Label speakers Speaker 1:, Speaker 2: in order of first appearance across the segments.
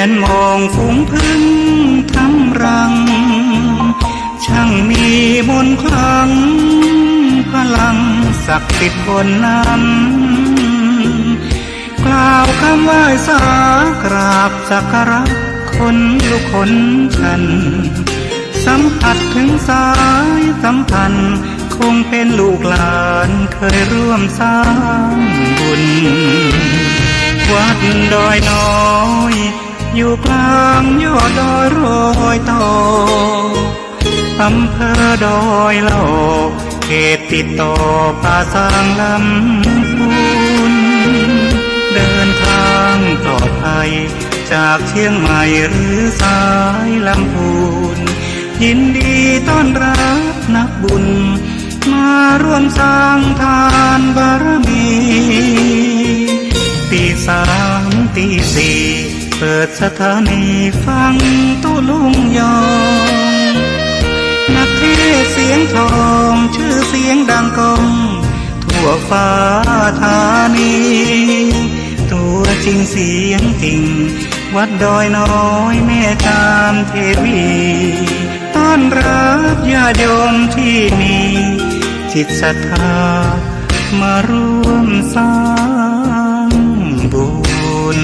Speaker 1: นมองฝูงพึ่งทำรังช่างมีมนต์คลังพลังศักดิ์สิทธิ์บนนั้นกล่าวคำไหว้สากราบสักการะคนลูกคนฉันสัมผัสถึงสายสัมพันธ์คงเป็นลูกหลานเคยร่วมสร้างบุญวัดดอยน้อยอยู่กลางยอดดอยโรยต่ออำเภอดอยเหล่าเขตติดต่อป่าสางลำพูนเดินทางปลอดภัยจากเชียงใหม่หรือสายลำพูนยินดีต้อนรับนักบุญมาร่วมสร้างทานบารมีตีสามตีสี่เปิดสถานีฟังตุลุงยองนักเทศเสียงทองชื่อเสียงดังก้องทั่วฟ้าธานีตัวจริงเสียงจริงวัดดอยน้อยแม่จามเทวีต้อนรับญาติโยมที่มีจิตศรัทธามาร่วมสร้างบุญ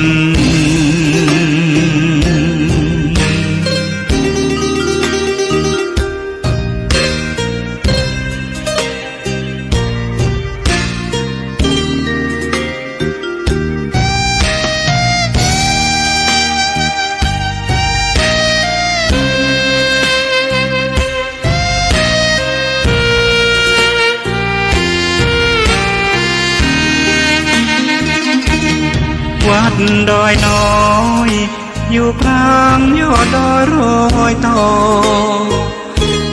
Speaker 1: วัดดอยน้อยอยู่กลางยอดดอยโรยต่อ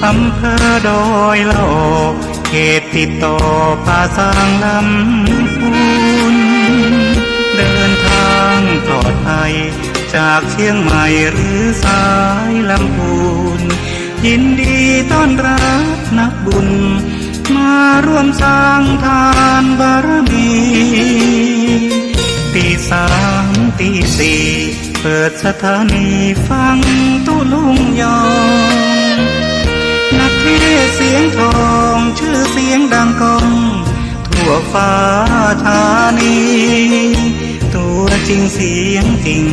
Speaker 1: อำเภอดอยเหล่าเขตติดต่อป่าสางลำพูนเดินทางปลอดภัยจากเชียงใหม่หรือสายลำพูนยินดีต้อนรับนักบุญมาร่วมสร้างทานบารมีตีสามตีสี่เปิดสถานีฟังตุลุงยองนักเทศเสียงทองชื่อเสียงดังก้องทั่วฟ้าธานีตัวจริงเสียงจริง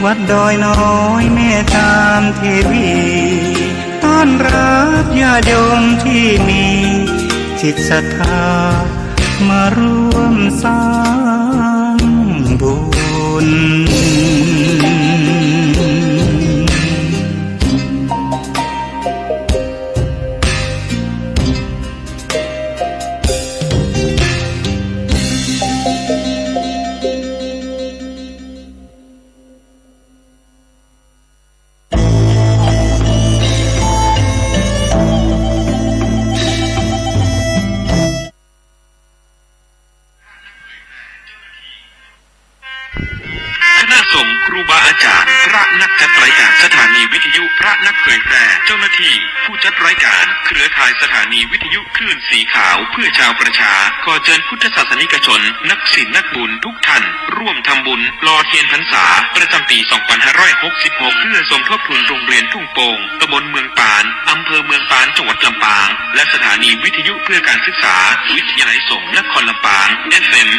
Speaker 1: วัดดอยน้อยแม่จามเทวีต้อนรับญาติโยมที่มีจิตศรัทธามาร่วมสร้างบุญ
Speaker 2: ครูบาอาจารย์พระนักจัดรายการสถานีวิทยุพระนักเผยแพร่เจ้าหน้าที่ผู้จัดรายการเครือข่ายสถานีวิทยุคลื่นสีขาวเพื่อชาวประชาขอเชิญพุทธศาสนิกชนนักศีลนักบุญทุกท่านร่วมทำบุญหล่อเทียนพรรษาประจำปี 2566 เพื่อสมทบทุนโรงเรียนทุ่งโป่งตำบลเมืองปานอำเภอเมืองปานจังหวัดลำปางและสถานีวิทยุเพื่อการศึกษาวิทยาลัยสงฆ์นครลำปาง FM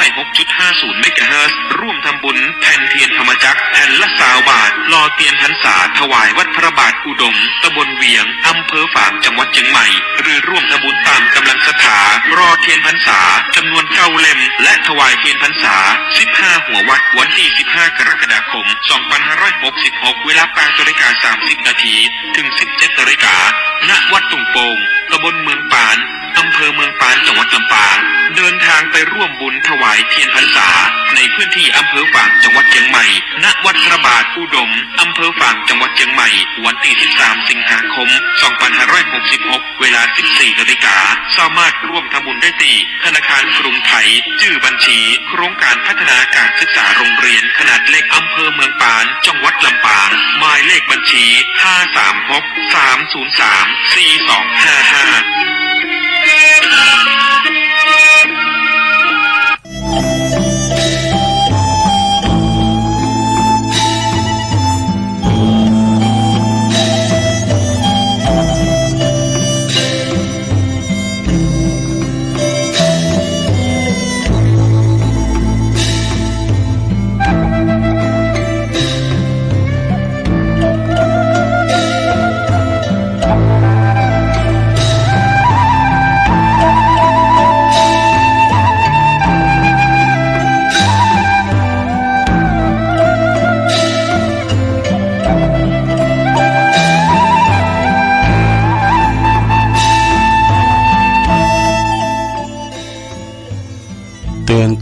Speaker 2: 106.50 เมกะเฮิรตซ์ร่วมทำบุญแผ่นเทียนธรรมจักรแผ่นละ20 บาทหล่อเทียนพรรษาถวายวัดพระบาทอุดมตำบลเวียงอำเภอฝางจังหวัดเชียงใหม่หรือร่วมทำบุญตามกำลังศรัทธารอเทียนพรรษาจำนวน9 เล่มและถวายเทียนพรรษา15 หัววัดวันที่15 กรกฎาคม 2566 เวลา 8:30 น.ถึง 17:00 น.ณ วัดตุ่งโป่งตำบลเมืองปานอำเภอเมืองปานจังหวัดลำปางเดินทางไปร่วมบุญถวายเทียนพรรษาในพื้นที่อำเภอฝางจังหวัดเชียงใหม่ณวัดพระบาทอุดมอำเภอฝางจังหวัดเชียงใหม่วันที่13 สิงหาคม 2566 เวลา 14:00 น.สามารถร่วมทำบุญได้ที่ธนาคารกรุงไทยชื่อบัญชีโครงการพัฒนาการศึกษาโรงเรียนขนาดเล็กอำเภอเมืองปานจังหวัดลำปางหมายเลขบัญชี 536-303-4255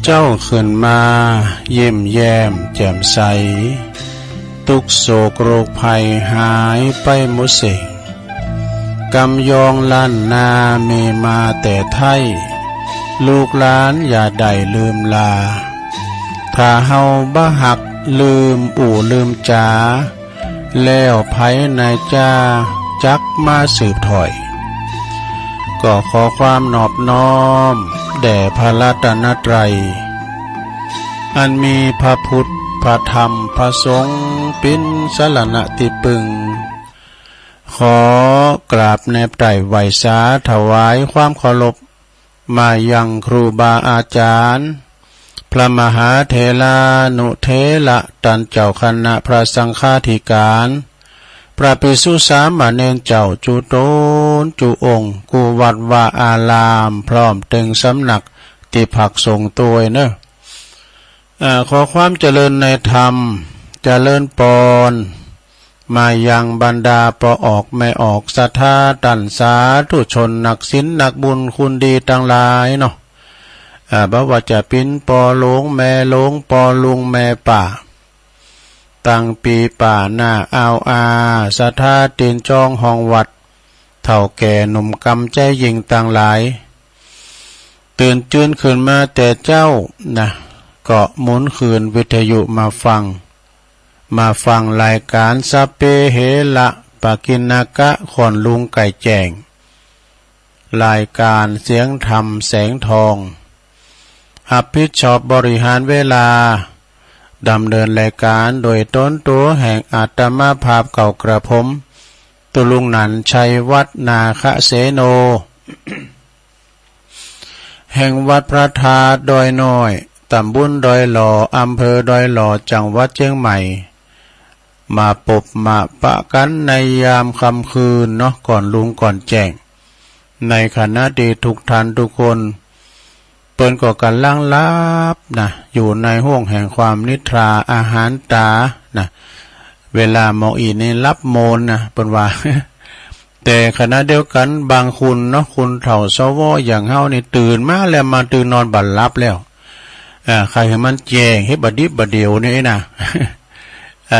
Speaker 3: เจ้าขึ้นมาเยี่ยมแย้มแจ่มใสทุกโศกโรคภัยหายไปหมดสิ่งกำยองล้านนาเมมาแต่ไทยลูกหลานอย่าได้ลืมลาถ้าเฮาบ่หักลืมอู่ลืมจาแล้วไผนายจ้าจักมาสืบถอยก็ขอความนอบน้อมแด่พระรัตนตรัยอันมีพระพุทธพระธรรมพระสงฆ์เป็นสรณะที่ปึงขอกราบแนบไตรไหวสาถวายความเคารพมายังครูบาอาจารย์พระมหาเถรานุเถระตันเจ้าคณะพระสังฆาธิการพระภิกษุสามเณรเจ้าจุโตนจุองค์กูวัดวาอารามพร้อมตึงสำนักที่ผักส่งตัวเนอะขอความเจริญในธรรมเจริญปอนมายังบรรดาปอออกไม่ออกศรัทธาตันสาธุชนนักศีลนักบุญคุณดีทั้งหลายเนาะบ่ว่าจะเป็นปอหลวงแม่หลวงปอลุงแม่ป่าตั้งปีป่าหน้าอาศรัทธาตีนจองห้องวัดเฒ่าแก่หนุ่มกำใจยิงต่างหลายตื่นจื้นขึ้นมาแต่เจ้านะก็หมุนคืนวิทยุมาฟังรายการสัพเพเหระปะกิณกะขอนลุงไก่แจ้งรายการเสียงธรรมแสงทองรับผิดชอบบริหารเวลาดำเนินรายการโดยต้นตัวแห่งอาตมาภาพเก่ากระผมตุลุงนันชัยวัดนาคเสโน แห่งวัดพระธาตุดอยน้อยตำบลดอยหล่ออำเภอดอยหล่อจังหวัดเชียงใหม่มาปบมาปะกันในยามค่ำคืนเนาะก่อนลุงก่อนแจ้งในขณะที่ทุกท่านทุกคนเปิ้นก็กันล่างลับนะอยู่ในห้วงแห่งความนิทราอาหารตานะเวลามองอีนี่รับโมนนะเปิ้นว่า แต่ขณะเดียวกันบางคุณเนาะคุณเฒ่าสวอย่างเฮานี่ตื่นมาแล้วมาตื่นนอนบัดลับแล้วใครให้มันแจ้งให้บัดดิบบัดเดียวนี่นะ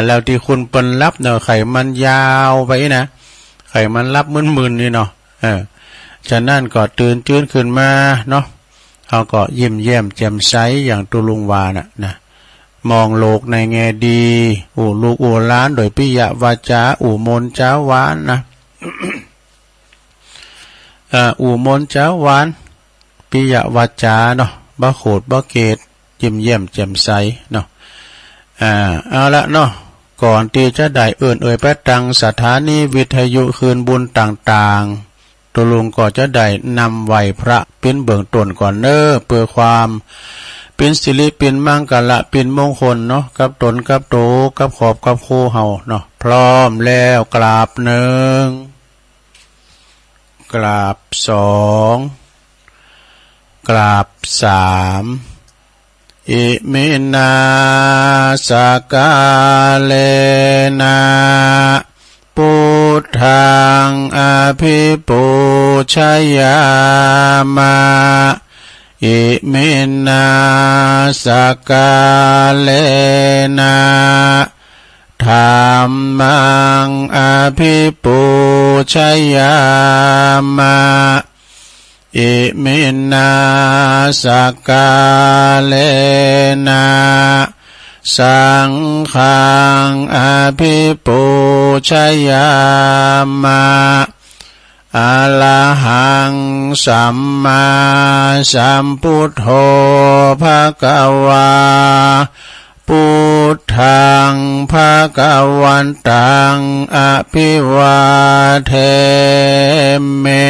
Speaker 3: แล้วที่คุณเปิ้นรับเนาะไขมันยาวไปนะไขมันรับมึนๆนี่เนาะฉะนั้นก็ตื่นจื้นขึ้นมาเนาะเขาก็ยิ้มแย้มแจ่มใสอย่างตุลุงวานะมองโลกในแง่ดีลูกล้านโดยปิยวาจามนจ้าหวานนะ มนจ้าหวานปิยวาจาเนาะบ่โขดบ่เกตยิ้มแย้มแจ่มใสเนาะเอาละเนาะก่อนที่จะได้เอ่ยไปตังสถานีวิทยุคืนบุญต่างๆตัวลุงก็จะได้นำไหวพระเป็นเบื้องต้นก่อนเนอเพื่อความเป็นสิริเป็นมังกละเป็นมงคลเนาะกับตนกับโตกับขอบกับโคเฮาเนาะพร้อมแล้วกราบหนึ่งกราบสองกราบสามอิมินาสกาเลนะพุทธังอภิปูชยามะอิมินาสกาเลนะธัมมังอภิปูชยามะอิมินาสกาเลนะสังฆังอภิปูชยามะอะระหังสัมมาสัมพุทโธภควาพุทธังภวันตังอภิวาเทมิ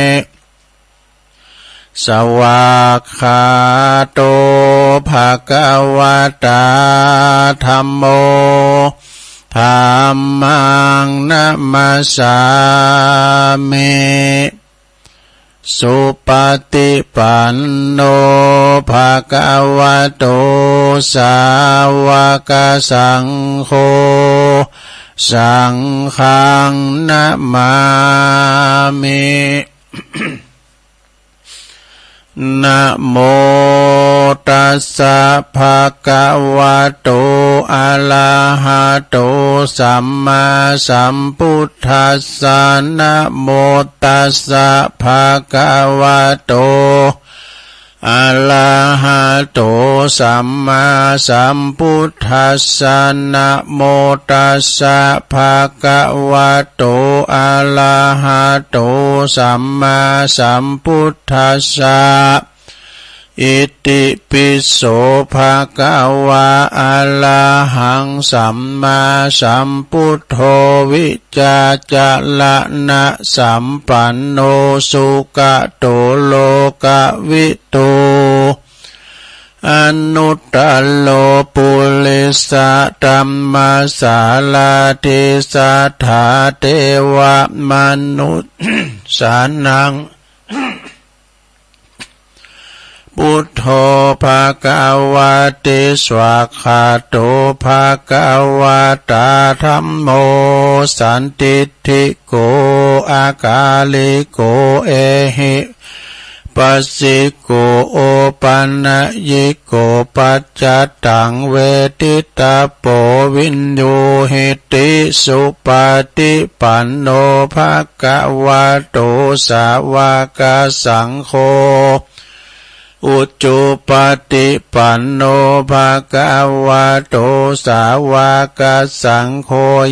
Speaker 3: สวากขาโตภควตาธัมโมธัมมังนัมมัสสามิสุปฏิปันโนภควโตสาวกสังโฆสังฆังนะมามิ นะโมตัสสะภะคะวะโตอะระหะโตสัมมาสัมพุทธัสสะนะโมตัสสะภะคะวะโตอะระหะโตสัมมาสัมพุทธัสสะนะโมตัสสะภะคะวะโตอะระหะโตสัมมาสัมพุทธัสสะอิติปิโสภะคะวะอะระหังสัมมาสัมพุทโธวิจาจะละนะสัมปันโนสุขโตโลกวิทูอนุตตโลปุริสธัมมาสาลาทิสัทธาเทวมนุษย์สานังพุทโธภะคะวะเตสวากขาโตภะคะวะตาธัมโมสันติทิโกอากาลิโกเอหิปัสสิโกโอปันญญิโกปัจจตังเวทิตาโปวินโยหิติสุปฏิปันโนภะคะวะโตสาวกสังโฆอุจจุปฏิปันโนภะคะวะโตสาวกสังโฆ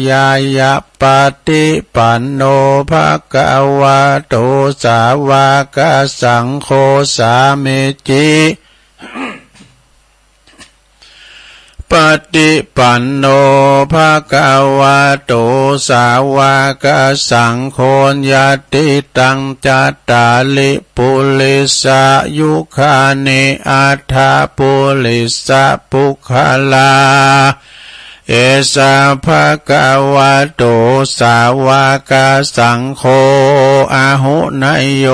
Speaker 3: ญายะปฏิปันโนภะคะวะโตสาวกสังโฆสามิจิปฏิปันโนภะคะวะโตสาวกสังโฆญาติตังจัตตาลิปุริสายุคานิอัฏฐปุริสปุคลาเอสาภะคะวะโตสาวกสังโฆอาหุนยโย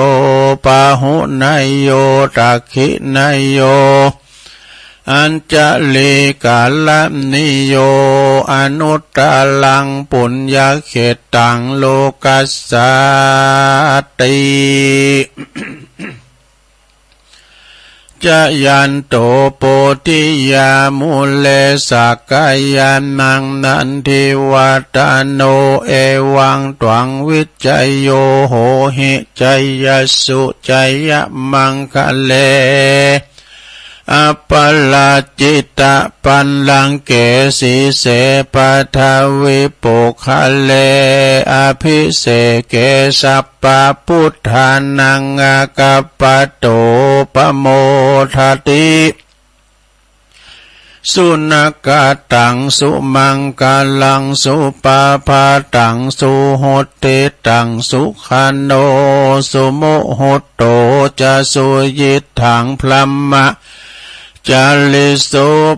Speaker 3: ปะหุนยโยตักขินยโยอัญจลิกาลนิโยอนุตตลังปุญญเขตังโลกัสสติจะยันโตโปติยามุเลสักกายานังนันทิวัตโนเอวังตวังวิจัยโยโหหิจัยยสุจัยมังคะเลอัปปลาจิตะปันลังเกสีเสปทาวิปุคะเลอภิเสเกสัปปะพุทธานังอากัปปะโตปโมทติสุนักตังสุมังกาลังสุปาภาตังสุโหติตังสุขันโนสุโมโหโตจะสุยิทังพลัมมะจาลิโส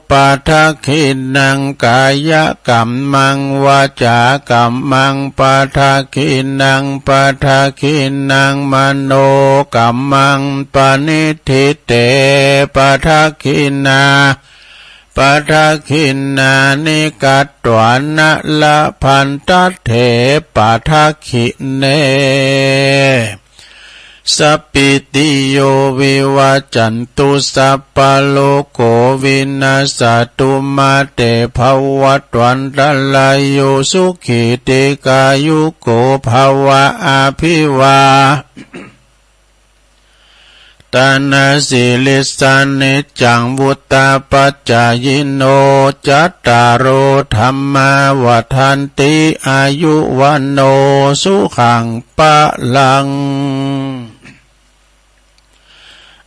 Speaker 3: ปัทขินังกายกัมมังวาจากัมมังปัทขินังปัทขินังมโนกัมมังปณิทิเตปัทขินาปัทขินานิกัตตวานะละพันตเถปัทขิเนสัพพิติโยวิวัจจันตุสัพพะโลกโควินาศตุมาเตภวัตวันตรายโยสุขิติกายุโกภวะอาภิวาตานาสิลิสานิจังวุตตาปัจจายโนจัตตารโอธัมมาวัฏันติอายุวันโนสุขังปะลัง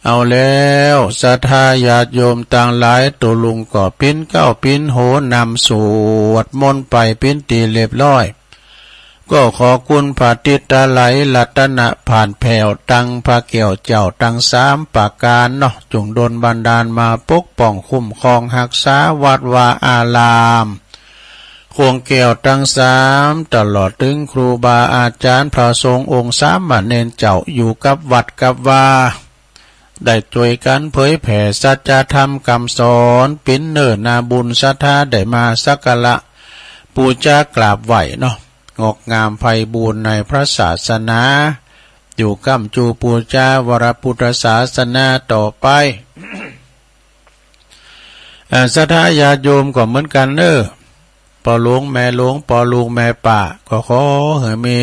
Speaker 3: เอาแล้วศรัทธาญาติโยมต่างหลายตัวลุงก็ปิ้นเก้าปิ้นโหนำสวดมนต์ไปปิ้นตีเรียบร้อยก็ขอคุณพระติตาไหลรัตนะผ่านแผ่วตังพระเกี่ยวเจ้าตังสามปากการเนาะจงดลบันดาลมาปกป้องคุ้มครองรักษาวัดวาอารามควงแก้วตั้งสามตลอดถึงครูบาอาจารย์พระสงฆ์องค์สามเณรเจ้าอยู่กับวัดกับวาได้ช่วยกันเผยแผ่สัจธรรมคำสอนปิ้นเนิ่นนาบุญศรัทธาได้มาสักการะปูชากราบไหวเนาะงอกงามไพบูรณ์ในพระศาสนา อยู่กัมจูปูจาวรพุทธศาสนาต่อไปศรัทธาญาติโยมก็เหมือนกันปอหลวงแม่หลวงปอลุงแม่ป่าก็ขอให้มี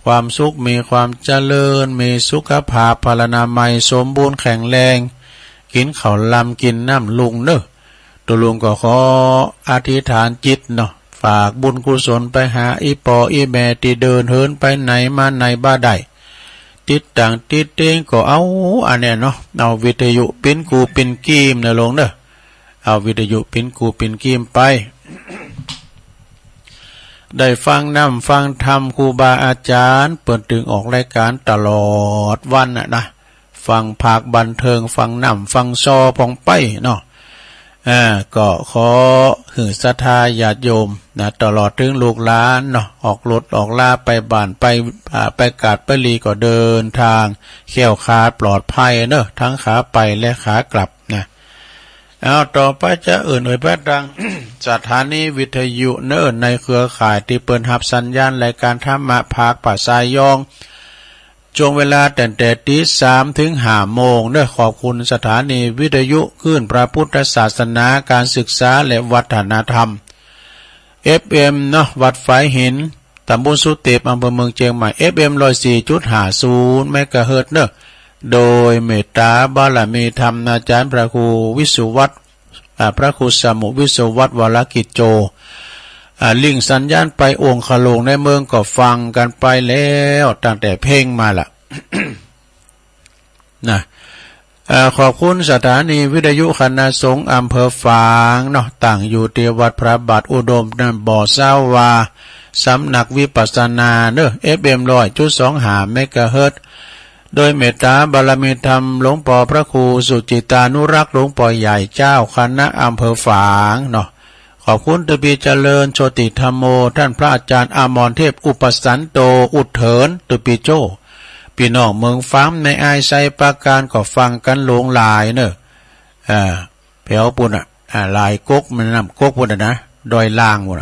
Speaker 3: ความสุขมีความเจริญมีสุขภาพพลานามัยสมบูรณ์แข็งแรงกินข้าวลำกินน้ำลุงตัวลุงก็ขออธิษฐานจิตฝากบุญกุศลไปหาอีปออีแม่ที่เดินเหินไปไหนมาไหนบ้าใดติดต่างติดเต้งก็เอาอันเนี้ยเอาวิทยุปิ้นกูปิ้นกีมลงเอาวิทยุปิ้นกูปิ้นกีมไปได้ฟังน้ำฟังธรรมครูบาอาจารย์เปิดตึงออกรายการตลอดวันนะฟังภาคบันเทิงฟังน้ำฟังซอพองไปก็ขอหือศรัทธาญาติโยมตลอดถึงลูกหลานออกรถออกลาไปบ้านไปกาดไปลีก็เดินทางแข็งคาดปลอดภัยทั้งขาไปและขากลับเอาต่อไปจะแพทย์ดัง สถานีวิทยุในเครือข่ายที่เปิดรับสัญญาณรายการธรรมะภาคป่าสายยองช่วงเวลาแต่ตี 3 ถึง 5 โมงขอบคุณสถานีวิทยุคลื่นพระพุทธศาสนาการศึกษาและวัฒนธรรม FM วัดฝายหินตำบลสุเทพอำเภอเมืองเชียงใหม่ FM 104.50 เมกะเฮิรตซ์โดยเมตตาบารมีธรรมอาจารย์พระครูวิสุวัตรพระครูสมุวิสุวัตรวรกิจโจลิงสัญญาณไปองค์ขลงในเมืองก็ฟังกันไปแล้วตั้งแต่เพลงมาล่ะ ขอบคุณสถานีวิทยุคณะสงฆ์อำเภอฝางตั้งอยู่ที่วัดพระบาทอุดมบ่อเศร้าวาสำนักวิปัสสนาFM 100.25 เมกะเฮิรตซ์โดยเมตตาบารมีธรรมหลวงพ่อพระครูสุจิตานุรักษ์หลวงพ่อใหญ่เจ้าคณะอำเภอฝางขอบคุณตบีเจริญโชติธรรมโมท่านพระอาจารย์อมรเทพอุปสันโตอุดเถินตบีโจพี่น้องเมืองฟ้ามในอายไซปราการก็ฟังกันหลงหลายแผวปุ่นลายกกมันนำกกปุ่นดอยล่างปุ่น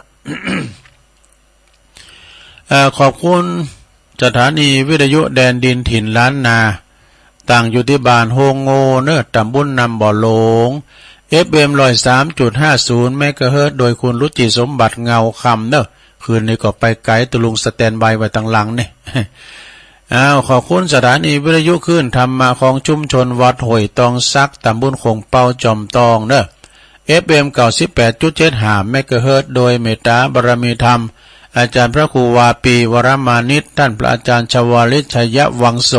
Speaker 3: ขอบคุณสถานีวิทยุแดนดินถิ่นล้านนาตั้งอยู่ที่บ้านโฮงโง่ตำบลนำบ่อหลง FM 103.50 เมกะเฮิรตซ์โดยคุณรุจิสมบัติเงาคำคืนนี้ก็ไปไกลตุลุงสแตนบายไว้ตั้งหลังขอบคุณสถานีวิทยุคลื่นธรรมะของชุมชนวัดห้วยตองซักตำบลคงเป้าจอมตอง FM 98.75 เมกะเฮิรตซ์โดยเมตตาบารมีธรรมอาจารย์พระครูวาปีวรมานิตท่านพระอาจารย์ชวลิตชัยวังโส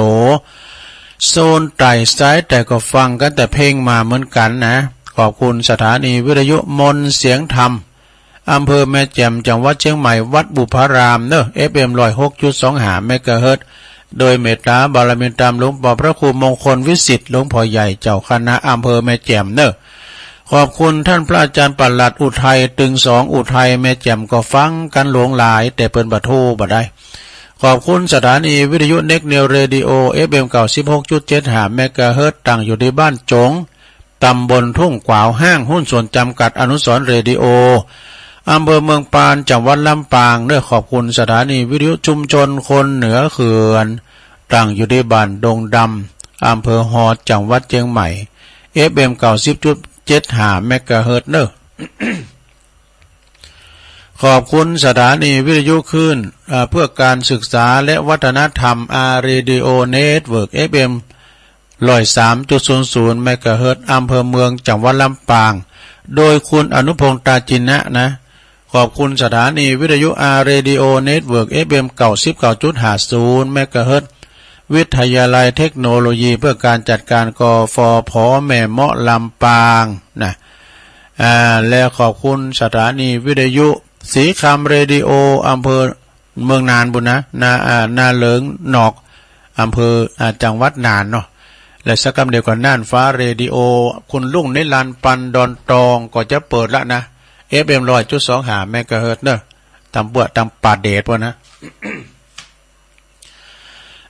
Speaker 3: โซนไต่ซ้ายแต่ก็ฟังกันแต่เพลงมาเหมือนกันขอบคุณสถานีวิทยุมนเสียงธรรมอำเภอแม่แจ่มจังหวัดเชียงใหม่วัดบุพารามFM 106.25 เมกะเฮิรตซ์โดยเมตตาบารมีธรรมหลวงพ่อพระครูมงคลวิสิทธิ์หลวงพ่อใหญ่เจ้าคณะอำเภอแม่แจ่มขอบคุณท่านพระอาจารย์ปลัดอุทัยตึงสองอุทัยแม่แจ่มก็ฟังกันหลวงหลายแต่เปิ้นบ่โทรบ่ได้ขอบคุณสถานีวิทยุเน็กเนลเรดิโอ FM 96.75 เมกะเฮิรตซ์ตั้งอยู่ที่บ้านจงตำบลทุ่งกวาวห้างหุ้นส่วนจำกัดอนุสรณ์เรดิโออำเภอเมืองปานจังหวัดลำปางขอบคุณสถานีวิทยุชุมชนคนเหนือเขื่อนตั้งอยู่ที่บ้านดงดำอำเภอฮอดจังหวัดเชียงใหม่ FM 90.75 เมกะเฮิรตซ์ขอบคุณสถานีวิทยุคลื่นเพื่อการศึกษาและวัฒนธรรมเรดิโอเน็ตเวิร์ก FM 103.00 เมกะเฮิรตซ์อำเภอเมืองจังหวัดลำปางโดยคุณอนุพงษ์ตาจินะขอบคุณสถานีวิทยุเรดิโอเน็ตเวิร์ก FM 99.50 เมกะเฮิรตซ์วิทยาลัยเทคโนโลยีเพื่อการจัดการกฟผแม่เมาะลำปางและขอบคุณสถานีวิทยุศรีคำเรดิโออำเภอเมืองนานบุญนาเหลิงหนอกอำเภอจังหวัดน่านและสักคำเดียวกันน่านฟ้าเรดิโอคุณลุงนิรันดร์ปันดอนตองก็จะเปิดละFM 100.25 เมกะเฮิรตซ์ตำป่าเดชวะ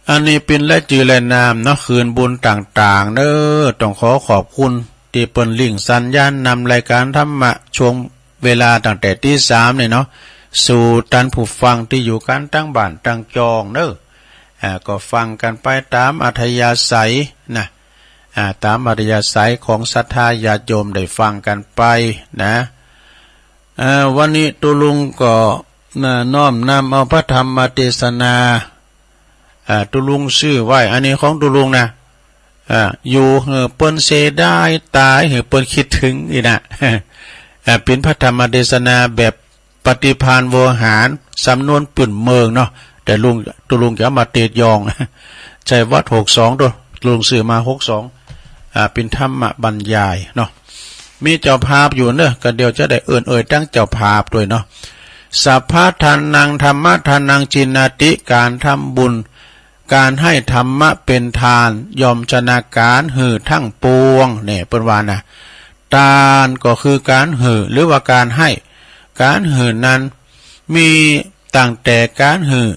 Speaker 3: อันนี้เป็นและจือและนามคืนบุญต่างๆต้องขอบคุณที่เปิ้นลิงสัญญาณนำรายการธรรมะช่วงเวลาตั้งแต่ตี 3สู่ท่านผู้ฟังที่อยู่กันตั้งบ้านตั้งจอง ก็ฟังกันไปตามอัธยาศัยนะตามอัธยาศัยของศรัทธาญาติโยมได้ฟังกันไปนะวันนี้ตุลุงก็น้อมนำเอาพระธรรมเทศนาตุลุงชื่อไว้อันนี้ของตุลุงนะอยู่เปิ้นเสได้ตายเปิ้นคิดถึงอีนะเป็นพระธรรมเทศนาแบบปฏิภาณโวหารสำนวนปื่นเมืองเนาะแต่ตุลุงจะมาเตดยองใจวัด62ตัวตุลุงสื่อมา62เป็นธรรมบรรยายเนาะมีเจ้าภาพอยู่เนอะก็เดี๋ยวจะได้เอ่ยตั้งเจ้าภาพด้วยเนาะสัพพะทานังธรรมะทานังจินนาติการทำบุญการให้ธรรมะเป็นทานยอมชนะการหือทั้งปวงเนี่ยเป็นว่านะทานก็คือการหือหรือว่าการให้การหือนั้นมีต่างแต่การหือ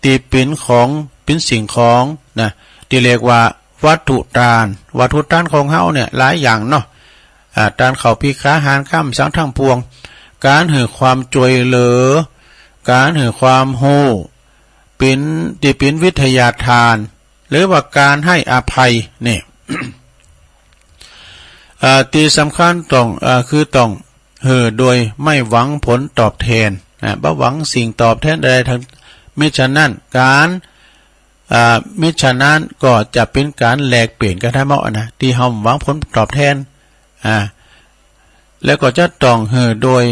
Speaker 3: ตีเป็นของเป็นสิ่งของนะที่เรียกว่าวัตถุทานของเฮาเนี่ยหลายอย่างเนาะทานเขาพิค้าหารข้ามสังทั้งปวงการหือความจวยเหลือการหือความโหเป็นที่เป็นวิทยาทานหรือว่าการให้อภัยเนี่ย ที่สำคัญต้องคือต้องโดยไม่หวังผลตอบแทนบ่หวังสิ่งตอบแทนใดทั้งมิฉะนั้นการมิฉะนั้นก็จะเป็นการแลกเปลี่ยนกันทั้งหมดนะที่เฮาหวังผลตอบแทนแล้วก็จะต้องโดย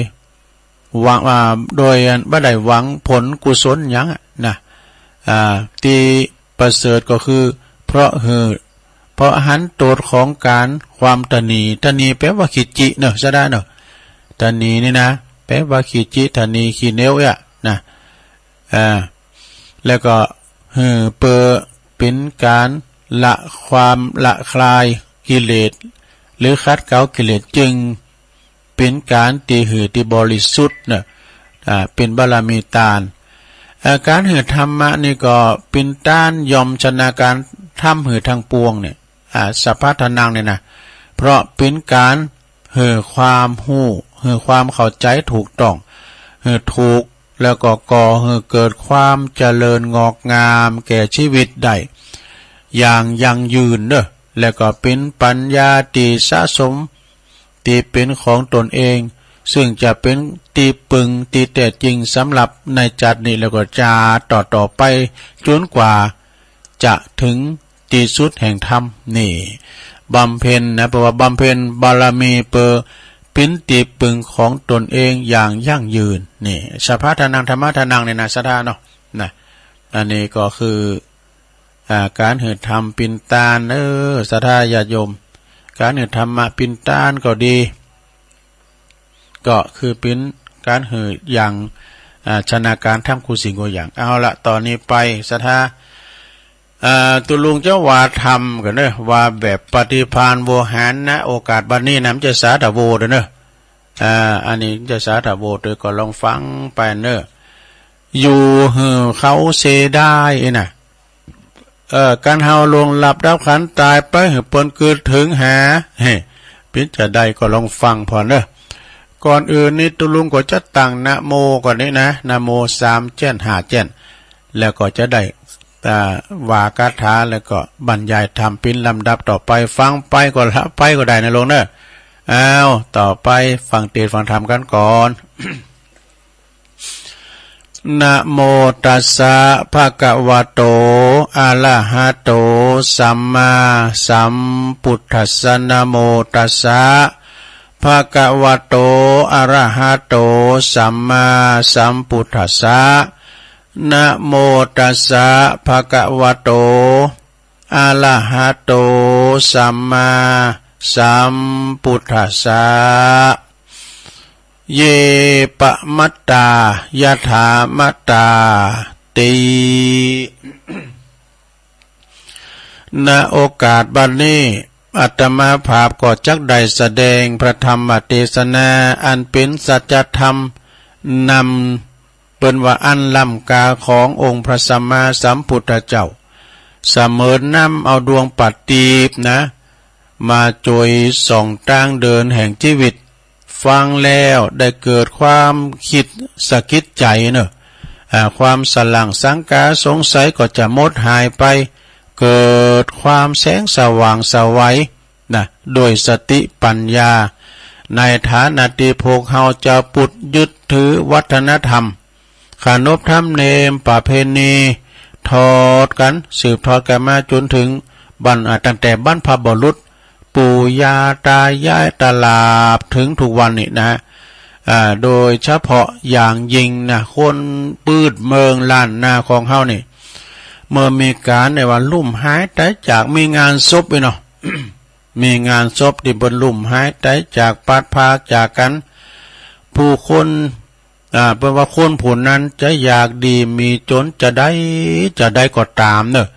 Speaker 3: หวังโดยบ่ได้หวังผลกุศลหยังนะที่ประเสริฐก็คือเพราะหันโตดของการความตนีแปลว่าขิจิเนอะจะได้เนอะตนีนี่นะแปลว่าขิจิตนีขี้เหนียวนะแล้วก็เป็นการละความละคลายกิเลสหรือคัดเกลากิเลสจึงเป็นการที่บริสุทธิ์นะเป็นบารมีทานการหือธรรมะนี่ก็เป็นต้านยอมชนะการทำหือทางปวงเนี่ยสัพพะทานังเนี่ยนะเพราะเป็นการความหู้ความเข้าใจถูกต้องถูกแล้วก็ก่อเกิดความเจริญงอกงามแก่ชีวิตได้อย่างยั่งยืนเด้อแล้วก็เป็นปัญญาที่สะสมที่เป็นของตนเองซึ่งจะเป็นตีปึงตีแต่จริงสำหรับในจัดนี้แล้วก็จะต่อไปจนกว่าจะถึงที่สุดแห่งธรรมนี่บำเพ็ญนะแปลว่าบำเพ็ญบารมีเป็นตีปึงของตนเองอย่างยั่งยืนนี่สัพพะทานังธรรมะทานังในนาสธาเนาะนะอันนี้ก็คือการหืดธรรมปินตานศรัทธาญาติโยมการหืดธรรมะปินตานก็ดีก็คือเป็นการหืดอย่างชนะการทำกุสิ่งอย่างเอาละตอนนี้ไปศรัทธาตุลุงเจ้าว่าทำกันเนอะว่าแบบปฏิภาณโวหารนะโอกาสบัดนี้นะมันจะสาธโวเด้อเนอะอันนี้จะสาธโวโดยก็ลองฟังไปเนอะอยู่เขาเสได้น่ะการเฮาลงหลับรับขันตายไปเปิ้นเกิดถึงหาเป็นจะได้ก็ลองฟังพอเนอะก่อนอื่นนี่ตุลุงก็จะตั้งนะโมก่อนนี้นะนะโม3 เจน 5 เจนแล้วก็จะได้วากถาแล้วก็บรรยายธรรมเป็นลำดับต่อไปฟังไปก็ละไปก็ได้นะลงเนอะต่อไปฟังเทศน์ฟังธรรมกันก่อน นะโมตัสสะภะคะวะโตอะระหะโตสัมมาสัมพุทธัสสะนะโมตัสสะภะคะวะโตอะระหะโตสัมมาสัมพุทธัสสะนะโมตัสสะภะคะวะโตอะระหะโตสัมมาสัมพุทธัสสะเยปะมัตตายะถามัตตาติณโอกาสบัดนี้อาตมาภาพก็จักได้แสดงพระธรรมเทศนาอันเป็นสัจธรรมนำเป็นว่าอันล้ำกาขององค์พระสัมมาสัมพุทธเจ้าเสมอนำเอาดวงปัตตีบนะมาจอยส่องทางเดินแห่งชีวิตฟังแล้วได้เกิดความคิดสะกิดใจเนอะ ความสลังสังกาสงสัยก็จะหมดหายไปเกิดความแสงสว่างสวัยนะโดยสติปัญญาในฐานะที่พวกเฮาจะปุดยึดถือวัฒนธรรมขนบธรรมเนียมประเพณีทอดกันสืบทอดกันมาจนถึงตั้งแต่บรรพบุรุษปู่ย่าตายายตลาบถึงทุกวันนี้นะโดยเฉพาะอย่างยิ่งนะคนปืดเมืองล้านนาของเฮานี่เมื่อมีการในวันลุ่มหายแต่จากมีงานศพไปเนาะ มีงานศพที่บนลุ่มหายแต่จากปัดพากจากกันผู้คนเป็นว่าคนผู้นั้นจะอยากดีมีจนจะได้ก็ตามเนอะ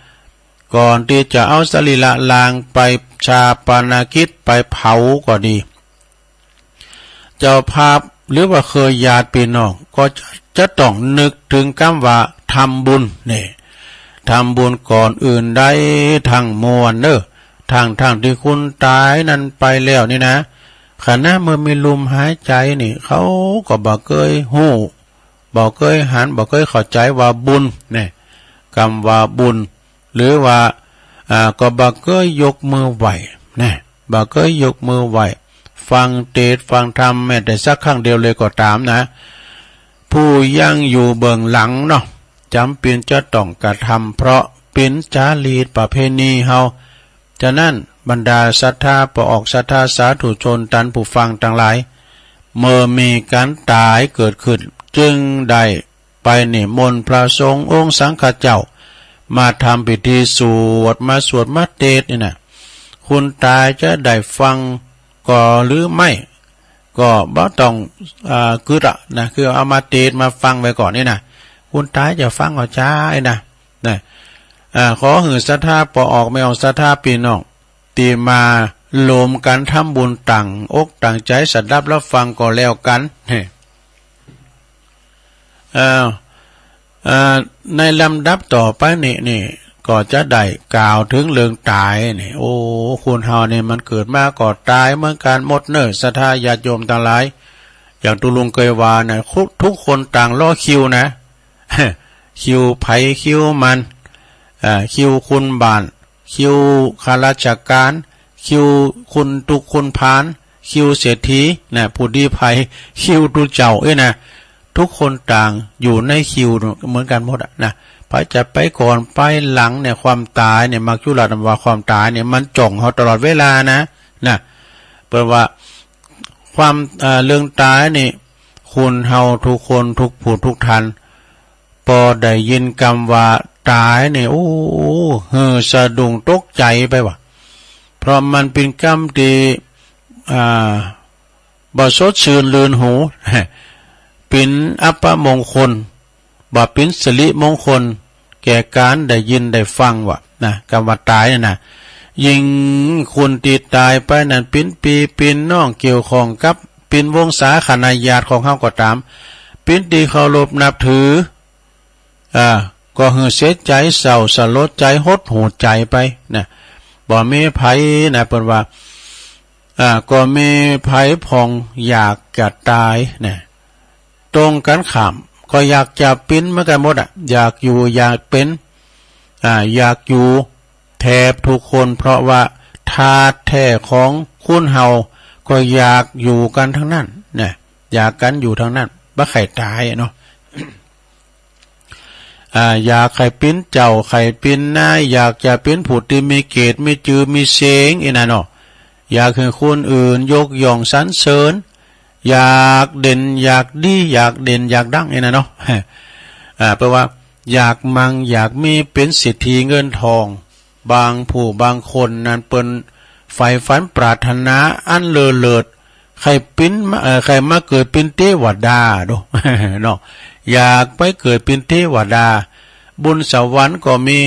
Speaker 3: ก่อนที่จะเอาสรีระลางไปชาปนกิจไปเผาก็ดีเจ้าภาพหรือว่าเคยญาติพี่น้องก็จะต้องนึกถึงคำว่าทำบุญเนี่ยทำบุญก่อนอื่นได้ทั้งมวลเนอะทางที่คุณตายนั้นไปแล้วนี่นะขณะเมื่อมีลมหายใจนี่เขาก็บอกเคยหู้บอกเคยหันบอกเคยเข้าใจว่าบุญเนี่ยคำว่าบุญหรือว่าก็บอกเคยยกมือไหวเนี่ยบอกเคยยกมือไหวฟังเทศฟังธรรมแม้แต่สักครั้งเดียวเลยก็ตามนะผู้ยังอยู่เบื้องหลังเนาะจำเป็นจะต้องกระทำเพราะเป็นจารีตประเพณีเฮาฉะนั้นบรรดาศรัทธาประออกศรัทธาสาธุชนตันผู้ฟังทั้งหลายเมื่อมีการตายเกิดขึ้นจึงได้ไปนิมนต์พระสงฆ์องค์สังฆเจ้ามาทำพิธีสวดมาเทศน์นี่นะคุณตายจะได้ฟังก็หรือไม่ก็บ่ต้องคือเอามาเทศน์มาฟังไว้ก่อนนี่นะคุณตายจะฟังเอาจ้าไอ้นะขอหือศรัทธาปอออกไม่เอาศรัทธาพี่น้องตีมาโลมกันทำบุญตั้งอกตั้งใจสัตย์รับรับฟังก็แล้วกันในลำดับต่อไปนี่ก็จะได้กล่าวถึงเรื่องตายนี่โอ้คุณเฮาเนี่ยมันเกิดมาก็ตายเหมือนกันหมดเนอะศรัทธาญาติโยมทั้งหลายอย่างตุลุงเคยว่านะทุกคนต่างรอคิวนะ คิวไผคิวมันคิวคุณบานคิวข้าราชการคิวคุณทุกคนพานคิวเศรษฐีนะผู้ดีภัยคิวตุเจ้านะทุกคนต่างอยู่ในคิวเหมือนกันหมดนะพระจะไปก่อนไปหลังเนี่ยความตายเนี่ยมักจุลาดว่าความตายเนี่ยมันจ่องเขาตลอดเวลานะแปลว่าความเรื่องตายนี่คุณเฮาทุกคนทุกผู้ทุกท่านพอได้ยินคำว่าตายเนี่ยโอ้สะดุ้งตกใจไปว่ะเพราะมันเป็นคำที่บ่สดชื่นลื่นหูเป็นอัปมงคลบ่เป็นสิริมงคลแก่การได้ยินได้ฟังว่ะคำว่าตายนะยิ่งคนที่ตายไปนั่นเป็นปีเป็นน้องเกี่ยวข้องกับเป็นวงศาคณาญาติของเฮาก็ตามเป็นที่เคารพนับถือก็เหือเสียใจเศร้าสลดใจหดหูใจไปนะบ่มีไผนะเพิ่นว่าก็มีไผพองอยากจะตายนะตรงกันข้ามก็อยากจะเป็นเหมือนกันหมดอยากอยู่อยากเป็นอยากอยู่แทบทุกคนเพราะว่าธาตุแท้ของคุณเฮาก็อยากอยู่กันทั้งนั้นนะอยากกันอยู่ทั้งนั้นบ่ใครตายเนาะอยากใครเป็นเจ้าใครเป็นนายอยากจะเป็นผู้ที่มีเกียรติมีจือมีเสียงนะเนาะอยากให้คนอื่นยกย่องสรรเสริญอยากเด่นอยากดีอยากเด่นอยากดังนะเนาะแปลว่าอยากมั่งอยากมีเป็นเศรษฐีเงินทองบางผู้บางคนนั้นเป็นใฝ่ฝันปรารถนาอันเลิศใครเป็นใครมาเกิดเป็นเทวดาดูเนาะอยากไปเกิดเป็นเทวดาบุญสวรรค์ก็มี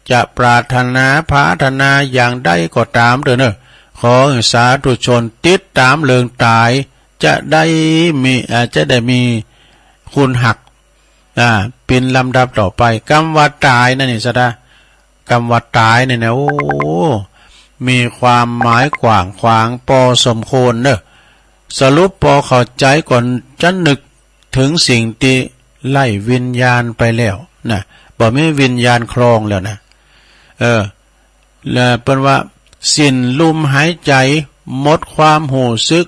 Speaker 3: จะปรารถนาพาธนาอย่างใดก็ตามเถอะเนอะขอสาธุชนติดตามเรื่องตายจะได้มีคุณหักเป็นลำดับต่อไปคำว่าตายนั่นนี่ซะนะคำว่าตายเนี่ยนะโอ้มีความหมายกว้างขวางพอสมควรเนอะสรุปพอเข้าใจก่อนจะนึกถึงสิ่งที่ ไล่วิญญาณไปแล้วนะบ่มีวิญญาณครองแล้วนะแล้วเป็นว่าสิ้นลมหายใจหมดความหูซึก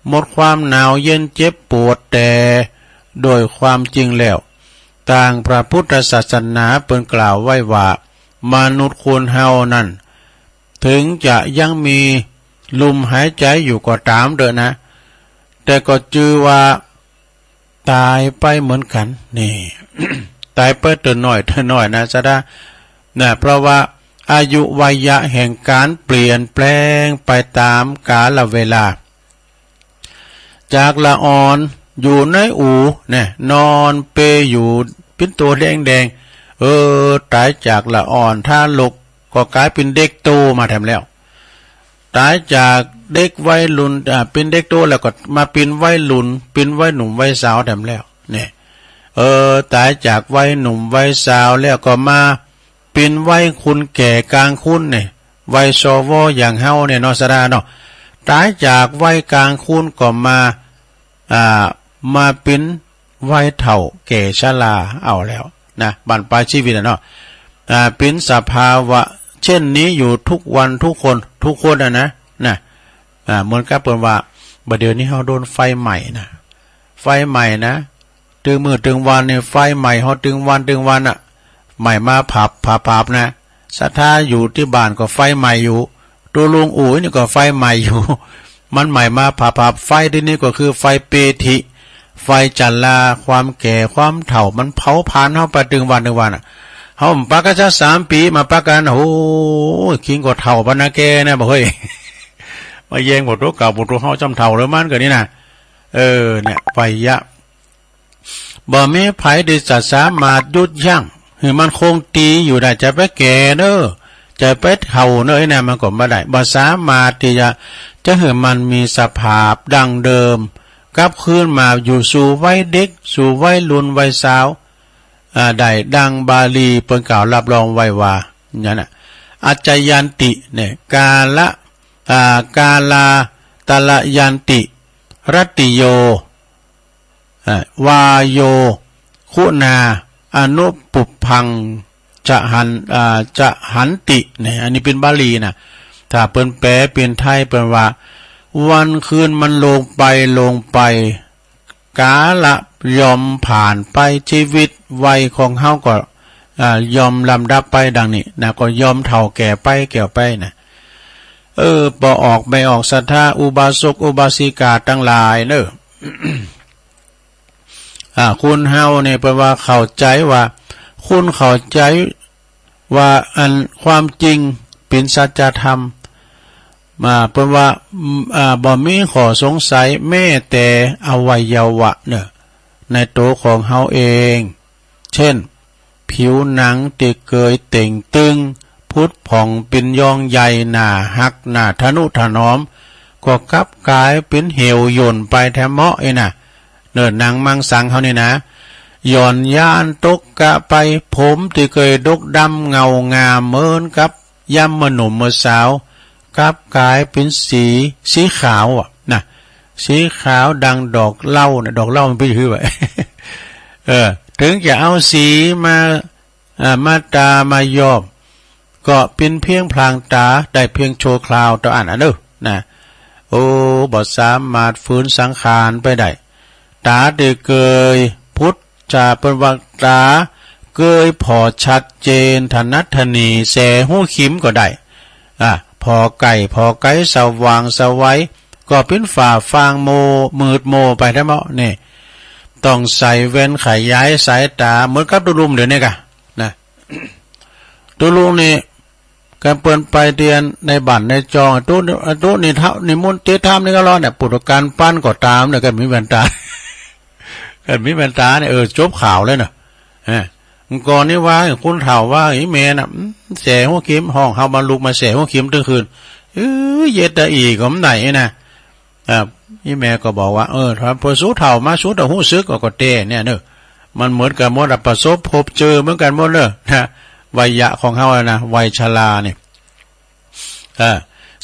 Speaker 3: หมดความหนาวเย็นเจ็บปวดแต่โดยความจริงแล้วต่างพระพุทธศาสนาเปิ้นกล่าวไว้ว่ามนุษย์คนเฮานั้นถึงจะยังมีลมหายใจอยู่ก็ตามเด้อนะแต่ก็จือว่าตายไปเหมือนกันนี่ ตายไปเตือนหน่อยนะจะได้นะเพราะว่าอายุวัยะแห่งการเปลี่ยนแปลงไปตามกาลเวลาจากละอ่อนอยู่ในอูเนี่ยนอนเปอยู่เป็นตัวแดงตายจากละอ่อนถ้าลุกก็กลายเป็นเด็กโตมาแถมแล้วตายจากเด็กวัยรุ่นเป็นเด็กโตแล้วก็มาเป็นวัยรุ่นเป็นวัยหนุ่มวัยสาวแถมแล้วเนี่ยตายจากวัยหนุ่มวัยสาวแล้วก็มาเป็นวัยคุณแก่กลางคุณเนี่ยวัยชวอย่างเฮาเนี่ยเนาะสดาเนาะตายจากวัยกลางคุณก็มาเป็นวัยเฒ่าแก่ชราเอาแล้วนะบั้นปลายชีวิตเนาะเป็นสภาวะเช่นนี้อยู่ทุกวันทุกคนนะเหมือนกับเปิ้นว่าบัดเดี๋ยวนี้เฮาโดนไฟใหม่นะไฟใหม่นะตึงมื้อตึงวันเนี่ยไฟใหม่เฮาตึงวันอ่ะใหม่มาผับนะศรัทธาอยู่ที่บ้านก็ไฟใหม่อยู่ตัวลุงอู๋นี่ก็ไฟใหม่อยู่มันใหม่มาผับไฟที่นี่ก็คือไฟเปธิไฟจันลาความแก่ความเฒ่ามันเผาผลาญเฮาไปตึงวันอ่ะเฮาปักกะชะ3 ปีมาปักกันโอ้คิงก็เฒ่าปานนะแกนะบ่เฮ้ยมาแยงบ่ตัวเก่าบ่ตัวเฮาจำเฒ่าแล้วมันก็นี่นะเนี่ยไฟยะบ่มีไผได้จะสามารถหยุดยั้งให้มันคงตีอยู่ได้จะไปแก่เด้อจะไปเฒ่าเด้อเนี่ยมันก็บ่ได้บ่สามารถที่จะให้มันมีสภาพดังเดิมกลับคืนมาอยู่สู่วัยเด็กสู่วัยรุ่นวัยสาวได้ดังบาลีเปิ้นกล่าวรับรองไว้ว่าอย่างนั้นอัจจยันติเนี่ยกาลตละยันติรัตติโยวาโยคุณาอนุปุพังจะหันติเนี่ยอันนี้เป็นบาลีนะถ้าเปิ้นแปลเป็นไทยเปิ้นว่าวันคืนมันลงไปกาละยอมผ่านไปชีวิตวัยของเฮาก็ยอมลำดับไปดังนี้นะก็ยอมเฒ่าแก่ไปนะบ่ออกไม่ออกศรัทธาอุบาสกอุบาสิกาทั้งหลายเด้อคุณเฮาเนี่ยแปลว่าเข้าใจว่าคุณเข้าใจว่าอันความจริงเป็นสัจธรรมแปลว่าบ่มีข้อสงสัยแม้แต่อวัยวะเนี่ยในตัวของเฮาเองเช่นผิวหนังที่เกยเต่งตึงพุทธผ่องเป็นยองใหญ่หน้าหักหน้าทะนุถนอมก็กลับกลายเป็นเหวหย่นไปแท้เหมาะน่ะเนินหนังมังสังเฮานี่นะหย่อนย่านตกกะไปผมที่เคยดกดำเงางามเหมือนกับย่ำมหนุ่มสาวกลับกลายเป็นสีขาวนะสีขาวดังดอกเหล้านะดอกเหล้ามันเป็นชื่อไว้ ถึงจะเอาสีมาตามายอมก็เป็นเพียงพลางตาได้เพียงโชว์คราวต่ออันนั้นนะโอ้บ่สามารถฟื้นสังขารไปได้ตาได้เกยพุทธจะเป็นวักตาเกยพอชัดเจนถนัดถนีแสหูขิมก็ได้พอไก่สว่างสวัยก็เป็นฝ่าฟางมืดโมไปได้มั้งนี่ต้องใส่แว่นขยายสายตาเหมือนกับตุลุมเดี๋ยวนี้กะนะ ตุลุมนี่การเปิดไปเรียนในบ้านในจองตู้นี่เท่านี่มุนเตธรรมนี่ก็รอเนี่ยปุถุการปั้นก็ตามเนี่ยกันมีแว่นตา กันมีแว่นตาเนี่ยจบข่าวเลยเนาะก่อนนี้ว่าคุณเฒ่าว่าไอ้แม่น่ะแสหัวเข็มห้องเฮามาลุกมาแสหัวเข็มทั้งคืนเย็ดตะอีก็ไหนนะนี่แม่ก็บอกว่าถ้าพอสู้เฒ่ามาสู้แต่หู้ซึกก็เต้เนี่ยเนอะมันเหมือนกันหมดประสบพบเจอเหมือนกันหมดเลยนะวัยยะของเฮานะวัยชราเนี่ย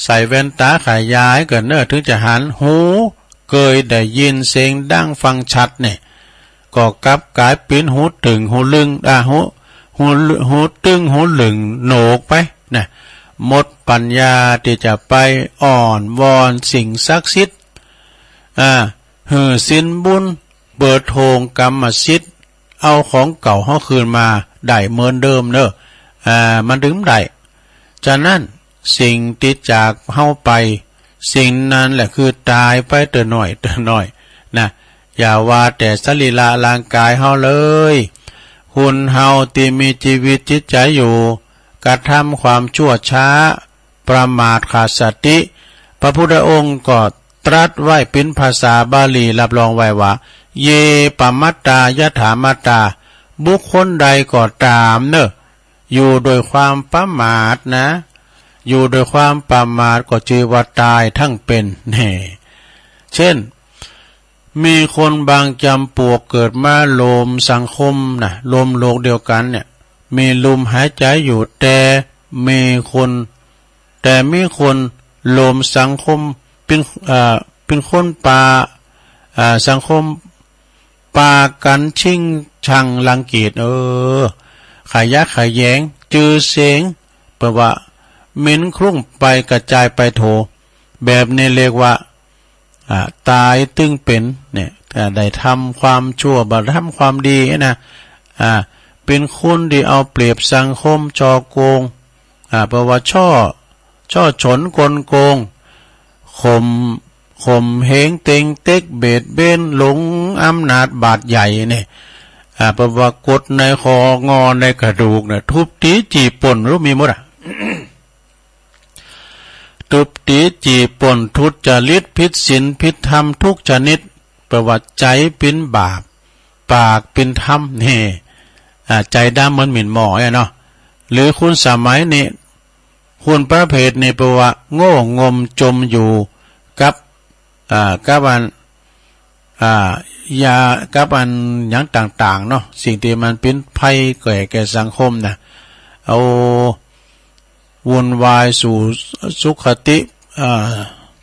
Speaker 3: ใส่แว่นตาขยายเกินเนอะถึงจะหันหูเกยได้ยินเสียงดังฟังชัดเนี่ย ก็กลับกลายเป็นหูตึงหูลึงหูตึงหูลึงโหนกไปนะหมดปัญญาที่จะไปอ่อนวอนสิ่งศักดิ์สิทธิ์สินบุญเปิดโทงกรรมสิทธิ์เอาของเก่าเฮาคืนมาได้เหมือนเดิมเนอะมันถึงได้ฉะนั้นสิ่งที่จากเฮาไปสิ่งนั้นแหละคือตายไปเต่อหน่อยนะอย่าว่าแต่สรีระร่างกายเฮาเลยหุ่นเฮาที่มีชีวิตจิตใจอยู่กระทำความชั่วช้าประมาทขาดสติพระพุทธองค์ก็ตรัสไว้เป็นภาษาบาลีรับรองไว้ว่าเยปมัตตายถามัตตาบุคคลใดก็ตามเนอะอยู่โดยความประมาทนะอยู่โดยความประมาทก็ชื่อว่าตายทั้งเป็นแน่เช่นมีคนบางจำพวกเกิดมาโลมสังคมนะโลมโลกเดียวกันเนี่ยมีลมหายใจอยู่แต่มีคนโลมสังคมเป็นคนป่าสังคมป่ากันชิงชังรังเกียจขยักขยแยงจือเสียงแปลว่ามิ้นคลุ้งไปกระจายไปโถแบบนี้เรียกว่าตายตึงเป็นเนี่ยได้ทำความชั่วบ่ทำความดีนะเป็นคนที่เอาเปรียบสังคมจอโกงแปลว่าช่อฉนกลโกงข่มเหงเต็งเต็กเบียดเบนหลงอำนาจบาดใหญ่เนี่ยแปลว่ากดในคองอในกระดูกเนี่ยทุบตีจีป่นรู้มีหมดทุบตีจีป่นทุจริตผิดศีลผิดธรรมทุกชนิดประวัติใจเป็นบาปปากเป็นธรรมนี่ใจดำเหมือนหมิ่นหมอเนาะหรือคุณสมัยนี้คุณประเภทนี้แปลว่าโง่งมจมอยู่กับอันยากับอันอย่างต่างๆเนาะสิ่งที่มันเป็นภัยแก่สังคมนะเอาวุ่นวายสู่สุขติ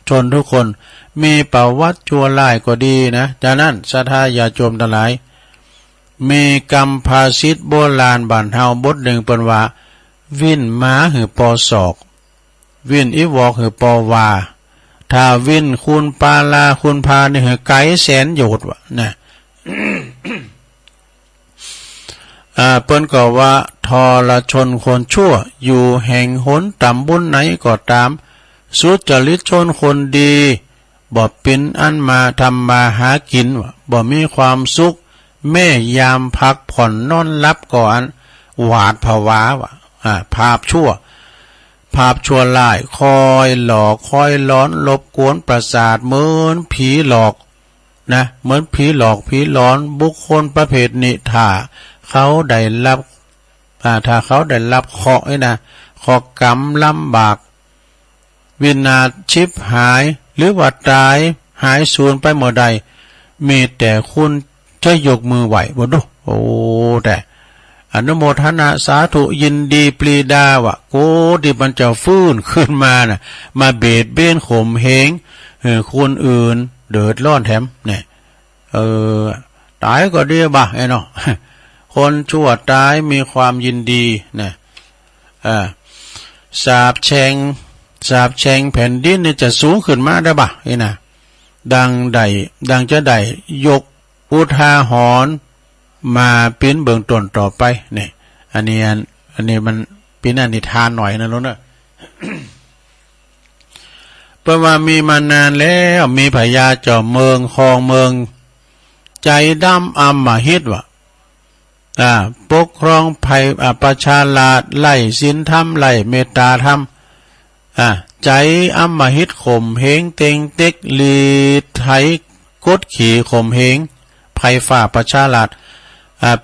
Speaker 3: ชนทุกคนมีประวัติชั่วร้ายก็ดีนะจากนั้นศรัทธาญาโยมทั้งหลายมีกรรมภาษิตโบราณบ้านเฮาบทหนึ่งเป็นว่าวิ่นม้าหือปอศอกวิ่นอีวอกหือปอวาถ้าวิ่นคุณปาลาคุณพาเนี่ยหือไกแสนโยดวะนะ เปิ้นก็ว่าทรชนคนชั่วอยู่แห่งหนต่ำบุญไหนก็ตามสุจริตชนคนดีบ่เป็นอันมาทำมาหากินบ่มีความสุขแม่ยามพักผ่อนนอนรับก่อนหวาดผวาภาพชั่วลายคอยหลอกคอยล้อนลบกวนประสาทเหมือนผีหลอกนะเหมือนผีหลอกผีหลอนบุคคลประเภทนี้ถ้าเขาได้รับเคราะห์นะเคราะห์กรรมลำบากวินาศชิบหายหรือว่าตายหายสูญไปเมื่อใดมีแต่คุณจะยกมือไหวบ่ดูโอ้แต่อนุโมทนาสาธุยินดีปรีดาวะโกที่มันจะฟื้นขึ้นมาน่ะมาเบียดเบียนข่มเหงคนอื่นเดือดร้อนแถมเนี่ยตายก็ดีบ่ะไอ้เนาะคนชั่วตายมีความยินดีนะสาบแช่งแผ่นดินนี่จะสูงขึ้นมาได้บ่ะไอ้น่ะดังจะได้ยกอุทาหรณ์มาเป็นเบื้องต้นต่อไปเนี่ยอันนี้มันเป็นอนิทานหน่อยนะลูกเนอะ เพราะว่ามีมานานแล้วมีพญาเจ้าเมืองครองเมืองใจดำอำมหิตวะปกครองภัยประชาราษฎร์ไล่ศีลธรรมไล่เมตตาธรรมใจอำมหิตข่มเหงเต็งเต็กลีไถกดขี่ข่มเหงภัยฝ่าประชาราษฎร์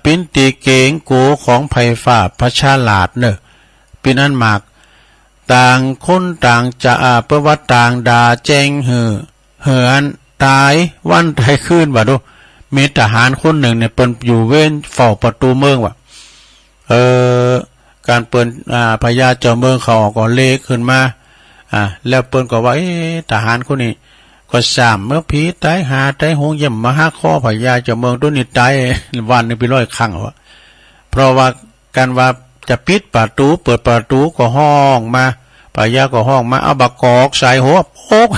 Speaker 3: ปินตีเกงโกของภัยฝ่าประชาราษฎร์เนอะปินอันมากต่างคนต่างจะประวัติต่างด่าแจ้งเหือนตายวันไทยขึ้นว่ะดูมีทหารคนหนึ่งเนี่ยเปิ้นอยู่เว้นเฝ้าประตูเมืองว่ะการเปิ้นพญาเจ้าเมืองเขาก็เลขขึ้นมาแล้วเปิ้นก็ว่าทหารคนนี้ ก็สามเมื่อผีตายหาตายหงเยี่ยมมาหาข้อพญาเจ้าเมืองตัวนี้ตายวันนึงไปร้อยครั้งวะเพราะว่าการว่าจะปิดประตูเปิดประตูก็ห้องมาพญาก็ห้องมาเอาบักกอกใส่หัวโป๊ก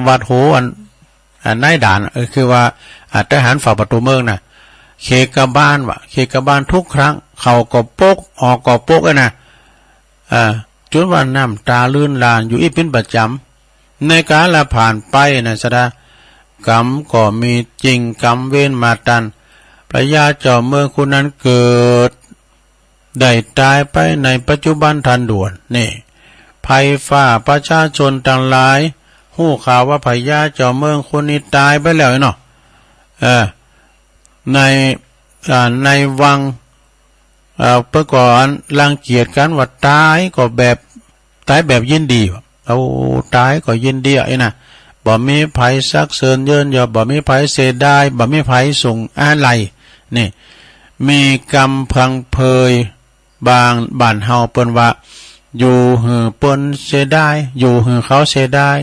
Speaker 3: วัดโหอันนายด่านคือว่าทหารฝ่าประตูเมืองน่ะเคกะบ้านวะเคกะบ้านทุกครั้งเขาก็โป๊กออกก็โป๊กนะจนว่าน้ำตาลื่นลานอยู่อีเป็นประจำในกาลผ่านไปนะสดากรรมก็มีจริงกรรมเว้นมาตันพระยาเจ้าเมืองคนนั้นเกิดได้ตายไปในปัจจุบันทันด่วนนี่ภัยฝ่าประชาชนต่างหลายหู้ข่าวว่าพระยาเจ้าเมืองคนนี้ตายไปแล้วเนาะในวังเมื่อก่อนรังเกียจกันว่าตายก็แบบตายแบบยินดีเอาตายก็ยินดีไอ้น่ะบ่มีไผซักเสริญเยินยอบ่มีไผเสียดายบ่มีไผส่งอะไรนี่มีกรรมพังเพยบางบ้านเฮาเปิ้นว่าอยู่หือเปิ้นเสียดายอยู่หือเขาเสียดาย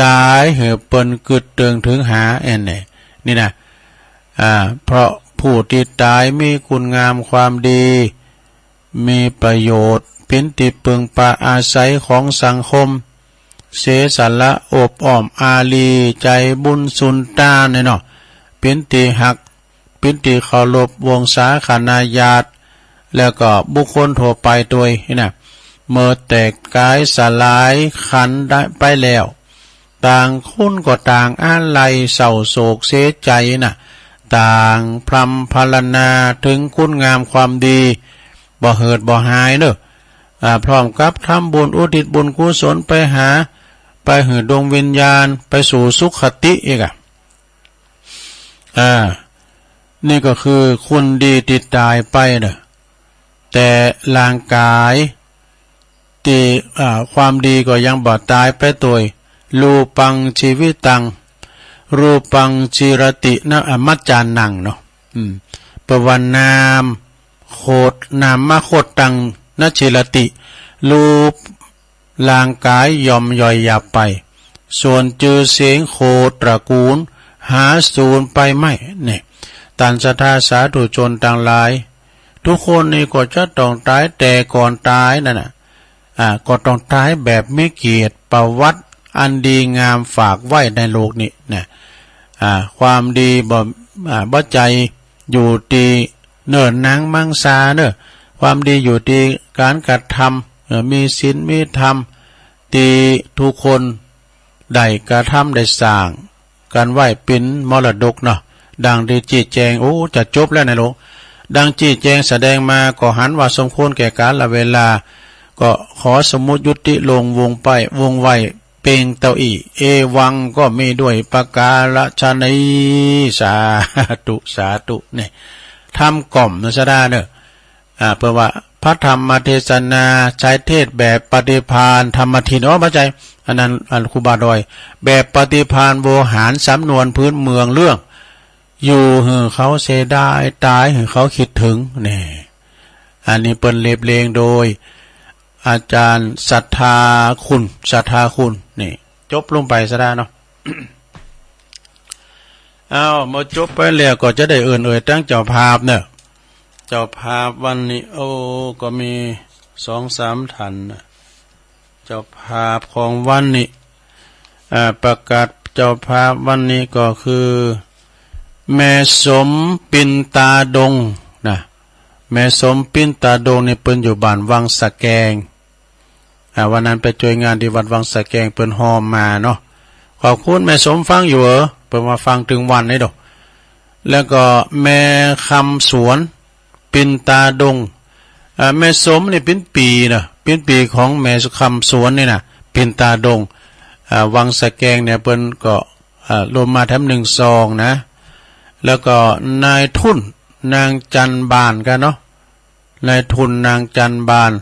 Speaker 3: ตายหือเปิ้นกึดเติงถึงหาแอนนี่นะเพราะผู้ที่ตายมีคุณงามความดีมีประโยชน์เป็นที่พึงพาอาศัยของสังคมเสสละอบอ้อมอารีใจบุญสุนตาเนี่ยเนาะเป็นที่หักเป็นที่เคารพวงศาคณาญาติแล้วก็บุคคลทั่วไปตัวนี่นะเมื่อแตกกายสลายขันได้ไปแล้วต่างคนก็ต่างอาลัยเศร้าโศกเสียใจน่ะต่างพรำพรรณนาถึงคุณงามความดีบ่เหิดบ่หายเนอะพร้อมกับทำบุญอุทิศบุญกุศลไปหาไปหือดวงวิญญาณไปสู่สุขติอีกนี่ก็คือคุณดีติดตายไปเนอะแต่ร่างกายที่ความดีก็ยังบ่ตายไปตัวรูปังชีวิตังรูปังจิรตินะมัจจานังเนาะปวันนามโคดนามมาโคดตังนจิรติรูปร่างกายย่อมย่อยหยับไปส่วนจือเสียงโคตระกูลหาสูญไปไม่เนี่ยตันศรัทธาสาธุชนต่างหลายทุกคนนี่ก็จะต้องตายแต่ก่อนตายนั่นน่ะก็ต้องตายแบบไม่เกียรติประวัติอันดีงามฝากไว้ในโลกนี้เนี่ยความดีบ่ใจอยู่ที่เนิ่นนางมังสาเนอะความดีอยู่ที่การกระทำมีศีลมีธรรมที่ทุกคนได้กระทำได้สร้างกันไว้เป็นมรดกเนาะดังที่จี้แจงจะจบแล้วในโลกดังจี้แจงแสดงมาก็หันว่าสมควรแก่กาลเวลาก็ขอสมมุติยุติลงวงไปวงไว้เป่งเต้าอีเอวังก็มีด้วยประกาศชนีสาธุเนี่ยทำกล่อมนะสดาเนอะเพื่อว่าพระธรรมเทศนาใช้เทศแบบปฏิภาณธรรมทินพระใจอันนั้นครูบาดอยแบบปฏิภาณโวหารสำนวนพื้นเมืองเรื่องอยู่หือเขาเสียดายตายหือเขาคิดถึงเนี่ยอันนี้เปิ้นเล็บเลงโดยอาจารย์ศรัทธาคุณนี่จบลงไปซะได้เนาะ มาจบไปแล้วก็จะได้เตั้งเจ้าภาพเนี่ยเจ้าภาพวันนี้ก็มี2-3 ท่านเจ้าภาพของวันนี้ประกาศเจ้าภาพวันนี้ก็คือแม่สมปินตาดงนะแม่สมปินตาดงนี่เปิ้นอยู่บ้านวังสะแกงวันนั้นไปช่วยงานที่วัดวังสะแกงเปิ้นหอมมาเนาะขอบคุณแม่สมฟังอยู่เปิ้นมาฟังถึงวันนี้ดอกแล้วก็แม่คำสวนปินตาดงแม่สมนี่เป็นปีนะเป็นปีของแม่คำสวนนี่นะปินตาดงวังสะแกงเนี่ยเปิ้นก็รวมมาทั้ง1 ซองนะแล้วก็นายทุนนางจันบานกันเนาะนายทุนนางจันบาน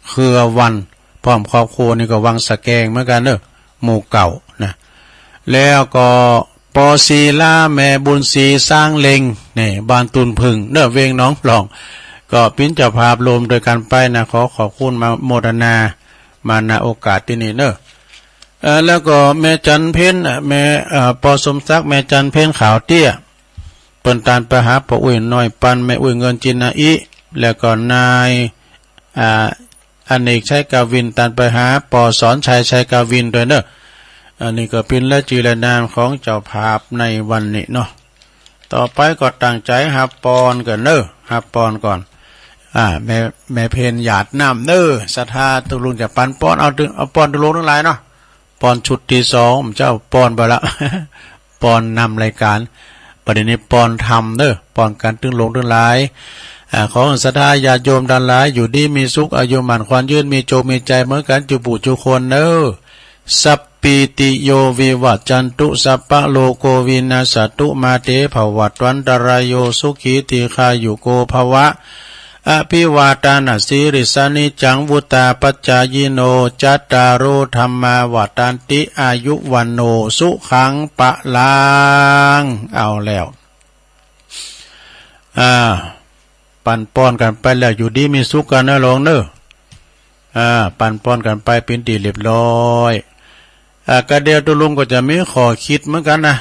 Speaker 3: เครือวันพร้อมครอบครัวนี่ก็วังสะแกงเหมือนกันเนอะหมู่เก่านะแล้วก็ปอซีล่าแม่บุญศรีสร้างเล็งนี่บ้านตุนพึ่งเนอะเวงน้องปล่องก็ปิ้นเจ้าภาพรวมโดยการไปนะขอบคุณมาโมทนามาณโอกาสที่นี่เนอะ แล้วก็แม่จันเพ็ญแม่ปอสมศักดิ์แม่จันเพ็ญขาวเตี้ยเปิ้นตานไปหาพ่ออุ้ยน้อยปันแม่อุ้ยเงินจินนาอิแล้วก็นายอเนกชัยกาวินตานไปหาปอสอนชัยชัยกาวินด้วยเนอะอันนี้ก็เป็นและจีรนามของเจ้าภาพในวันนี้เนาะต่อไปก็ตั้งใจหับปอนกันเนอะหับปอนก่อนแม่เพนหยาดน้ำเนอะศรัทธาตุลุงจะปันปอนเอาปอนตุลุงทั้งหลายเนาะปอนชุดที่สองเจ้าปอนไปละ ปอนนำรายการประเด็นนี้ปอนทำเนอะปอนการตึงลงทั้งหลายของศรัทธาญาติโยมดันหลายอยู่ดีมีสุขอายุมันควรยืนมีโจมีใจเหมือนกันจุบุจุคนเนอะสัพปิติโยวิวัจจันตุสัพพะโลโกวินาสตุมาเตภวัตวันตรายโยสุขีติคายุโกภวะอภิวาตานาสิริสานิจังวุตาปัจจายโนจัตตารโอธรรมาวัฏันติอายุวันโนสุขังปะลังเอาแล้วปันป้อนกันไปแล้วอยู่ดีมีสุขกันนะลงเนอะปันป้อนกันไปเป็นตีเรียบร้อยกระเดียวตุลุงก็จะมีขอคิดเหมือนกันนะ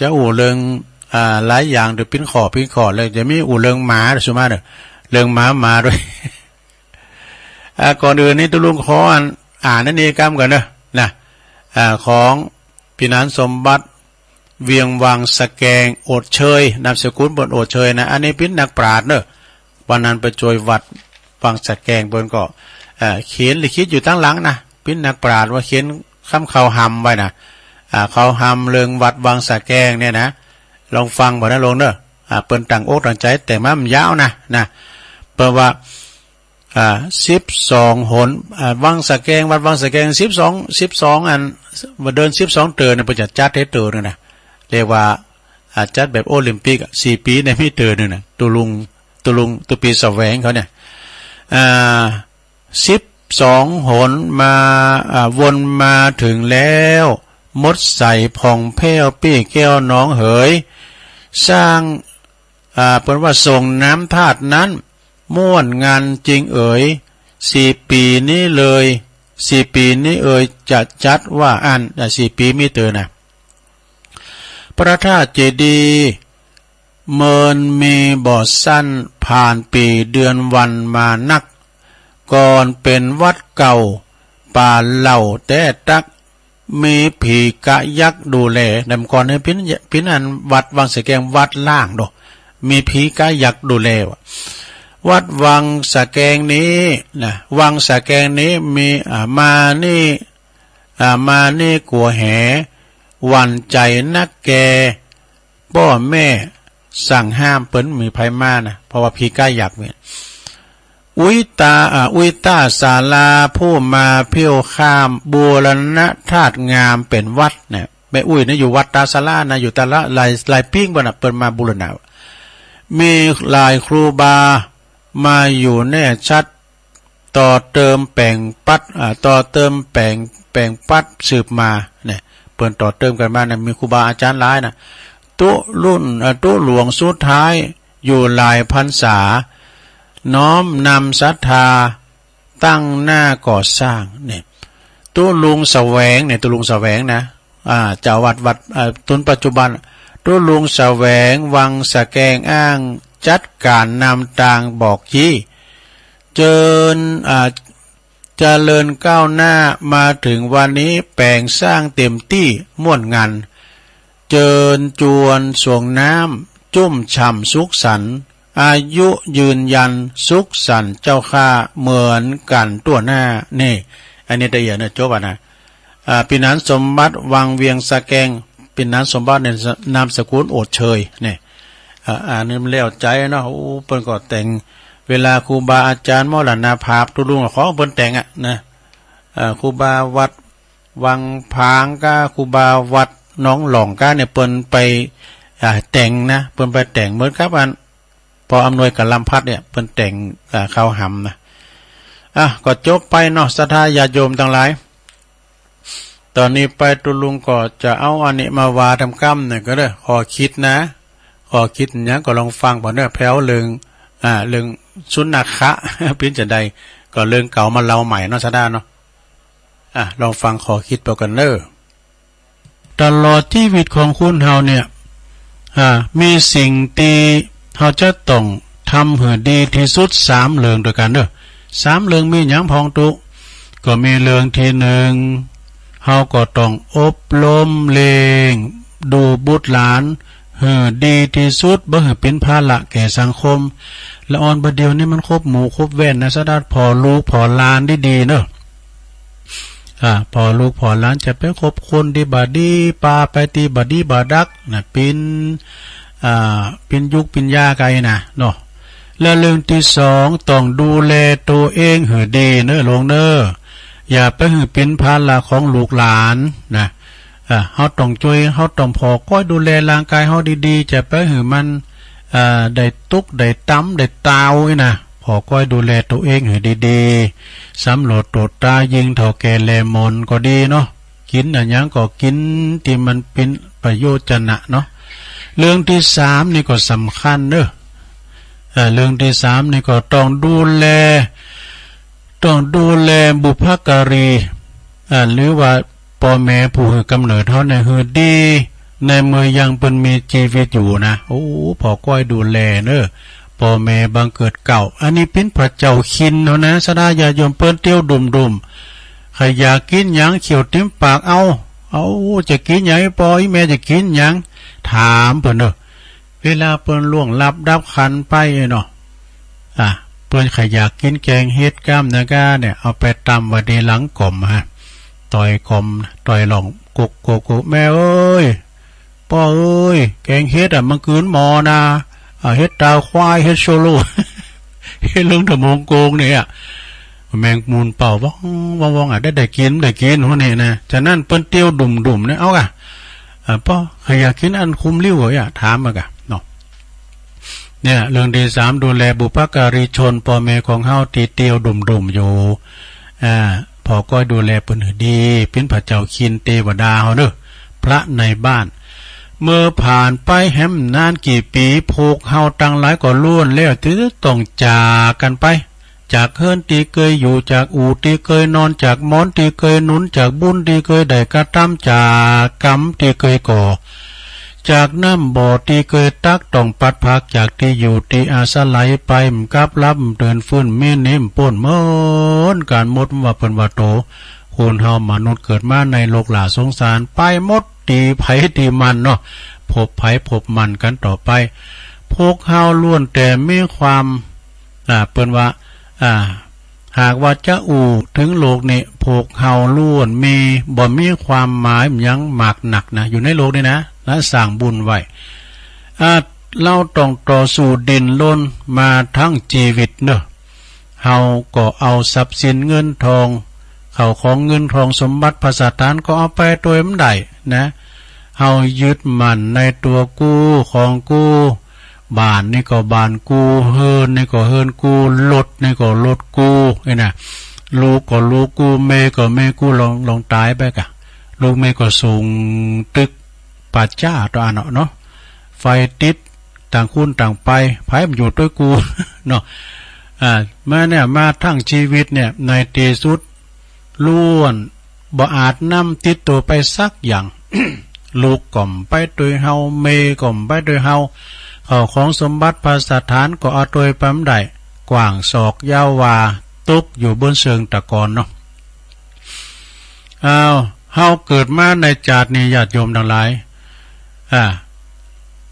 Speaker 3: จะอู่เรื่องหลายอย่างเดี๋ยวปิ้นขอเลยจะมีอู่เรื่องหมาเดี๋ยวสุมาเด้อเรื่องหมาด้วย ก่อนอื่นนี้ตุลุงขออ่านนั่นเองกรรมกันนะของพี่นันสมบัติเวียงวังสแกงโอดเชยนามสกุลบนโอดเชยนะอันนี้เป็นนักปราชญ์เนอะวันนั้นไปจอยวัดวังสแกงบนก็เขียนหรือคิดอยู่ตั้งหลังนะเป็นนักปราชญ์ว่าเขียนคำเขาหำไว้นะเขาหำเรื่องวัดวังสแกงเนี่ยนะลองฟังบ่นะลงเนอะเปิ้นต่างอกต่างใจแต่มันยาวนะเปิดว่า12 หนวังสะแกงวัดวังสะแกง12อันมาเดิน12เตือนนะประจัดจัดให้เตือนนะเรียกว่าจัดแบบโอลิมปิก4 ปีในไม่เตือนนะตัวปีแสวงเขาเนี่ย12 หนมาวนมาถึงแล้วมดใส่ผ่องแผ้วปี้แก้วน้องเหยสร้างเป็นว่าส่งน้ำธาตุนั้นม่วนงานจริง4 ปีนี้เลย4 ปีนี้จะจัดว่า4 ปีมีเตือนนะพระธาตุเจดีย์เมินมีบ่อสั้นผ่านปีเดือนวันมานักก่อนเป็นวัดเก่าป่าเหล่าแต่ตักมีผีกะยักษ์ดูแลนำก่อนให้พินันวัดวังสะแกงวัดล่างดอกมีผีกะยักษ์ดูแลวัดวังสะแกงนี้นะวังสะแกงนี้มีมานี่กัวแหวันใจนักแกพ่อแม่สั่งห้ามเปิ้นมีภัยมานะเพราะว่าผีกะยักษ์เนี่ยอุยตาศาลาผู้มาเพี้ยวข้ามบูรณะธาตุงามเป็นวัดเนี่ยแม่อุ้ยนะอยู่วัดตาศาลานะอยู่ตาละลายปิ้งบ่น่ะเปิ้นมาบูรณะมีหลายครูบามาอยู่แน่ชัดต่อเติมแปลงปัดต่อเติมแปลงปัดสืบมาเนี่ยเปิ้นต่อเติมกันมานะมีครูบาอาจารย์หลายนะตุหลวงสุดท้ายอยู่หลายพรรษาน้อมนำศรัทธาตั้งหน้าก่อสร้างเนี่ยตุลุงแสวงเนี่ยตุลุงแสวงนะเจ้าวัดตนปัจจุบันตุลุงแสวงวังสะแกงอ้างจัดการนำทางบอกยี่เจริญก้าวหน้ามาถึงวันนี้แปลงสร้างเต็มที่ม่วนงานเจิญจวนสวงน้ำจุ่มฉ่ำสุขสันต์อายุยืนยันสุขสันต์เจ้าข้าเหมือนกันตัวหน้านี่อันนี้ได้อย่างนะจบนะปีนั้นสมบัติวังเวียงสะแกงปีนั้นสมบัติในนามสกุลโอดเชยนี่นี่มันเลี้ยวใจเนาะเปิ้นก็แต่งเวลาครูบาอาจารย์มรณภาพตุลุงขอเปิ้นแต่งนะครูบาวัดวังพางก็ครูบาวัดน้องหล่องก็เนี่ยเปิ้นไปแต่งนะเปิ้นไปแต่งเหมือนครับพออำนวยกับลำพัดเนี่ยเปิ้นแต่งเข้าหำนะก็จบไปเนาะศรัทธาญาติโยมทั้งหลายตอนนี้ไปตุลุงก็จะเอาอันนี้มาวาทำกรรมเนี่ยก็ได้ขอคิดนะขอคิดเนี้ยก็ลองฟังบ่เนี่ยแพ้วเรื่องสุนัขะพินจะใดก็เรื่องเก่ามาเล่าใหม่เนาะศรัทธาเนาะ ลองฟังขอคิดไปกันเนอะตลอดชีวิตของคุณเฮาเนี่ยมีสิ่งที่เฮาจะต้องทำให้ดีที่สุด3เรื่องด้วยกันเนอะ3เรื่องมีหยังพองตุก็มีเรื่องที่1เฮาก็ต้องอบรมเลงดูบุตรหลานให้ดีที่สุดบ่ให้เป็นภาระแก่สังคมละออนบ่เดียวนี้มันครบหมู่ครบแว่นนะสะดัดพอลูกพอหลานดีๆเนอะพอลูกพอหลานจะไปคบคนที่บาดีปาไปตีบาดีบาดักนะเป็นยุคเป็นยาไกนะเนาะแล้วเรื่องที่2ต้องดูแลตัวเองให้ดีเนอะลงเนอะอย่าไปให้เป็นภาระของลูกหลานนะเฮาต้องช่วยเฮาต้องพอก้อยดูแลร่างกายเฮาดีๆจะไปให้มันได้ตุกได้ต้ำได้ตาวนะพอก้อยดูแลตัวเองให้ดีๆสำรวจตัวตายิงเท่าแก่แลมนก็ดีเนาะกินอันยังก็กินที่มันเป็นประโยชน์นะเนาะเรื่องที่3นี่ก็สำคัญเนอะเรื่องที่3นี่ก็ต้องดูแลบุพการีหรือว่าพ่อแม่ผู้ให้กำเนิดเฮาในเฮือดีในเมื่อยังเป็นมีชีวิตอยู่นะโอ้พอก้อยดูแลเนอะพ่อแม่บังเกิดเก่าอันนี้เป็นพระเจ้าคินเนาะนะสดาญาโยมเปิ้นเตี้ยวดุมๆใครอยากกินหยังเขียวติ้มปากเอาจะกินหยังปอยแม่จะกินหยังถามเพิ่นเนอะเวลาเปิ้นล่วงลับดับขันไปเนาะเปิ้นใครอยากกินแกงเฮ็ดก้ามนะกาเนี่ยเอาไปตำไว้ในหลังกลมต่อยกลมต่อยหลงกุกแม่เอ้ยพ่อเอ้ยแกงเฮ็ดมันกืนหมอนะเฮ็ดตาควายเฮ็ดโชโล เฮ็ดเรื่องถมงโกงเนี่ยแมงมูลเป่าว่องได้กินหัวนี่นะฉะนั้นเปิ้นเตี้ยวดุ่มเนี่ยเอาพ่อใครอยากกินอันคุมลิ้วเหรอถามมากะเนาะเนี่ยเรื่องที่3ดูแลบุพการีชนพ่อแม่ของเฮาตีเตี้ยวดุ่มอยู่พอก็ดูแลเปิ้นให้ดีเป็นพระเจ้าคินเทวดาเฮาเด้อพระในบ้านเมื่อผ่านไปแหมนานกี่ปีพวกเฮาตั้งหลายก็ล้วนแล้วที่ต้องจากกันไปจากเฮือนที่เคยอยู่จากอู่ที่เคยนอนจากหมอนที่เคยหนุนจากบุญที่เคยได้กระทำจากกรรมที่เคยก่อจากน้ำบ่อที่เคยตักต้องปัดพักจากที่อยู่ที่อาศัยไปกับลับเดินฟื้นเม่นิ่มป่นเมินการหมดว่าเพิ่นว่าโตคนเฮามนุษย์เกิดมาในโลกหลาสงสารไปหมดตีไผตีมันเนาะพบไผพบมันกันต่อไปพวกเฮาล้วนแต่มีความเปิ้นว่าหากว่าจะอู่ถึงโลกนี้พวกเฮาล้วนมีความหมายยังหมากหนักนะอยู่ในโลกนี้นะสร้างบุญไว้เราต้องต่อสู้ดินล้นมาทั้งชีวิตเนอะเฮาก็เอาทรัพย์สินเงินทองเข้าของเงินทองสมบัติภาษาทานก็เอาไปโดยไม่ได้นะเฮายึดมั่นในตัวกูของกูบ้านนี่ก็บ้านกูเฮินนี่ก็เฮินกูรถนี่ก็รถกูนะลูกก็ลูกกูแม่ก็แม่กูลองตายไปกะลูกแม่ก็ส่งตึกป่าจ้าตัวอันเนาะไฟติดต่างคุณต่างไปไผมันอยู่ด้วยกูเนาะมาเนี่ยมาทั้งชีวิตเนี่ยในที่สุดล้วนบ่อาจนำติดตัวไปสักอย่าง ลูกก่อมไปโดยเฮาเมก่อมไปโดยเฮาของสมบัติภาษาฐานก็เอาโดยปั๊มได้กว้างศอกยาววาตุกอยู่บนเชิงตะกอนเนาะเฮาเกิดมาในจาตินี้ญาติโยมทั้งหลาย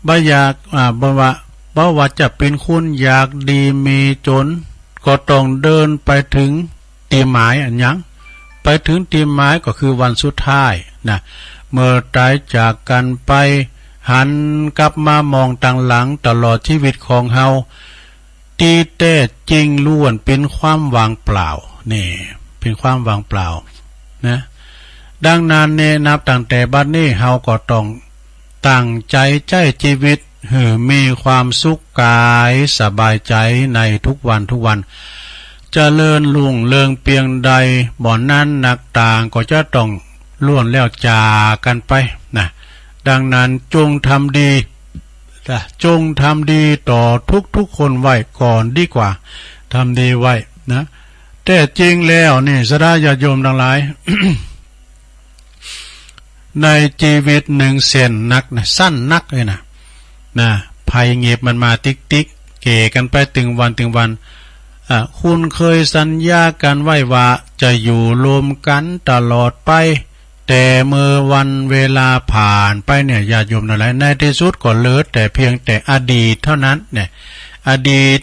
Speaker 3: บ่อยากบ่ว่าจะเป็นคุณอยากดีมีจนก็ต้องเดินไปถึงตีหมายอันยังไปถึงตีหมายก็คือวันสุดท้ายนะเมื่อตายจากกันไปหันกลับมามองต่างหลังตลอดชีวิตของเฮาที่แท้จริงล้วนเป็นความว่างเปล่านี่เป็นความว่างเปล่านะดังนั้นเนี่ยนับตั้งแต่บัดนี้เฮาก็ต้องตั้งใจใจชีวิตให้มีความสุขกายสบายใจในทุกวันเจริญรุ่งเรืองเพียงใดบ่อนนั้นนักต่างก็จะต้องล้วนแล้วจากกันไปนะดังนั้นจงทำดีต่อทุกคนไว้ก่อนดีกว่าทำดีไว้นะ แต่จริงแล้วนี่สดาญาติโยมทั้งหลาย ในชีวิตหนึ่งเส้นนักนะสั้นนักเลยนะภัยเงียบมันมาติ๊กติ๊กเกกันไปถึงวันคุณเคยสัญญากันไว้ว่าจะอยู่รวมกันตลอดไปแต่เมื่อวันเวลาผ่านไปเนี่ยญาติโยมทั้งหลายในที่สุดก็เหลือแต่เพียงแต่อดีตเท่านั้นเนี่ยอดีต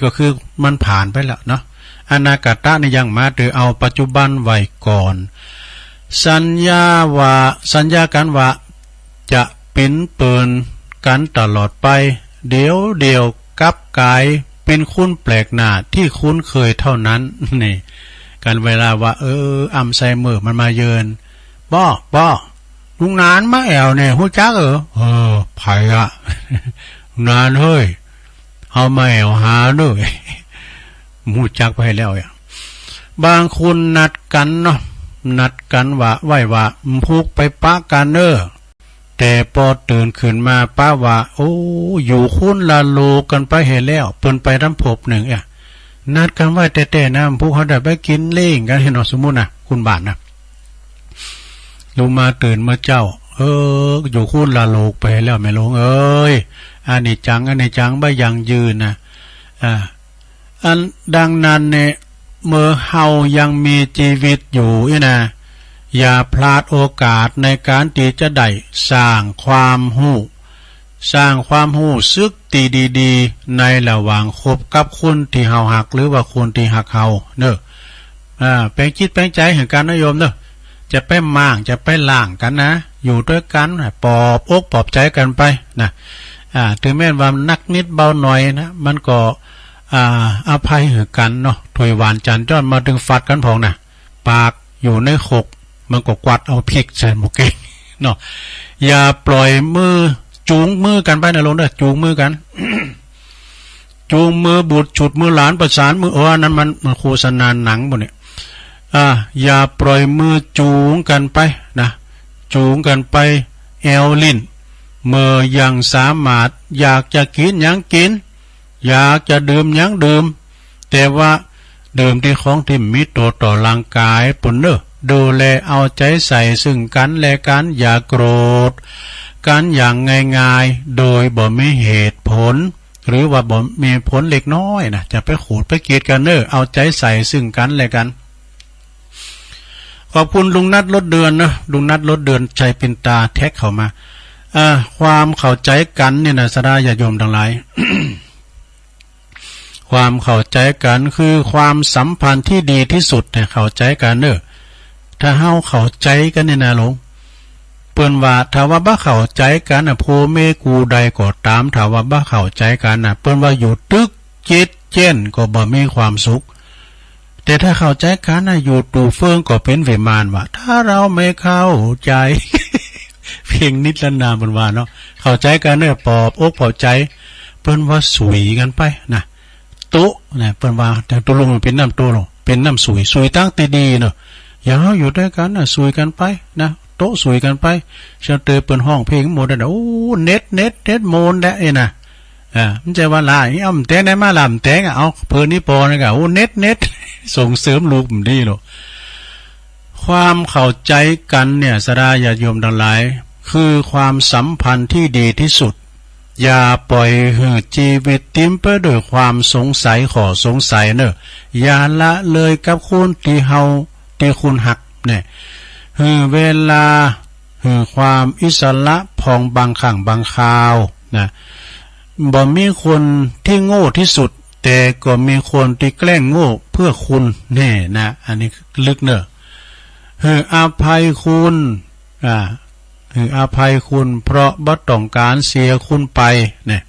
Speaker 3: ก็คือมันผ่านไปแล้วเนาะอนาคตนี่ยังมาถือเอาปัจจุบันไว้ก่อนสัญญากันว่าจะปิ้นเปินกันตลอดไปเดี๋ยวกลับกลายเป็นคุณแปลกหน้าที่คุ้นเคยเท่านั้นนี่การเวลาว่าอัมไซเมอร์มันมาเยินบ่ลุงนานมาแอวเนี่ยฮู้จักไผอะ นานเฮ้ยเฮามาแอวหาเด้อ ฮู้จักไปแล้วอ่ะบางคนนัดกันเนาะนัดกันว่าไว้ว่าพูกไปปะกันเด้อแต่พอตื่นขึ้นมาป้าว่าโอ้อยู่คุ้นละโลกันไปเห็นแล้วเปิ้นไปน้ำพบหนึ่งนัดกันไว้แต่ๆนะพวกเขาได้ไปกินเล่งกันเห็นสมมุตินะคุณบาทนะลุงมาตื่นมาเจ้าอยู่คุ้นละโลไปแล้วแม่ลงเอ้ยอันนี้จังบ่ยังยืนนะอันดังนั้นเนี่ยเมื่อเฮายังมีชีวิตอยู่นะอย่าพลาดโอกาสในการที่จะได้สร้างความรู้ซึกตีดีๆในระหว่างคบกับคนที่เฮาหักหรือว่าคนที่หักเฮาเนอะแปลงจิตแปลงใจแห่งการนิยมเนอะจะไปมั่างจะไปล่างกันนะอยู่ด้วยกันปลอบอกปลอบใจกันไปนะถึงแม้ว่านักนิดเบาหน่อยนะมันก็อภัยให้กันเนาะถอยหวานจันจ้อนมาดึงฟัดกันพองนะปากอยู่ในขกมันก็กวัดเอาพริกใส่หมกเก่งเนาะอย่าปล่อยมือจูงมือกันไปนะลงเด้อจูงมือกัน จูงมือบุตรฉุดมือหลานประสานมือนั้นมันโฆษณาหนังบ่เนี่ยอย่าปล่อยมือจูงกันไปนะจูงกันไปแอวลิ้นเมื่อยังสามารถอยากจะกินยังกินอยากจะดื่มยังดื่มแต่ว่าดื่มที่ของที่มีตัวต่อร่างกายปุ่นเด้อดูแลเอาใจใส่ซึ่งกันและกันอย่าโกรธกันอย่างง่ายๆโดยบ่มีเหตุผลหรือว่าบ่มีผลเล็กน้อยนะจะไปขูดไปเกลียดกันเด้อเอาใจใส่ซึ่งกันและกันขอบคุณลุงนัดรถเดือนนะลุงนัดรถเดือนใจเป็นตาแท็กเข้ามาความเข้าใจกันเนี่ยนะสดาญาติโยมทั้งหลาย ความเข้าใจกันคือความสัมพันธ์ที่ดีที่สุดเนี่ยเข้าใจกันเนอะถ้าเฮาเข้าใจกันเนี่ยนะหลงเปิ้นว่าถ้าว่าบ่เข้าใจกันน่ะโพเมกูใดก็ตามถ้าว่าบ่เข้าใจกันน่ะเปิ้นว่าอยู่ตึกจิตเจนก็บ่มีความสุขแต่ถ้าเข้าใจกันน่ะอยู่ตู่เฟืองก็เป็นวิมานว่าถ้าเราไม่เข้าใจ เพียงนิดละนามเปิ้นว่าเนาะเข้าใจกันเนี่ยปอบอกปลอบใจเปิ้นว่าสุยกันไปนะโตนะเปิ้นว่าแต่ตัวลงมันเป็นน้ำโตลงเป็นน้ำสุยตั้งแต่ดีเนาะอย่าอยู่ด้วยกันน่ะสุยกันไปนะโตสุยกันไปเชาเตอเปิ้นห้องเพลงโมดน่ะโอ้เน็ตโมนได้น่ะมันจะว่าหลายอ้ำแต่ได้มาลำแต่งเอาเพิ่นนี่ปอนี่ก็โอ้เน็ต ส่งเสริมลูกมันดีเนาะความเข้าใจกันเนี่ยสดาญาติโยมทั้งหลายคือความสัมพันธ์ที่ดีที่สุดอย่าปล่อยให้ชีวิตติ้มไปด้วยความสงสัยขอสงสัยเนอะอย่าละเลยกับคนที่เฮาที่คุณหักเนี่ยเวลาความอิสระพองบางครั้งบางคราวนะบ่มีคนที่โง่ที่สุดแต่ก็มีคนที่แกล้งโง่เพื่อคุณแน่นะอันนี้ลึกเนอะอภัยคุณอภัยคุณเพราะบ่ต้องการเสียคุณไปเนี่ย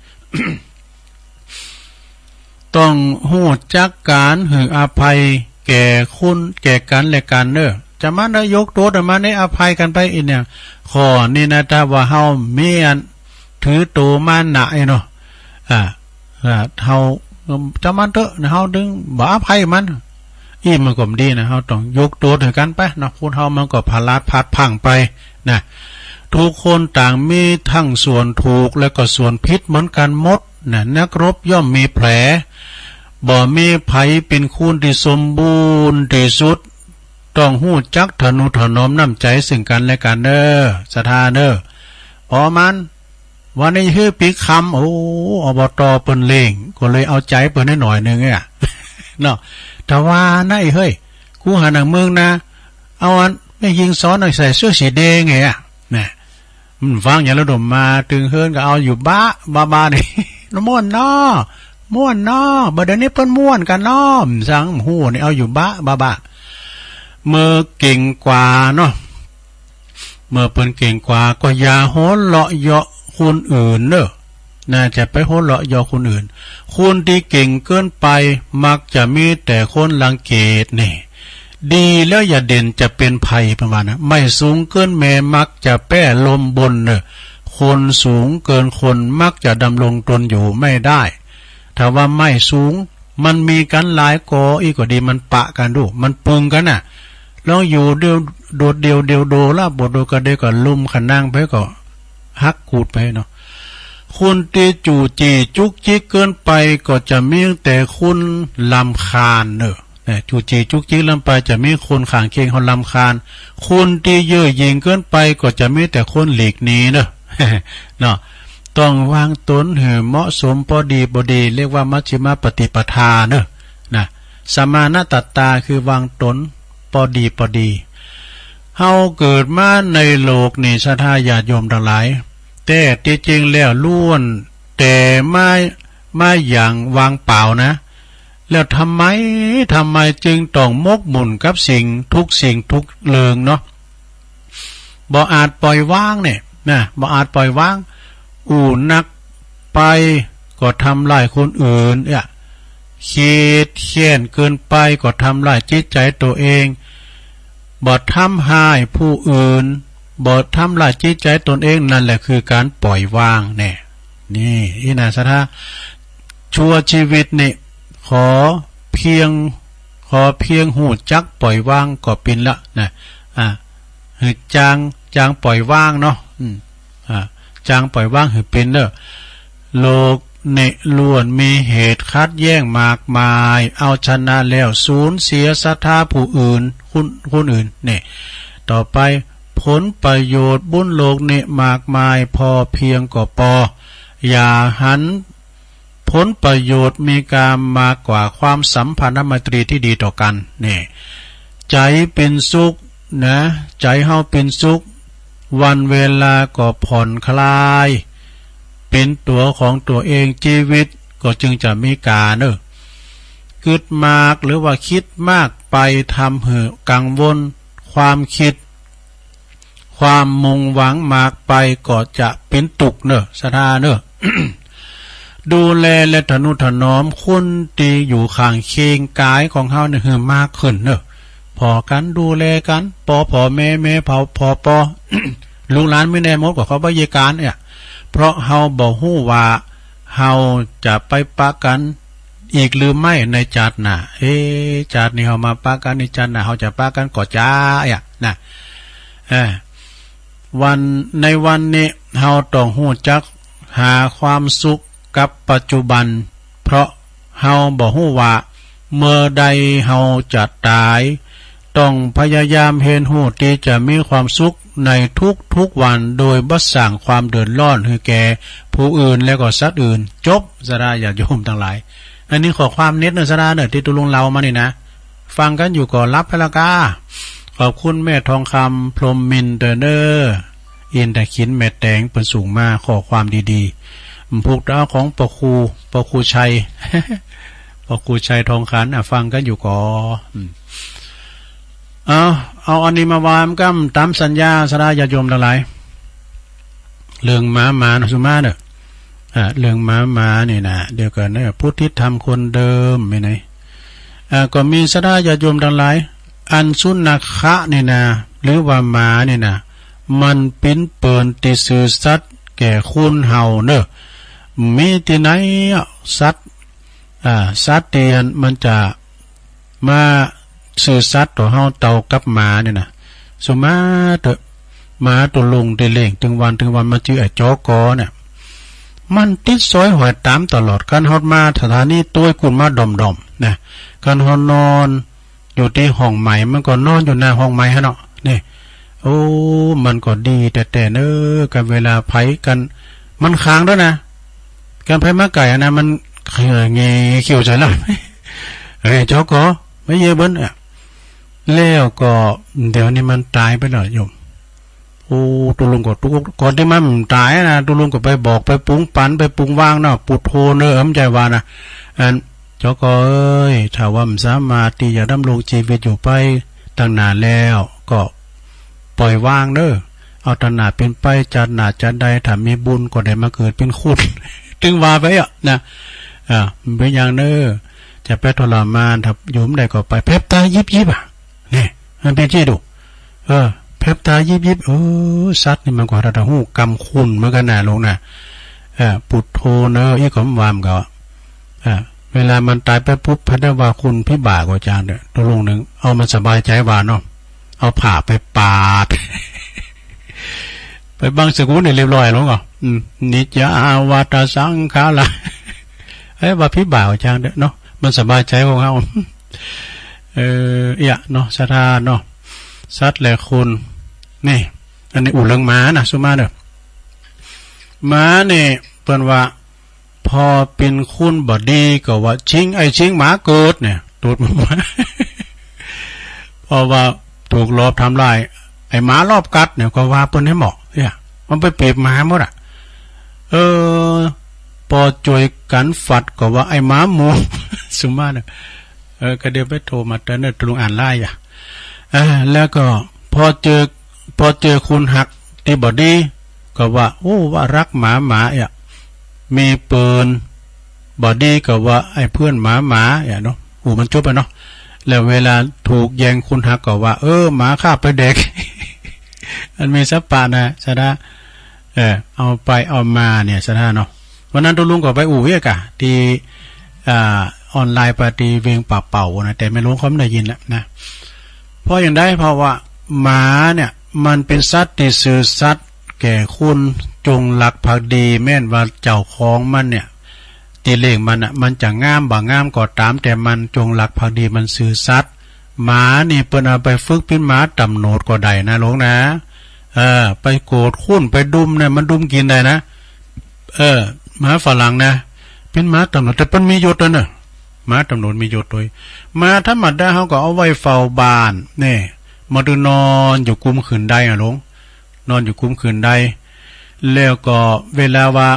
Speaker 3: ต้องหู้จักการอภัยแก่คุณแก่กันและกันเนอะจะมาได้ยกตัวแต่มาได้อภัยกันไปอีกเนี่ยข้อนี่นะถ้าว่าเฮามีอันถือตัวมาหนักเนาะเฮาจะมันเถอะนะเฮาดึงบ่อภัยมันมันก็ดีนะเฮาต้องยกตัวถึงกันไปนะคนเฮามันก็พลาดพัดพังไปนะทุกคนต่างมีทั้งส่วนถูกและก็ส่วนผิดเหมือนกันหมดนะนักรบย่อมมีแผล บ่มีไผเป็นคุณที่สมบูรณ์ที่สุดต้องหู้จักทนุถนอมน้ำใจซึ่งกันและกันเด้อศรัทธาเด้อพอมันวันนี้คือปีคำอบตเปิ้นเลงก็เลยเอาใจเปิ้นให้หน่อยนึงอ่ะ เนาะแต่ว่านะเฮ้ยกูหาหนังเมืองนะเอาอันไม่ยิงซ้อนหน่อยใส่เสื้อสีแดงไงอ่ะเนี่ยมันฟังอย่างระดมมาตึงเฮิรนก็เอาอยู่บ้านี่ม่วนน้อม่วนน้อบ่เดี๋ยวนี้เปิ้นม่วนกันน้อสังหูนี่เอาอยู่บ้าเมื่อเก่งกว่าเนาะเมื่อเปิ้นเก่งกว่าก็อย่าโหนเลาะเยาะคนอื่นเนอะน่าจะไปโหนเลาะเยาะคนอื่นคนที่เก่งเกินไปมักจะมีแต่คนรังเกียจนี่ดีแล้วอย่าเด่นจะเป็นภัยประมาณนะไม่สูงเกินแม่มักจะแป้ลมบนเนอะคนสูงเกินคนมักจะดำรงตนอยู่ไม่ได้ถ้าว่าไม่สูงมันมีกันหลายกออีกก็ดีมันปะกันดูมันปึงกันน่ะลองอยู่เดียวโดดเดียวโดลาบดโดก็เดียวก็ลุ่มขันนั่งไปก็ฮักกูดไปเนาะคุณตีจู่จีจุกจิกเกินไปก็จะมีแต่คุณลำคาญเนอะจู่จีจุกจิกลำไปจะมีคนขางเคียงคนลำคาญคุณตีเย่อหยิ่งเกินไปก็จะมีแต่คนหลีกหนีเนอะ เนาะต้องวางตนให้เหมาะสมพอดีบดีเรียกว่ามัชฌิมปฏิปทาเนอะนะสมานะตัตตาคือวางตนพอดีเฮาเกิดมาในโลกนี่ศรัทธาญาติโยมทั้งหลายแต่ที่จริงแล้วล้วนแต่ไม่อย่างวางเปล่านะแล้วทำไมจึงต้องมกมุ่นกับสิ่งทุกเรื่องเนาะบ่อาจปล่อยว่างเนี่ยนะบ่อาจปล่อยว่างนักไปก็ทำลายคนอื่นเขียนเกินไปก็ทำลายจิตใจตัวเองบ่ทำให้ผู้อื่นบ่ทำลายจิตใจตนเองนั่นแหละคือการปล่อยวางแน่นี่อินาสถาชั่วชีวิตนี่ขอเพียงหูจักปล่อยวางก็เป็นละนะหือจางปล่อยวางเนาะจางปล่อยวางหือเป็นเด้อโลกเนล้วนมีเหตุคัดแย้งมากมายเอาชนะแล้วสูญเสียศรัทธาผู้อื่นคนอื่นเนี่ยต่อไปผลประโยชน์บุญโลกนี่มากมายพอเพียงก็พออย่าหันผลประโยชน์มีการมากกว่าความสัมพันธไมตรีที่ดีต่อกันเนี่ยใจเป็นสุขนะใจเฮาเป็นสุขวันเวลาก็ผ่อนคลายเป็นตัวของตัวเองชีวิตก็จึงจะมีการกึดมากหรือว่าคิดมากไปทำให้กังวลความคิดความมุ่งหวังมากไปก็จะเป็นตุกศรัทธา ดูแลและทนุถนอมคนที่อยู่ข้างเคียงกายของเฮาเนี่ยให้มากขึ้นพอกันดูแลกันพ่อแม่พอ ลูกหลานไม่แน่มดกว่าเขาบริการเนี่ยเพราะเฮาบอกฮู้ว่าเฮาจะไปปะกันอีกหรือไม่ในจาดหน้าจาดนี้เฮามาปะกันในจาดหน้าเฮาจะปะกันก่อจ้านะในวันนี้เฮาต้องฮู้จักหาความสุขกับปัจจุบันเพราะเฮาบอกฮู้ว่าเมื่อใดเฮาจะตายต้องพยายามเห็นหูที่จะมีความสุขในทุกวันโดยบ่สร้างความเดือดร้อนให้แก่ผู้อื่นและก็สัตว์อื่นจบสระญาติโยมทั้งหลายอันนี้ขอความเน็ตสระที่ตุลุงเรามานี่นะฟังกันอยู่ก่อนรับพละกาขอบคุณแม่ทองคำพรหมมินเตอร์เนอร์อินตะขินแม่แตงเป็นสูงมากขอความดีๆพวกเราของปครูชัย ปครูชัยทองขันฟังกันอยู่ก่อนเอาอันนี้มาวามกัมตามสัญญาสระญาติโยมทั้งหลายเรื่องหมาสุมาเด้อเรื่องหมานี่นะเดี๋ยวกันพุทธิธรรมคนเดิมไม่ไหนก็มีสระญาติโยมทั้งหลายอันสุนัขะนี่นะหรือว่าหมานี่นะมันเป็นเปิ่นติสื่อสัตว์แก่คุณเฮาเนอะมีที่ไหนสัตว์เตียนมันจะมาสื่อสัตว์ตัวเฮาเต่ากับหมาเนี่ยนะสมมาเถอะหมาตัวลงได้เล่งถึงวันมาชื่อไอ้จอกอเนี่ย มันติดซอยหอยตามตลอดการฮอดมาสถานีตัวกุนมาดอมๆนะการฮอดนอนอยู่ที่ห้องใหม่มันก็นอนอยู่หน้าห้องใหม่ฮะเนาะนี่โอ้มันก็ดีแต่เนอกันเวลาไผกันมันค้างด้วยนะการไผมาไก่นะมันเงยเขียวใจแล้วเฮ้ยเจ้าก็ไม่เยอะเบิ้ลอ่ะแล้วก็เดี๋ยวนี้มันตายไปแล้วโยมโอ้ตุลุงก็ตุก่อนที่มันตายนะตุลุงก็ไปบอกไปปรุงปันไปปรุงว่างเนาะปุดโทเนอใจว่านะอันเจ้าก็เอ้ยถ้าว่ามันสามารถที่จะดำรงชีวิตอยู่ไปตั้งนานแล้วก็ปล่อยว่างเด้อเอาตนาเป็นไปจัดหนาจัดใดถ้ามีบุญก็ได้มาเกิดเป็นคุณถึงว่าไปอ่ะนะมันเป็นอย่างเด้อจะไปทรมานถ้าอยู่ไม่ได้ก็ไปแพบตายิบอ่ะนี่มันเป็นที่ดูแพบตายิบสัตว์นี่มันก็ระดับหูกำคุณเหมือนกันนะลงนะปุถโธเนออีกของวามก็เวลามันตายไปปุ๊บพัฒนาคุณพี่บ่าก็จานเด้อตัวลงหนึ่งเอามันสบายใจว่าเนาะเอาผ่าไปปาด ไปบังสกุลเนี่ยเรียบร้อยแล้วก็นิจยาวัตสังขาระว่าพี่บ่าวจางเด้อเนาะมันสบายใจของเขาเนาะสถานเนาะสัตว์และคนนี่อันนี้อู่เรื่องม้านะสุมาเด้อม้าเนี่ยเปิ้นว่าพอเป็นคุณบดีก็ว่าชิงหมาเกิดเนี่ยตูดมาเพราะว่าถูกลอบทำลายไอ้หมารอบกัดเนี่ยก็ว่าเปิ้นให้เหมาะเนี่ยมันไปเปรียบหมาหมดอ่ะพอจวยกันฝัดก็ว่าไอ้หมาหมูสุมาเนี่ยก็เดี๋ยวไปโทรมาแต่เนี่ยตรงอ่านไล่แล้วก็พอเจอคุณหักที่บดีก็ว่าโอ้ว่ารักหมามีปืนบอดี้ก็ว่าไอ้เพื่อนหมาเนาะมันจบไปเนาะแล้วเวลาถูกแย่งคุณหักก็ว่าหมาฆ่าไปเด็ก มันมีสัปปะนะสะดาเอาไปเอามาเนี่ยสะดาเนาะวันนั้นตุลุงก็ไปเวียกะที่ออนไลน์ปฏิเวงป่าเป่านะแต่ไม่รู้เขาไม่ได้ยินแล้วนะเพราะอย่างได้เพราะว่าหมาเนี่ยมันเป็นสัตว์ที่สื่อสัตว์แก่คุณจงหลักภักดีแม่นว่าเจ้าของมันเนี่ยตีเล่งมันมันจะงามบ่งามก็ตามแต่มันจงหลักภักดีมันสื่อสัตว์หมานี่เปิ้นเอาไปฝึกเป็นหมาตำโหนดก็ได้นะหลวงนะไปโกรธคุ้นไปดุมเนี่ยมันดุมกินได้นะหมาฝรั่งนะเป็นหมาตำโหนดแต่เป็นมียศนะหมาตำโหนดมียศด้วยมาธรรมดาเขาก็เอาไว้เฝ้าบ้านนี่มาดูนอนอยู่กุมขืนได้หลวงนอนอยู่กุมขืนได้แล้วก็เวลาว่า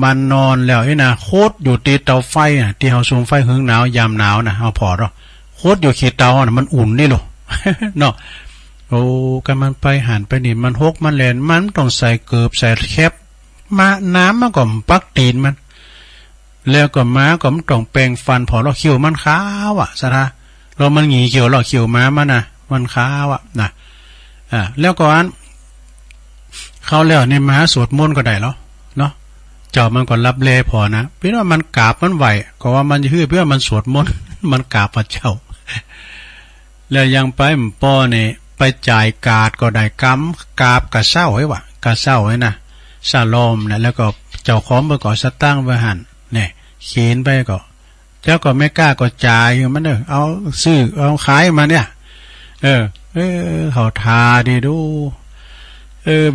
Speaker 3: มันนอนแล้วโคตรอยู่ตีเตาไฟที่เฮาสูงไฟหึงหนาวยามหนาวนะเฮาพอดโคตรอยู่ขีดเตามันอุ่นนี่หรอ เนาะโอ้กันมันไปหันไปนี่มันหกมันแลนมันต้องใส่เกือบใส่แคบมาน้ำมันก็ปักตีนมันแล้วก็ม้าก็มันต้องแปรงฟันพอเราเขียวมันขาวสะทะเรามันหงีเขียวเราเขียวม้ามันนะมันขาวนะแล้วก็อันเขาแล้วในม้าสวดมนต์ก็ได้แล้วเนาะเจ้ามันก็รับเลพอนะเพื่อว่ามันกราบมันไหวก็ว่ามันฮือเพื่อมันสวดมนต์มันกราบพระเจ้าแล้วยังไปป้อเนี่ยไปจ่ายกาดก็ได้กราบกะเศร้าไว้กะเศร้าไว้นะซาลอมนะแล้วก็เจ้าของไปก่อสตั้งไว้หันเนี่ยเขียนไปก็เจ้าก็ไม่กล้าก็จ่ายมันเอาซื้อเอาขายมาเนี่ยเขาทาดีดู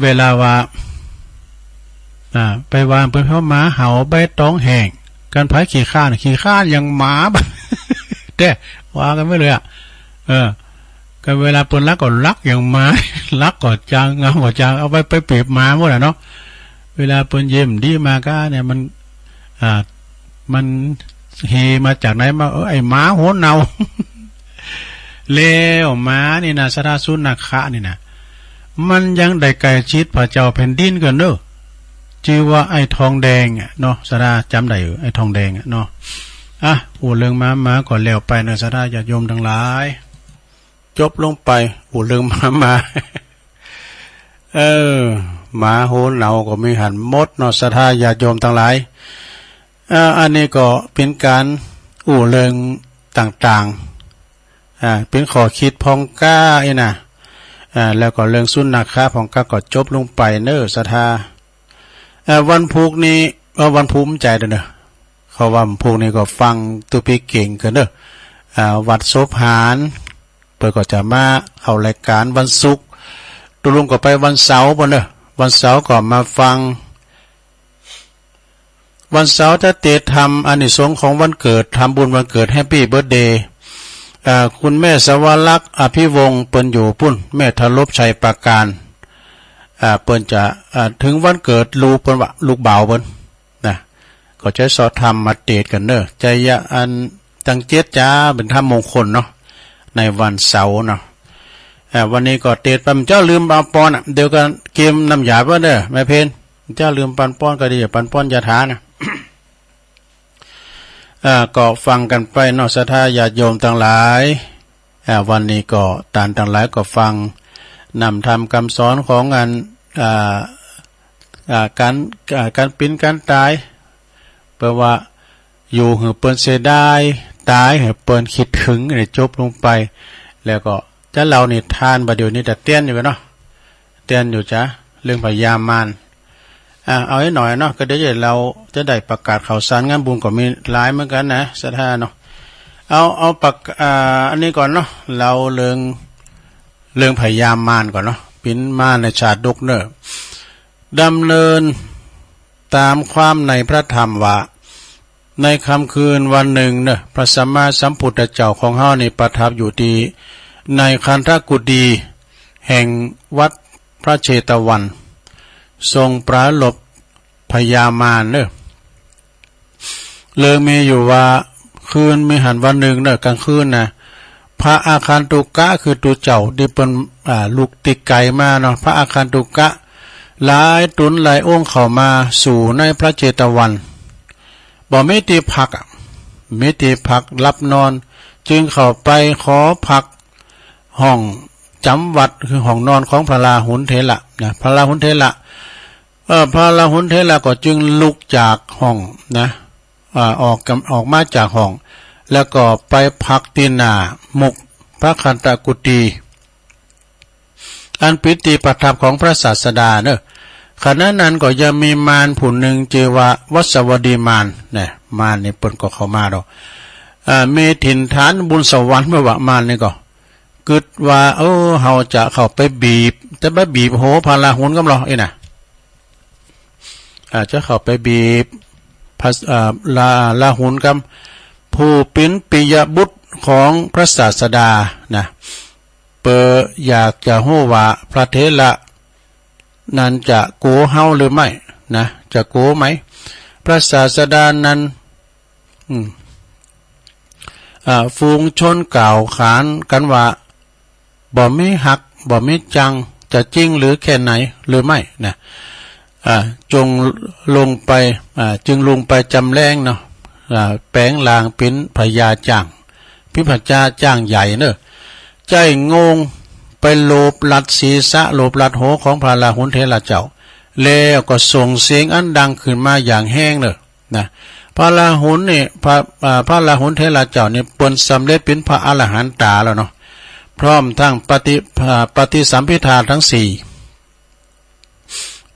Speaker 3: เวลาว่าไปวางเป็นเพราะหมาเห่าใบตองแห้งการพายขี่ข้านยังหมาบ้าเด้ว่ากันไม่เลยกันเวลาปนรักก็รักอย่างหมารักก็จางงามก็จางเอาไปเปรียบหมาหมดเนาะเวลาปนเยี่ยมดีมาก็เนี่ยมันเฮมาจากไหนมาไอ้หมาหัวเนาเลวหมานี่นะสราสุนักขะนี่นะมันยังได้ไก่ชิดพระเจ้าแผ่นดินกันเนอะชื่อว่าไอ้ทองแดงเนาะสราจำได้อยู่ไอ้ทองแดงเนาะเรื่องม้าก่อนแล้วไปนะสราญาติโยมทั้งหลายจบลงไปเรื่องม้าหมาโหนเหนาก็มีหันมดเนาะสราญาติโยมทั้งหลายอันนี้ก็เป็นการเรื่องต่างๆเป็นขอคิดพองก้านะแล้วก็เรื่องสุนนักค้าของก้าก็จบลงไปเนอสทา วันพุกนี้วันภูมิใจเด้อเนอะเขาว่าวันพุกนี้ก็ฟังตุปีเก่งกันเนอะวัดโสภารเปิดก็จะมาเข้ารายการวันศุกร์ตุลุงก็ไปวันเสาร์บ่เนอะวันเสาร์ก็มาฟังวันเสาร์จะเตะทำอานิสงส์ของวันเกิดทำบุญวันเกิดแฮปปี้เบิร์ธเดย์คุณแม่สวรักษ์อภิวงศ์เปิ้นอยู่ปุ่นแม่ทลบชัยประการเปิ้นจะถึงวันเกิดลูกเปิ้นว่าลูกบ่าวเปิ้นนะก็จะสอดทำมาเตะกันเนอะใจยะอันตั้งเจ็ดจ้าเป็นธรรมมงคลเนาะในวันเสาร์เนาะวันนี้ก็เตะปั๊มเจ้าลืมปานปอนเดี๋ยวกันเกมน้ำหยาบว่าเด้อแม่เพนเจ้าลืมปันป้อนก็ดีปันป้อนยาทานะ ก็ฟังกันไปเนาะศรัทธาญาติโยมทั้งหลายวันนี้ก็ตานทั้งหลายก็ฟังนำทำคำสอนของการปิ้นการตายแปลว่าอยู่หือเปิ้นเสียดายตายหือเปิ้นคิดถึงเนี่ยจบลงไปแล้วก็จะเรานี่ทานบัดเดี๋ยวนี้แต่เตี้ยนอยู่กันเนาะเตี้ยนอยู่จ้ะเรื่องพยามารเอาให้หน่อยเนาะก็เดี๋ยวเราจะได้ประกาศข่าวสารงานบุญก็มีหลายเหมือนกันนะศรัทธาเนาะเอาอันนี้ก่อนเนาะเราเรื่องพยามารก่อนเนาะปิ้นมารในชาดกเนอดำเนินตามความในพระธรรมว่าในค่ำคืนวันหนึ่งเนอะพระสัมมาสัมพุทธเจ้าของเฮานี่ประทับอยู่ที่ในคันธกุฎีแห่งวัดพระเชตวันทรงปราลบพยามารเนอะมีอยู่ว่าคืนมีหันวันหนึ่งเนอะกลางคืนนะพระอาคันตุกะคือตัวเจ้าที่เป็นลูกติกไก่มาเนาะพระอาคันตุกะหลายตุนหลายองค์เข้ามาสู่ในพระเจตวันบ่ไม่ตีพักไม่ตีพักรับนอนจึงเข้าไปขอพักห้องจำวัดคือห้องนอนของพระราหุลเถระนะพระราหุลเถระพระราหุลเถระก็จึงลุกจากห้องนะออกมาจากห้องแล้วก็ไปพักตีหน้ามุกพระคันตกุฏีอันปิติประทับของพระศาสดาเนอะขณะนั้นก็ยังมีมารผู้หนึ่งชื่อว่าวัสวดีมารเนี่ยมารนี่เปิ้นก็เข้ามาดอกมีถิ่นฐานบุญสวรรค์เมื่อว่ามารนี่ก็กึดว่าเฮาจะเข้าไปบีบแต่ไปบีบโหพระราหุลกำลังน่ะจะเข้าไปบีบราหุลกำผู้เป็นปิยบุตรของพระศาสดานะอยากจะฮู้ว่าพระเถระนั้นจะโกเฮาหรือไม่นะจะโกไหมพระศาสดานั้นฟูงชนกล่าวขานกันว่าบ่มีหักบ่มีจังจะจริงหรือแค่ไหนหรือไม่นะจึงลงไปจำแรงเนาะแปลงลางเป็นพญาจ้างพิพญาจ้างใหญ่เนอะใจงงไปโลบลัดศีรษะโลบลัดหัวของพระราหุลเถระเจ้าแล้วก็ส่งเสียงอันดังขึ้นมาอย่างแห้งเลยนะพระราหุลนี่พระราหุลเถระเจ้านี่เปิ้นสำเร็จเป็นพระอรหันตาแล้วเนาะพร้อมทั้งปฏิสัมภิทาทั้งสี่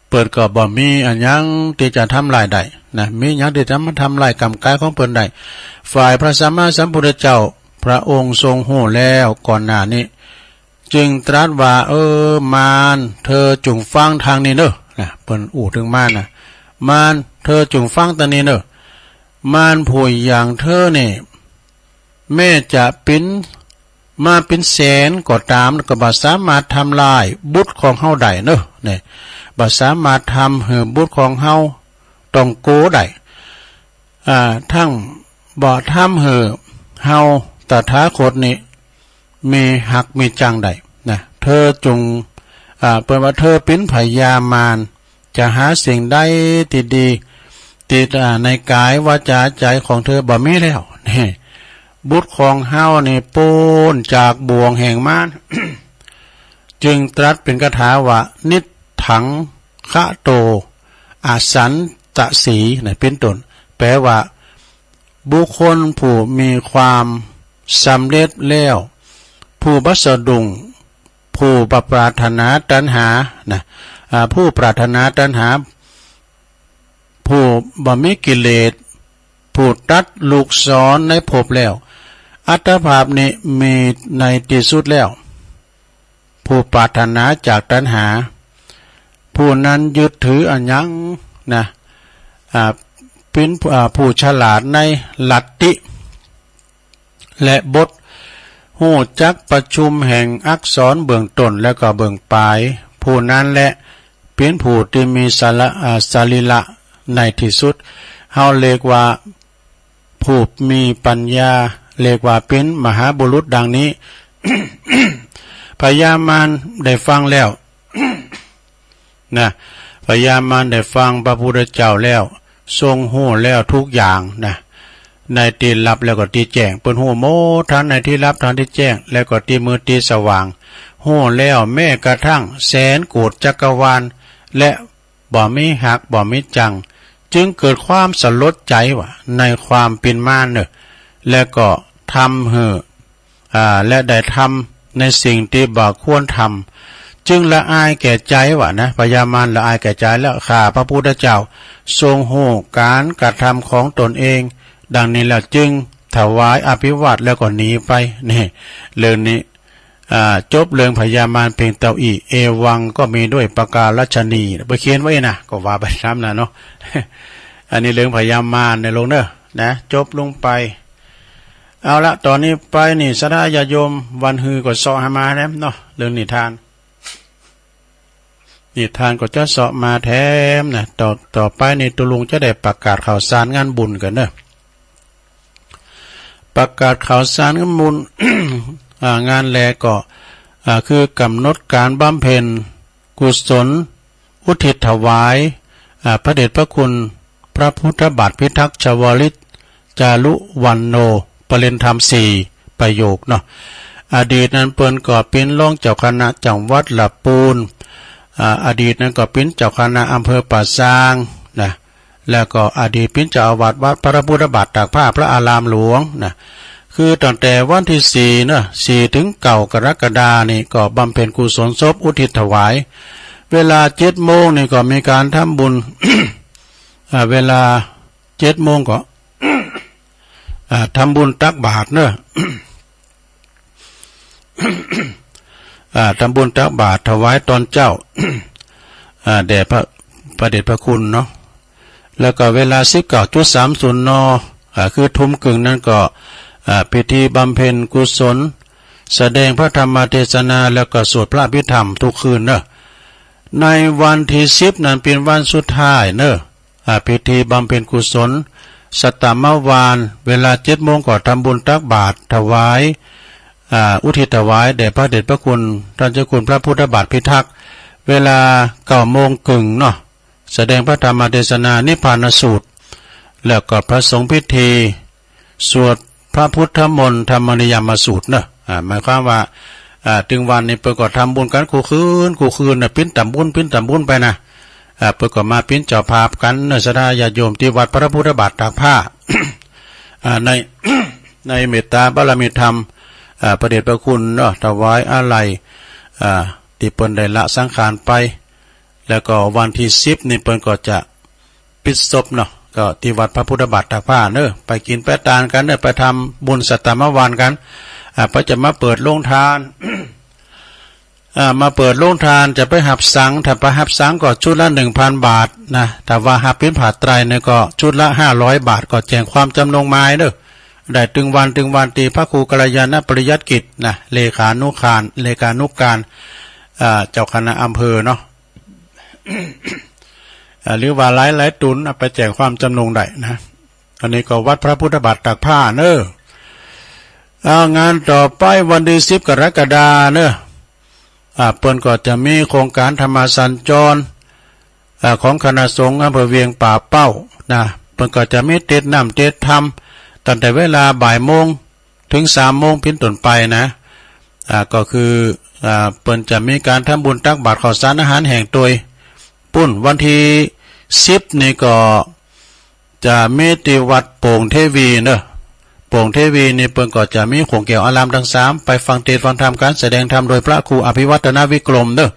Speaker 3: เปิดก็บ่มีอันยังที่จะทำลายได้นะมีหยังที่จะมาทำลายกรรมกายของเปิ้นได้ฝ่ายพระสัมมาสัมพุทธเจ้าพระองค์ทรงหู้แล้วก่อนหน้านี้จึงตรัสว่ามารเธอจงฟังทางนี้เนอะนะเปิ้นถึงมารนะมารเธอจงฟังตอนนี้เนอะมารผู้อย่างเธอเนี่ยแม่จะมาเป็นแสนก็ตามก็บ่สามารถทำลายบุตรของเฮาได้เนอะเนี่ยบ่สามารถทำให้บุตรของเฮาต้องโกได้ทั้งบ่ทำให้เฮาตถาคตนี่มีหักมีจังได้นะเธอจงเปิดว่าเธอเป็นพยามารจะหาสิ่งใดที่ดีติดในกายวาจาใจของเธอบ่มีแล้วนี่บุตรของเฮานี่ปูนจากบ่วงแห่งมาร จึงตรัสเป็นคาถาว่านิถังคะโตอาสันตสีนะเป็นต้นแปลว่าบุคคลผู้มีความสำเร็จแล้วผู้บัสดุงผู้ปรารถนาตัณหานะผู้ปรารถนาตัณหา ผู้บ่มีกิเลสผู้ตัดลูกศรในภพแล้วอัตภาพนี้มีในที่สุดแล้วผู้ปรารถนาจากตัณหาผู้นั้นยึดถืออันยังนะเป็นผู้ฉลาดในลัทธิและบทหู้จักประชุมแห่งอักษรเบื้องต้นและก็เบื้องปลายผู้นั้นและเป็นผู้ที่มีสรีระในที่สุดเฮาเรียกว่าผู้มีปัญญาเรียกว่าเป็นมหาบุรุษดังนี้ พญามารได้ฟังแล้ว นะพญามารได้ฟังพระพุทธเจ้าแล้วทรงหู้แล้วทุกอย่างนะในที่ลับแล้วก็ที่แจ้งเปิ้นหู้โมทั้งในที่ลับทั้งที่แจ้งแล้วก็ที่มืดที่สว่างหู้แล้วแม้กระทั่งแสนโกฏจักรวาลและบ่มีหักบ่มีจังจึงเกิดความสลดใจว่าในความเป็นมารและก็ทำและได้ทำในสิ่งที่บ่ควรทำจึงละอายแก่ใจว่านะพญามารละอายแก่ใจแล้วข้าพระพุทธเจ้าทรงหู้การกระทำของตนเองดังนี้แล้วจึงถวายอภิวาทแล้วก็หนีไปนี่เรื่องนี้จบเรื่องพญามารเพียงเต่าอีเอวังก็มีด้วยประการรัชนีไปเขียนไว้นะก็ว่าไปซ้ำนะเนาะ อันนี้เรื่องพญามารในลงเนอะนะจบลงไปเอาละตอนนี้ไปนี่สดาญาโยมวันฮือก็สอหามาแล้วเนาะเรื่องนิทานก็จะสอมาแถมนะต่อไปนี่ตุลุงจะได้ประกาศข่าวสารงานบุญกันเนอะประกาศข่าวสารงานบุญ งานแลก็คือกำหนดการบำเพ็ญกุศลอุทิศถวายพระเดชพระคุณพระพุทธบาทพิทักษ์ชวลิตจารุวันโนปริญธรรม4ประโยคเนาะอดีตนั้นเปิ้นก็เป็นรองเจ้าคณะจังหวัดลำพูนอดีตนั้นก็เป็นเจ้าคณะอำเภอป่าซางนะแล้วก็อดีตเป็นเจ้าอาวาสวัดพระพุทธบาทตากผ้าพระอารามหลวงนะคือตั้งแต่วันที่4นะ4ถึง9 กรกฎาคมนี่ก็บำเพ็ญกุศลศพอุทิศถวายเวลา7 โมงนี่ก็มีการทำบุญ เวลา7 โมงก็ ทำบุญตักบาตรเนอะ ทำบุญตักบาตรถวายตอนเจ้า แด่พระเดชพระคุณเนาะแล้วก็เวลา 19:30 น.คือทุ่มครึ่งนั้นก็พิธีบำเพ็ญกุศลแสดงพระธรรมเทศนาแล้วก็สวดพระอภิธรรมทุกคืนเนอะในวันที่10นั้นเป็นวันสุดท้ายเนอะพิธีบำเพ็ญกุศลสัตตมวานเวลา7 โมงก็ทำบุญตักบาตรถวายอุทิศถวายแด่พระเดชพระคุณท่านเจ้าคุณพระพุทธบาทพิทักษ์เวลา9 โมงครึ่งเนาะแสดงพระธรรมเทศนานิพพานสูตรแล้วก็พระสงฆ์พิธีสวดพระพุทธมนต์ธรรมนิยามสูตรเนอะหมายความว่าถึงวันนี้เปิดก็ทำบุญกันคู่คืนนะปิ้นตำบุญไปนะเปิดก็มาปิ้นเจ้าภาพกันเนอะสดาญาโยมที่วัดพระพุทธบาทตากผ้า ในเมตตาบารมีธรรมพระเดชพระคุณเนาะถวายอาลัยที่เปิ้นได้ละสังขารไปแล้วก็วันที่10นี่เปิ้นก็จะปิดศพเนาะก็ที่วัดพระพุทธบาทตากผ้าเนอะไปกินไปทานกันเนอะไปทำบุญสัตตมวานกันพระจะมาเปิดโรงทาน มาเปิดโรงทานจะไปหับสังถ้าไปหับสังก็ชุดละ 1,000 บาทนะแต่ว่าหับเป็นผาไตรเนี่ยก็ชุดละ500 บาทก็แจ้งความจำนงหมายเนอะได้ถึงวันตีพระครูกัลยาณปริยัติกิจนะเลขานุการเจ้าคณะอำเภอเนาะ หรือว่าหลายตุนไปแจกความจำนงได้นะอันนี้ก็วัดพระพุทธบาทตากผ้าเนอะงานต่อไปวันที่10 กรกฎาคมเนอะเปิ้นก็จะมีโครงการธรรมสัญจรของคณะสงฆ์อำเภอเวียงป่าเป้านะเปิ้นก็จะมีเทศน์น้ำเทศน์ธรรมตั้งแต่เวลาบ่ายโมงถึง3 โมงเป็นต้นไปนะก็คือเปิ้นจะมีการทำบุญตักบาตรข้าวสารอาหารแห่งตัวปุ้นวันที่10นี่ก็จะมีที่วัดโป่งเทวีเนอะโป่งเทวีนี่เปิ้นก็จะมีของแก้วอารามทั้ง3ไปฟังเทศน์ฟังธรรมการแสดงธรรมโดยพระครูอภิวัฒนวิกรมเนอะ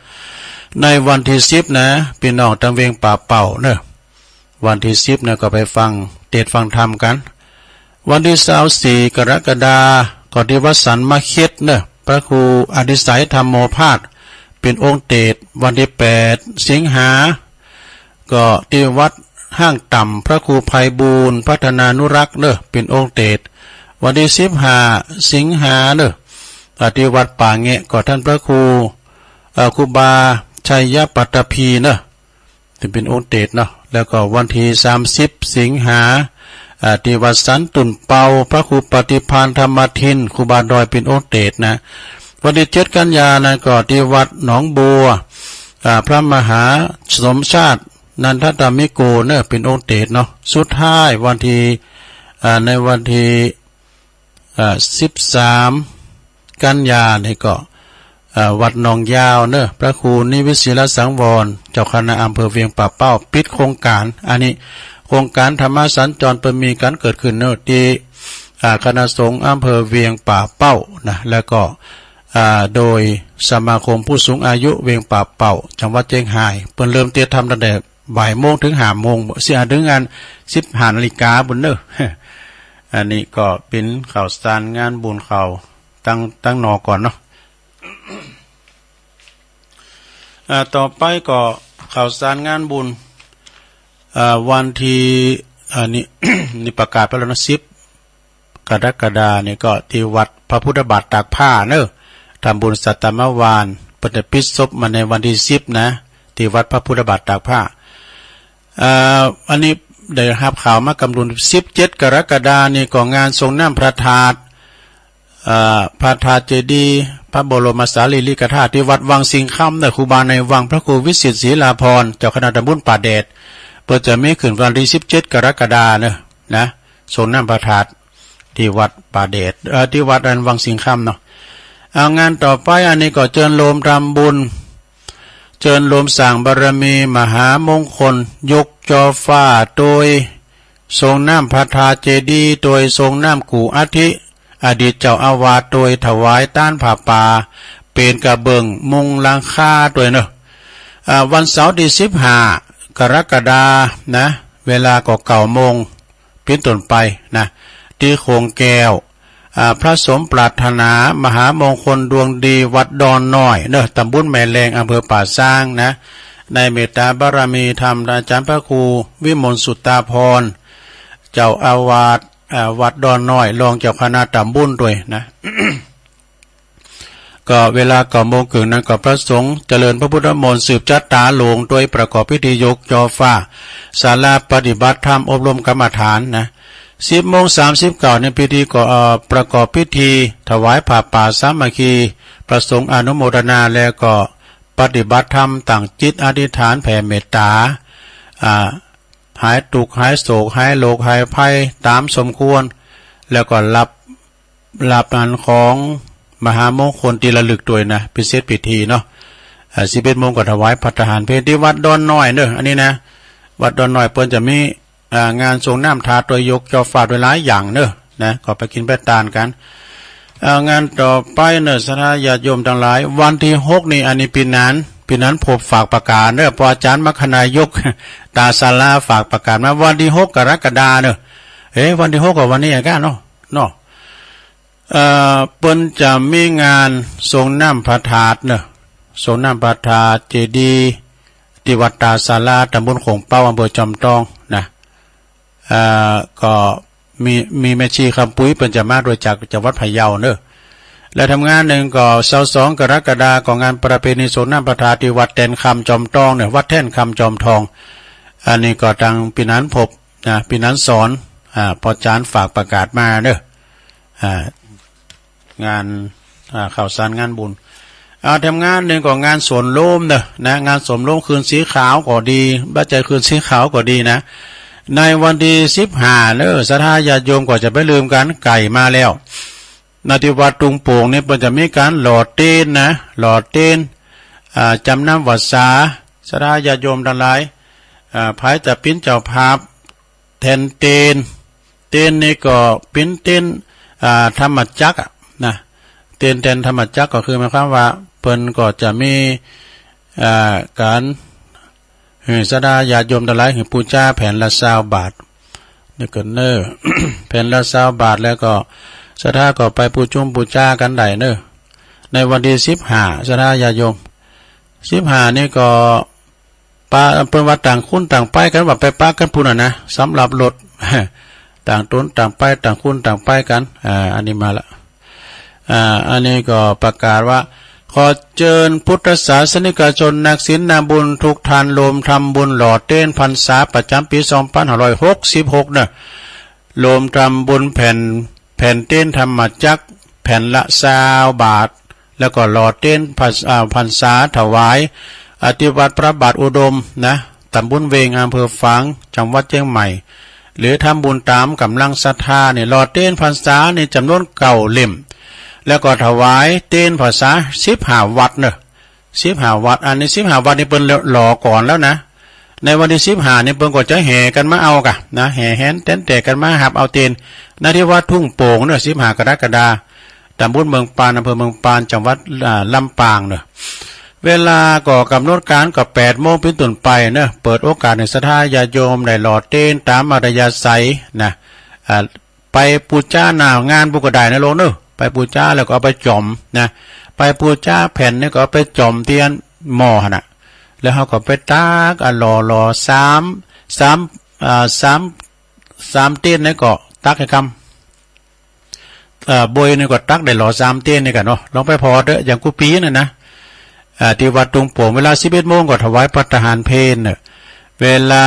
Speaker 3: ในวันที่10นะพี่น้องทางเวียงป่าเป่าเนอะ วันที่10เนี่ยก็ไปฟังเทศน์ฟังธรรมกันวันที่24กรกฎาคมก็ที่วัดสันมะเข็ดเนอะพระครูอดิศัยธรรมโมภาสเป็นองค์เตศวันที่8สิงหาก็ที่วัดห้างต่ำพระครูไพบูลย์พัฒนานุรักษ์เนอะเป็นองค์เตศวันที่15สิงหาเนอะที่วัดป่าเงะก็ท่านพระครูครูบาชัยปัตตภีเนอะที่เป็นองค์เตศเนาะแล้วก็วันที่30สิงหาที่วัดสันตุนเปาพระครูปฏิภาณธรรมทินครูบาดอยเป็นองค์เตศนะวันที่7กันยายนก็ที่วัดหนองบัวพระมหาสมชาตินันทธรรมิโกเนี่ยเป็นองค์เตศเนาะสุดท้ายวันที่ในวันที่13กันยายนก็วัดหนองยาวเนอะพระครูนิวิศิลสังวรเจ้าคณะอำเภอเวียงป่าเป้าปิดโครงการอันนี้โครงการธรรมสัญจรเป็นมีการเกิดขึ้นเนอะที่คณะสงฆ์อำเภอเวียงป่าเป้านะแล้วก็โดยสมาคมผู้สูงอายุเวียงป่าเป้าจังหวัดเชียงรายเปิดเริ่มเตรียมทำตั้งแต่บ่ายโมงถึง5 โมงเสียถึงงาน15 นาฬิกาบุญเนอะอันนี้ก็เป็นข่าวสารงานบุญข่าวตั้งนอก่อนเนาะต่อไปก็ข่าวสารงานบุญวันที่นี่ นี่ประกาศไปแล้วนะ10กรกฎาคมนี่ก็ที่วัดพระพุทธบาทตากผ้าเนอะทำบุญสัตตมวานปฏิปิศพมาในวันที่10นะที่วัดพระพุทธบาทตากผ้าอันนี้ได้รับข่าวมากำลัง17กรกฎาคมนี่ก็งานทรงน้ำพระธาตุพระธาตุเจดีย์พระบรมสารีริกธาตุที่วัดวังสิงห์ค่ำในครูบาในวังพระครูวิสิตศรีลาภรณ์เจ้าคณะตำบลป่าแดดเปิดจะมีขึ้นวันที่17กรกฎาคมนะทรงน้ำพระธาตุที่วัดป่าแดดที่วัดอันวังสิงห์ค่ำเนาะเอางานต่อไปอันนี้ก็เจิญโลมทำบุญเจิญโลมสั่งบารมีมหามงคลยกจอฟ้าโดยทรงน้ำพระธาตุเจดีย์โดยทรงน้ำกู่อาทิอดีตเจ้าอาวาสโดยถวายต้านผ่าป่าเป็นกระเบิงมุงลังคาด้วยเนอะวันเสาร์ที่15กรกฎาคมนะเวลาก็9 โมงเป็นต้นไปนะที่โคงแก้วพระสมปรารถนามหามงคลดวงดีวัดดอนน้อยเนอะตำบลแม่แรงอำเภอป่าซางนะในเมตตาบารมีธรรมอาจารย์พระครูวิมลสุตตาพรเจ้าอาวาสวัดดอนน้อยรองเจ้าคณะตำบลด้วยนะ ก็เวลา9 โมงครึ่งนั้นก็พระสงฆ์เจริญพระพุทธมนต์สืบจัตตาหลวงโดยประกอบพิธียกจอฟ้าศาลาปฏิบัติธรรมอบรมกรรมฐานนะ10:39ในพิธีก็ประกอบพิธีถวายผ้าป่าสามัคคีประสงค์อนุโมทนาแล้วก็ปฏิบัติธรรมตั้งจิตอธิษฐานแผ่เมตตาหายทุกข์หายโศกหายโรคหายภัยตามสมควรแล้วก็รับงานของมหามงคลที่ระลึกด้วยนะพิเศษพิธีเนาะ11 โมงก็ถวายภัตตาหารเพลที่วัดดอนน้อยเด้ออันนี้นะวัดดอนน้อยเพิ่นจะมีงานทรงน้ำทาโดยยกจอฟ้าโดยหลายอย่างเนอะนะก็ไปกินไปทานกันงานต่อไปเนอะสถานญาติโยมทั้งหลายวันที่6นี่อันนี้ปีนั้นผมฝากประกาศเนอะพออาจารย์มคณายกตาศาลาฝากประกาศมาวันที่6กรกฎาคมเนอะวันที่6กับวันนี้อย่างกันเนาะเปิ้นจะมีงานทรงน้ำพระธาตุเนอะทรงน้ำพระธาตุเจดีย์ที่วัดตาศาลาตำบลโขงเป้าอำเภอจอมทองนะก็มีแม่ชีคำปุ้ยเป็นจะมาโดยจากวัดพะเยาเนอะและทำงานหนึ่งก็22กรกฎาคมของงานประเพณีสงน้ำประทาที่วัดแทนคำจอมทองเนี่ยวัดแท่นคำจอมทองอันนี้ก็ทางปีนั้นพบนะปีนั้นสอนพอจานฝากประกาศมาเนอะงานข่าวสารงานบุญทำงานหนึ่งก็งานสวนโลมเนอะนะงานสวนโลมคืนสีขาวก็ดีบ้าใจคืนสีขาวก็ดีนะในวันที่15เนอะศรัทธาญาติโยมก็จะไปลืมกันไก่มาแล้วนาทิวัดตุงโป่งนี่มันจะมีการหล่อเต้นนะหล่อเต้นจำน้ำวัดสาศรัทธาญาติโยมทั้งหลายภายจะปิ้นเจ้าภาพแทนเต้นนี่ก็ปิ้นเต้นธรรมจักรนะเต้นแทนธรรมจักรก็คือหมายความว่าเพิ่นก็จะมีการ สดาญาติโยมทั้งหลายให้ปูชาแผ่นละ20 บาทนี่ก็เนอ แผ่นละ20 บาทแล้วก็สดาก็ไปปูชากันได้เนอในวันที่15สดาญาติโยม15นี่ก็ปาเปิ้นว่าต่างคุณต่างไปกันว่าไปปากันพุ่นน่ะนะสำหรับรถ ต่างตนต่างไปต่างคุณต่างไปกันอันนี้มาละอันนี้ก็ประกาศว่าขอเชิญพุทธศาสนิกชนนักศีลนาบุญทุกท่านรวมทำบุญหล่อเต้นพรรษาประจำปี2566นะรวมทำบุญแผ่นเต้นธรรมจักรแผ่นละ20 บาทแล้วก็หล่อเต้นพรรษาถวายอธิวัตรพระบาทอุดมนะตำบลเวงอำเภอฝางจังหวัดเชียงใหม่หรือทำบุญตามกำลังศรัทธาเนี่ยหล่อเต้นพรรษาในจำนวน9 เล่มแล้วก็ถวายเต้นพรรษา15 วัดเนอะ15 วัดอันนี้15 วัดนี่เปิ้นหล่อก่อนแล้วนะในวันที่15นี่เปิ้นก็จะแห่กันมาเอากะนะแห่แหนเต้นแต่กันมาหับเอาเต้นณที่วัดทุ่งโป่งเนอะ15 กรกฎาคมตำบลเมืองปานอำเภอเมืองปานจังหวัดลำปางเนอะเวลาก็กำหนดการก็8 โมงเป็นต้นไปเนอะเปิดโอกาสให้ศรัทธาญาติโยมได้หล่อเต้นตามอัธยาศัยนะไปปูชาหน้างานบุกระไดนะโลกเนอะไปปูชาแล้วก็เอาไปจ่อมนะไปปูชาแผ่นนี่ก็เอาไปจ่อมเตียนหม้อน่ะแล้วเขาก็ไปตักหล่อ3เต้นนี่ก็ตักให้คำบอยนี่ก็ตักได้หล่อ3 เต้นนี่กันเนาะลองไปพอเด้ออย่างกูปีน่ะนะที่วัดตุงโป่งเวลา11 โมงก็ถวายพระทหารเพลเนอะเวลา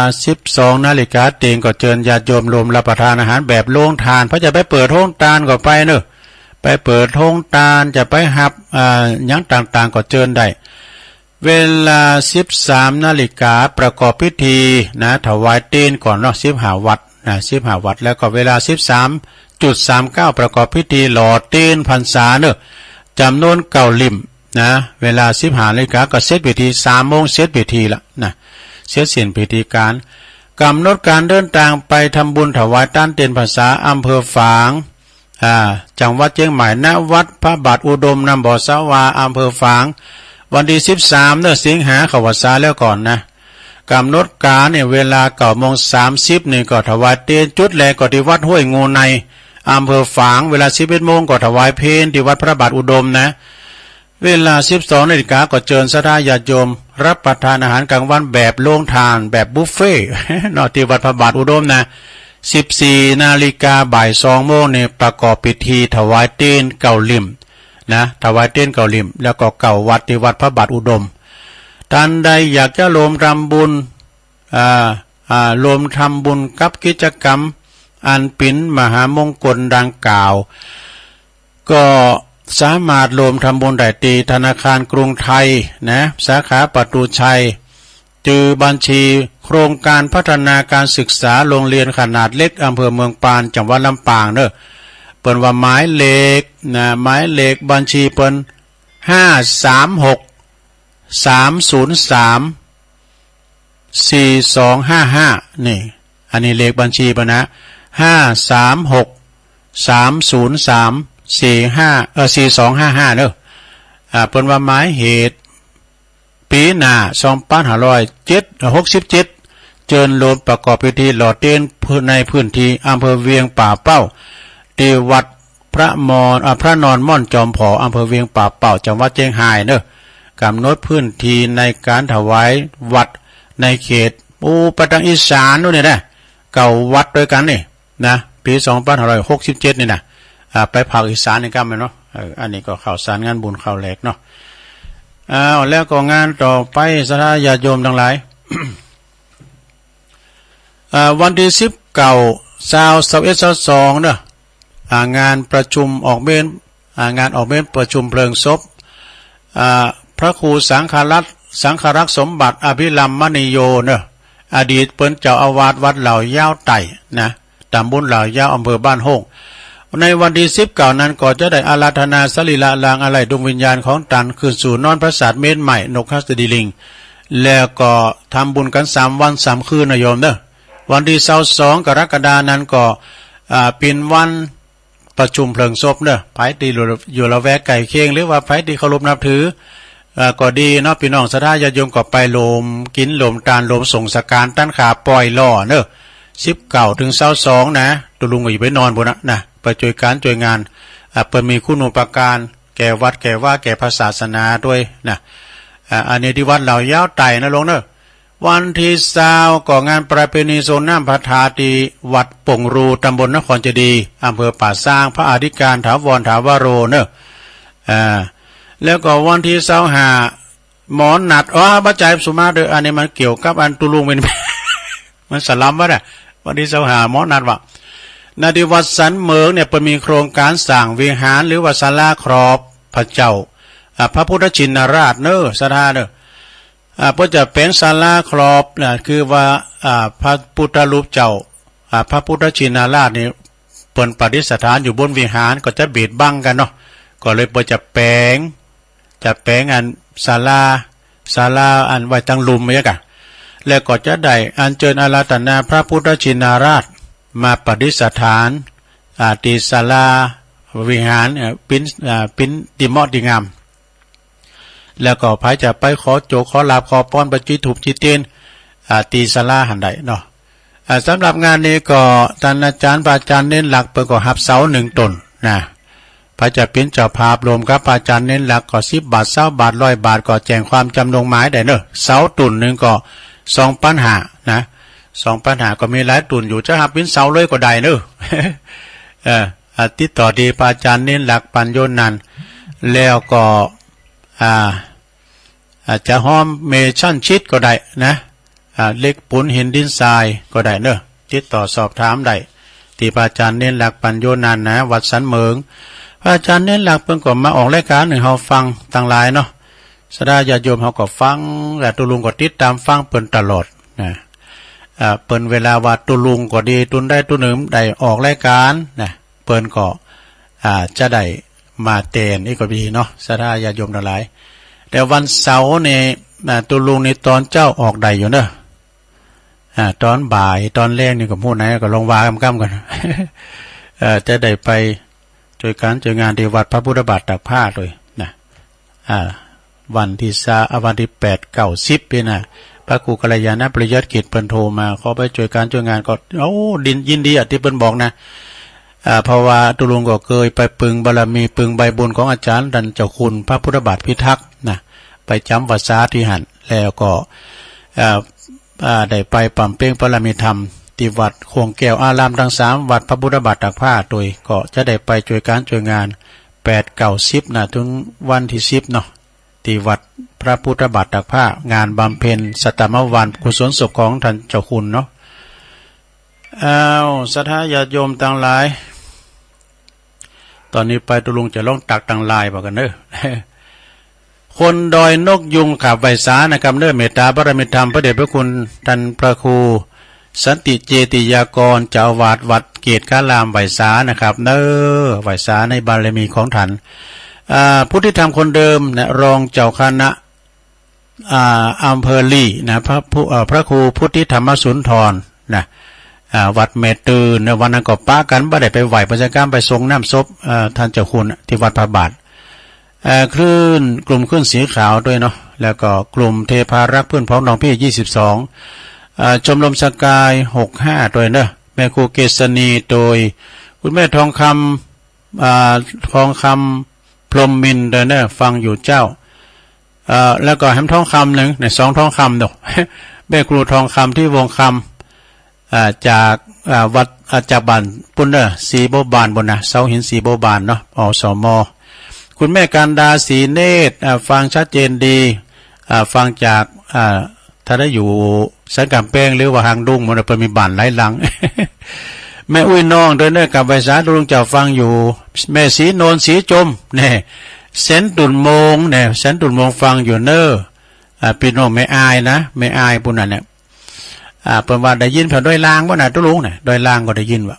Speaker 3: 12 นาฬิกาเต็งก็เชิญญาติโยมรวมรับประทานอาหารแบบโรงทานเพราะจะไปเปิดโรงทานก็ไปเนอะไปเปิดโรงทานจะไปหับอย่างต่างๆก็เชิญได้เวลา13 นาฬิกาประกอบพิธีนะถวายเต้นก่อนเนาะ15 วัดนะ15 วัดแล้วก็เวลา13.39ประกอบพิธีหล่อเต้นพรรษาเนอะจำนวน9 ลิ่มนะเวลา15 นาฬิกาก็เสร็จพิธี3 โมงเสร็จพิธีละนะเสร็จสิ้นพิธีการกำหนดการเดินทางไปทำบุญถวายต้านเต้นภาษาอำเภอฝางจังหวัดเชียงใหม่ณวัดพระบาทอุดมนำบ่อสาวาอำเภอฝางวันที่13 สิงหาคมษาแล้วก่อนนะกำหนดการเนี่ยเวลา9:30นี่ก็ถวายเต้นจุดแรกก็ที่วัดห้วยงูในอำเภอฝางเวลา11 โมงก็ถวายเพลที่วัดพระบาทอุดมนะเวลา12 นาฬิกาก็เชิญศรัทธาญาติโยมรับประทานอาหารกลางวันแบบโรงทานแบบบุฟเฟ่ต์ นอกที่วัดพระบาทอุดมนะ14 นาฬิกาบ่าย 2 โมงเนี่ยประกอบพิธีถวายเต้น9 ลิ่มนะถวายเต้น9 ลิ่มแล้วก็9 วัดที่วัดพระบาทอุดมท่านใดอยากจะรวมทำบุญรวมทำบุญกับกิจกรรมอันเป็นมหามงคลดังกล่าวก็สามารถรวมทำบุญได้ที่ธนาคารกรุงไทยนะสาขาประตูชัยจือบัญชีโครงการพัฒนาการศึกษาโรงเรียนขนาดเล็กอำเภอเมืองปานจังหวัดลำปางเนอะเปิ้นว่าหมายเลขนะหมายเลขบัญชีเปิ้น536-303-4255นี่อันนี้เลขบัญชีปะนะ536-303-4255เนอะเปิ้นว่าหมายเหตุปีหน้า2567เจิญโลมประกอบพิธีหล่อเต้นในพื้นที่อำเภอเวียงป่าเป้าที่วัดพระนอนม่อนจอมผออำเภอเวียงป่าเป้าจังหวัดเชียงรายเนอะกำหนดพื้นที่ในการถวายวัดในเขตประทางอีสานนู่นนี่นะ9 วัดด้วยกันนี่นะปี2567นี่นะไปภาคอีสานนี่กันมั้ยเนาะอันนี้ก็ข่าวสารงานบุญข่าวแหลกเนาะแล้วก็งานต่อไปศรัทธาญาติโยมทั้งหลาย วันที่19-21-22เนอะงานประชุมออกเมนงานออกเมนประชุมเพลิงศพพระครูสังฆรักษ์สมบัติอภิลัมมณีโยเนอะอดีตเป็นเจ้าอาวาสวัดเหล่ายาวไต่นะตำบลเหล่ายาวอำเภอบ้านโฮงในวันที่19นั้นก็จะได้อาราธนาสรีระลางอะไรดวงวิญญาณของตันคืนสู่นอนพระศาสตร์เมตรใหม่นกฮัสดีลิงแล้วก็ทำบุญกัน3 วัน 3 คืนนะโยมเนอะวันที่22 กรกฎาคมนั้นก็เป็นวันประชุมเพลิงศพเนอะไผที่อยู่ละแวกไก่เคียงหรือว่าไผที่เคารพนับถือ ก็ดีเนาะพี่น้องศรัทธาญาติโยมก็ไปโลมกินโลมตาลโลมส่งสการตั้นขาปล่อยล่อเนอะ19 ถึง 22นะตุลุงก็อยู่ไปนอนบนนะไปช่วยการช่วยงานเปิดมีคุณูปการแก่วัดแก่ว่าแก่พระศาสนาด้วยนะอันนี้ที่วัดเหล่ายาวไต่นะลงเนอะวันที่20ก่องานประเพณีโซนน้ำพระธาตุวัดป่งรูตำบลนครเจดีย์อำเภอป่าซางพระอธิการถาวรถาวโรเนอะแล้วก็วันที่25หมอนนัดบัจจัยสุมาเด้ออันนี้มันเกี่ยวกับอันตุลุงเป็น มันสลัมวะเนี่ยวันที่25หมอนนัดว่านาดีวัดสันเหมืองเนี่ยเป็นมีโครงการสร้างวิหารหรือว่าศาลาครอบพระเจ้าพระพุทธชินราชเนอะศรัทธาเนอะเพื่อจะเป็นศาลาครอบนะคือว่าพระพุทธรูปเจ้าพระพุทธชินราชนี่เปิ่นประดิษฐานอยู่บนวิหารก็จะบีดบังกันเนาะก็เลยเพื่อจะแปลงอันศาลาอันไว้ตั้งลุมไว้กันแล้วก็จะได้อัญเชิญอาราธนาพระพุทธชินราชมาประดิษฐานที่ศาลาวิหารปิ้นดิมอดีงามแล้วก็พายจะไปขอโจขอลาบขอป้อนประจิถูกจิเตียนตีศาลาหันใดเนาะสำหรับงานนี้ก็ท่านอาจารย์พระอาจารย์เน้นหลักเปิดก็หับเสา1 ต้นนะพระจะเป็นเจ้าภาพรวมกับพระอาจารย์เน้นหลักก็10 บาท20 บาท100 บาทก็แจ้งความจำนงหมายได้เนอะเสาตุ่นหนึ่งก็2,500นะ2,500ก็มีหลายตุ่นอยู่จะหับเป็นเสาเลยก็ได้เนอะติดต่อดีพระอาจารย์เน้นหลักปัญโยนันแล้วก็อาจจะห้อมเมชั่นชิดก็ได้นะเล็กปุนหินดินทรายก็ได้เนอะติดต่อสอบถามได้ที่พระอาจารย์เน้นหลักปัญโยนันนะวัดสันเหมืองพระอาจารย์เน้นหลักเพิ่งก็มาออกรายการหนึ่งเฮาฟังต่างหลายเนาะศรัทธาญาติโยมเฮาก็ฟังและตุลุงก็ติดตามฟังเปิ้นตลอดนะเปิ้นเวลาว่าตุลุงก็ดีตุนได้ตุหนึ่งได้ออกรายการนะเปิ้นก็จะได้มาเตนอีกก็ดีเนาะศรัทธาญาติโยมทั้งหลายแต่วันเสาร์นี่ตุลุงนี่ตอนเจ้าออกได้อยู่เนอะตอนบ่ายตอนแรกนี่ก็พูดไหนก็ลงวาก้ำกัน จะได้ไปช่วยการช่วยงานที่วัดพระพุทธบาทตากผ้าเลยนะวันที่วันที่8 9 10ปีนะพระครูกัลยาณประยัติกิจเปิ้นโทรมาขอไปช่วยการช่วยงานก็ยินดีที่เปิ้นบอกนะเพราะว่าตุลุงก็เคยไปปึงบารมีปึงใบบุญของอาจารย์ดันเจ้าคุณพระพุทธบาทพิทักษ์นะไปจำวัดสาที่หันแล้วก็ได้ไปปั่มเป้งบารมีธรรมที่วัดโคงแก้วอารามทั้ง3วัดพระพุทธบาทตากผ้าโดยก็จะได้ไปช่วยการช่วยงาน8 9 10นะถึงวันที่10เนาะที่วัดพระพุทธบาทตากผ้างานบำเพ็ญสัตตมวันกุศลศพของท่านเจ้าคุณเนาะศรัทธาญาติโยมต่างหลายตอนนี้ไปตุลุงจะลองตักต่างลายบอกกันเนอะ คนดอยนกยุงขับไวสานะครับเนอะเมตตาบารมีธรรมพระเดชพระคุณท่านพระครูสันติเจติยากรเจ้าอาวาสวัดเกตกาลามไวสานะครับเนอะไวสาในบารมีของท่านผู้ที่ทำคนเดิมนะรองเจ้าคณะอำเภอลี่นะพระครูพุทธิธรรมสุนทรนะวัดเมตือในวันนั้นก็ป้ากันบ่ได้ไปไหวประชาการไปทรงน้ำศพท่านเจ้าคุณที่วัดพระบาทคลื่นกลุ่มขึ้นสีขาวด้วยเนาะแล้วก็กลุ่มเทพารักษ์เพื่อนพ้องน้องพี่22ชมรมสกาย65ด้วยเนาะแม่ครูเกษณีโดยคุณแม่ทองคำพรหมมินทร์ด้วยเนาะฟังอยู่เจ้าแล้วก็แฮมทองคำหนึ่งใน2ทองคำเนาะแม่ครูทองคำที่วงคจากวัดจากบ้านปุ่นเนอสีโบบานบนนะเสาหินสีโบบานเนาะอสมคุณแม่การดาสีเนตรฟังชัดเจนดีฟังจากถ้าได้อยู่สันกำแป้งหรือว่าหางดุ้งมันเป็นมีบ้านหลายหลัง แม่อุ้ยน้องเดินเนอกับไวสาลุงเจ้าฟังอยู่แม่สีโนนสีจมเนี่ยเซนตุนมงเนี่ยเซนตุนมงฟังอยู่เนอพี่น้องไม่อายนะไม่อายปุ่นนั่นเนี่ยเปิดว่าได้ยินแผ่นด้วยลางว่าน่ะตุลุงเนี่ยด้วยลางก็ได้ยินว่า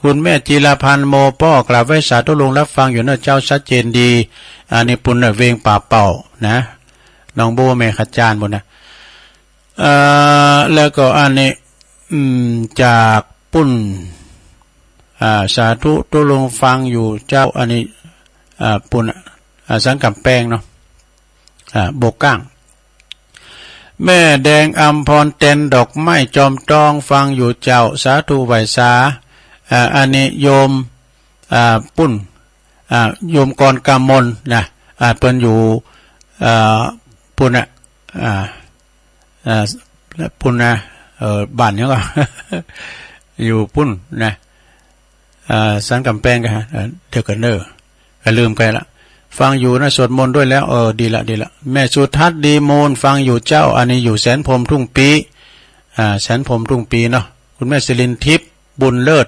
Speaker 3: คุณแม่จีรพันธ์โมป้อกราบไหว้สาธุลุงรับฟังอยู่เนอะเจ้าชัดเจนดีอันนี้ปุ่นเนอะเวงป่าเป่านะน้องโบแม่ขจารบนนะแล้วก็อันนี้จากปุ่นสาธุตุลุงฟังอยู่เจ้าอันนี้ปุ่นสังกัดแป้งเนาะ โบกก้างแม่แดงอัมพรเต็นดอกไม้จอมตองฟังอยู่เจ้าสาธุไหวสาอันนี้โยมปุ้นโยมกรกามลนะเปิ้นอยู่ปุ้นปุ้นนะบ้านเนี้ยก็ อยู่ปุ้นนะสันกำแพงกันเดี๋ยวกันเนอก็ลืมไปละฟังอยู่นะสวดมนต์ด้วยแล้วดีละแม่สุทัศน์ดีโมนฟังอยู่เจ้าอันนี้อยู่แสนพรมทุ่งปีแสนพรมทุ่งปีเนาะคุณแม่ศิรินทิพย์บุญเลิศ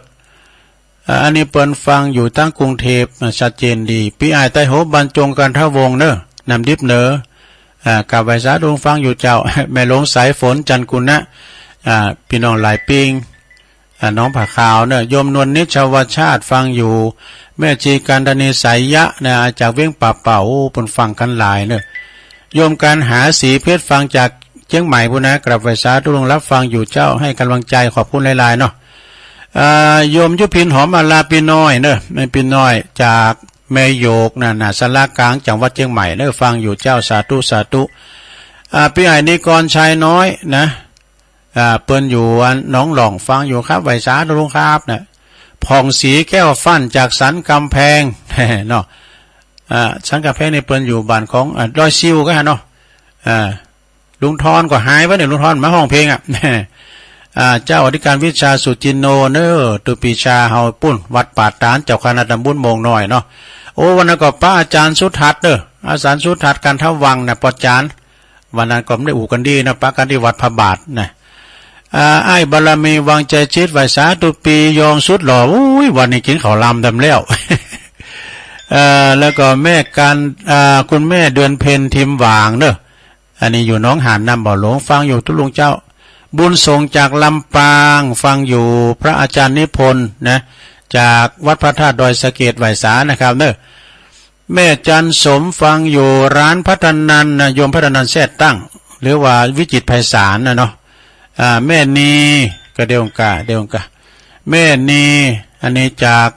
Speaker 3: อันนี้เปิ้นฟังอยู่ตั้งกรุงเทพชัดเจนดีพี่อายใต้โหบรรจงกันทวงเนอะนำดิบเนอกับไวสาดวงฟังอยู่เจ้า แม่หลงสายฝนจันกุณนะพี่น้องหลายปิงน้องผักขาวเนอะโยมนวลนิชวชาติฟังอยู่แม่จีการดณีสายยะนะจากเวียงป่าเป่าปนฟังกันหลายเนอะโยมการหาสีเพชรฟังจากเชียงใหม่พุนะกลับไวสาดวงรับฟังอยู่เจ้าให้กำลังใจขอบคุณหลายๆเนาะโยมยุพินหอมอาลาปีน้อยเนอะแม่ปีน้อยจากแม่โยกน่ะสารากลางจังหวัดเชียงใหม่เนอะฟังอยู่เจ้าสาธุพี่ไอ้นิกรชายน้อยนะเปิ้นอยู่น้องหล่องฟังอยู่ครับไหวสาธุลุงครับนะผ่องสีแก้วฟั่นจากสันกำแพงเนาะสันกำแพงในเปิ้นอยู่บ้านของดอยซิวก็ฮะเนาะลุงทอนก็หายไปเนี่ยลุงทอนมาห้องเพลงเจ้าอธิการวิชาสุจินโนเนอตุปีชาเฮาปุ้นวัดป่าตานเจ้าคณะตำบลโมงน้อยเนาะโอ้วันนั้นก็ป้าอาจารย์สุทัศน์เนออาจารย์สุทัศน์การทวังนะปอจานวันนั้นก็ไม่ได้อู่กันดีนะป้ากันที่วัดพระบาทนะไอ้บารมีวางใจชิดไหวสาตุปียองสุดหล่ออุ้ยวันนี้กินข้าวลำดำแล้ว แล้วก็แม่การคุณแม่เดือนเพ็ญทิมหวางเนอะอันนี้อยู่น้องหานนำบ่อหลวงฟังอยู่ทุลุงเจ้าบุญส่งจากลำปางฟังอยู่พระอาจารย์นิพนธ์นะจากวัดพระธาตุดอยสะเกษไหวสานะครับเนอะแม่จันสมฟังอยู่ร้านพัฒนันนะโยมพัฒนันแท้ตั้งหรือว่าวิจิตรไพศาลนะเนาะแม่นีก็เดียวกะแม่นีอันนี้จาก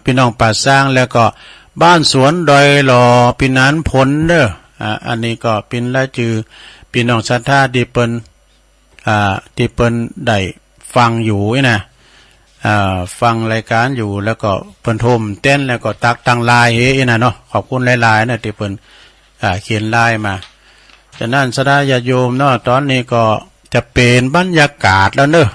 Speaker 3: พี่น้องป่าสร้างแล้วก็บ้านสวนดอยหล่อปีนันผลเด้ออันนี้ก็เป็นรายชื่อพี่น้องศรัทธาที่เปิ้นได้ฟังอยู่นะฟังรายการอยู่แล้วก็เปิ้นโทมเต้นแล้วก็ตักตังลายเฮ้นะเนาะขอบคุณหลายๆนะที่เปิ้นเขียนลายมาฉะนั้นศรัทธาญาติโยมเนาะตอนนี้ก็จะเป็นบรรยากาศแล้วเนอะ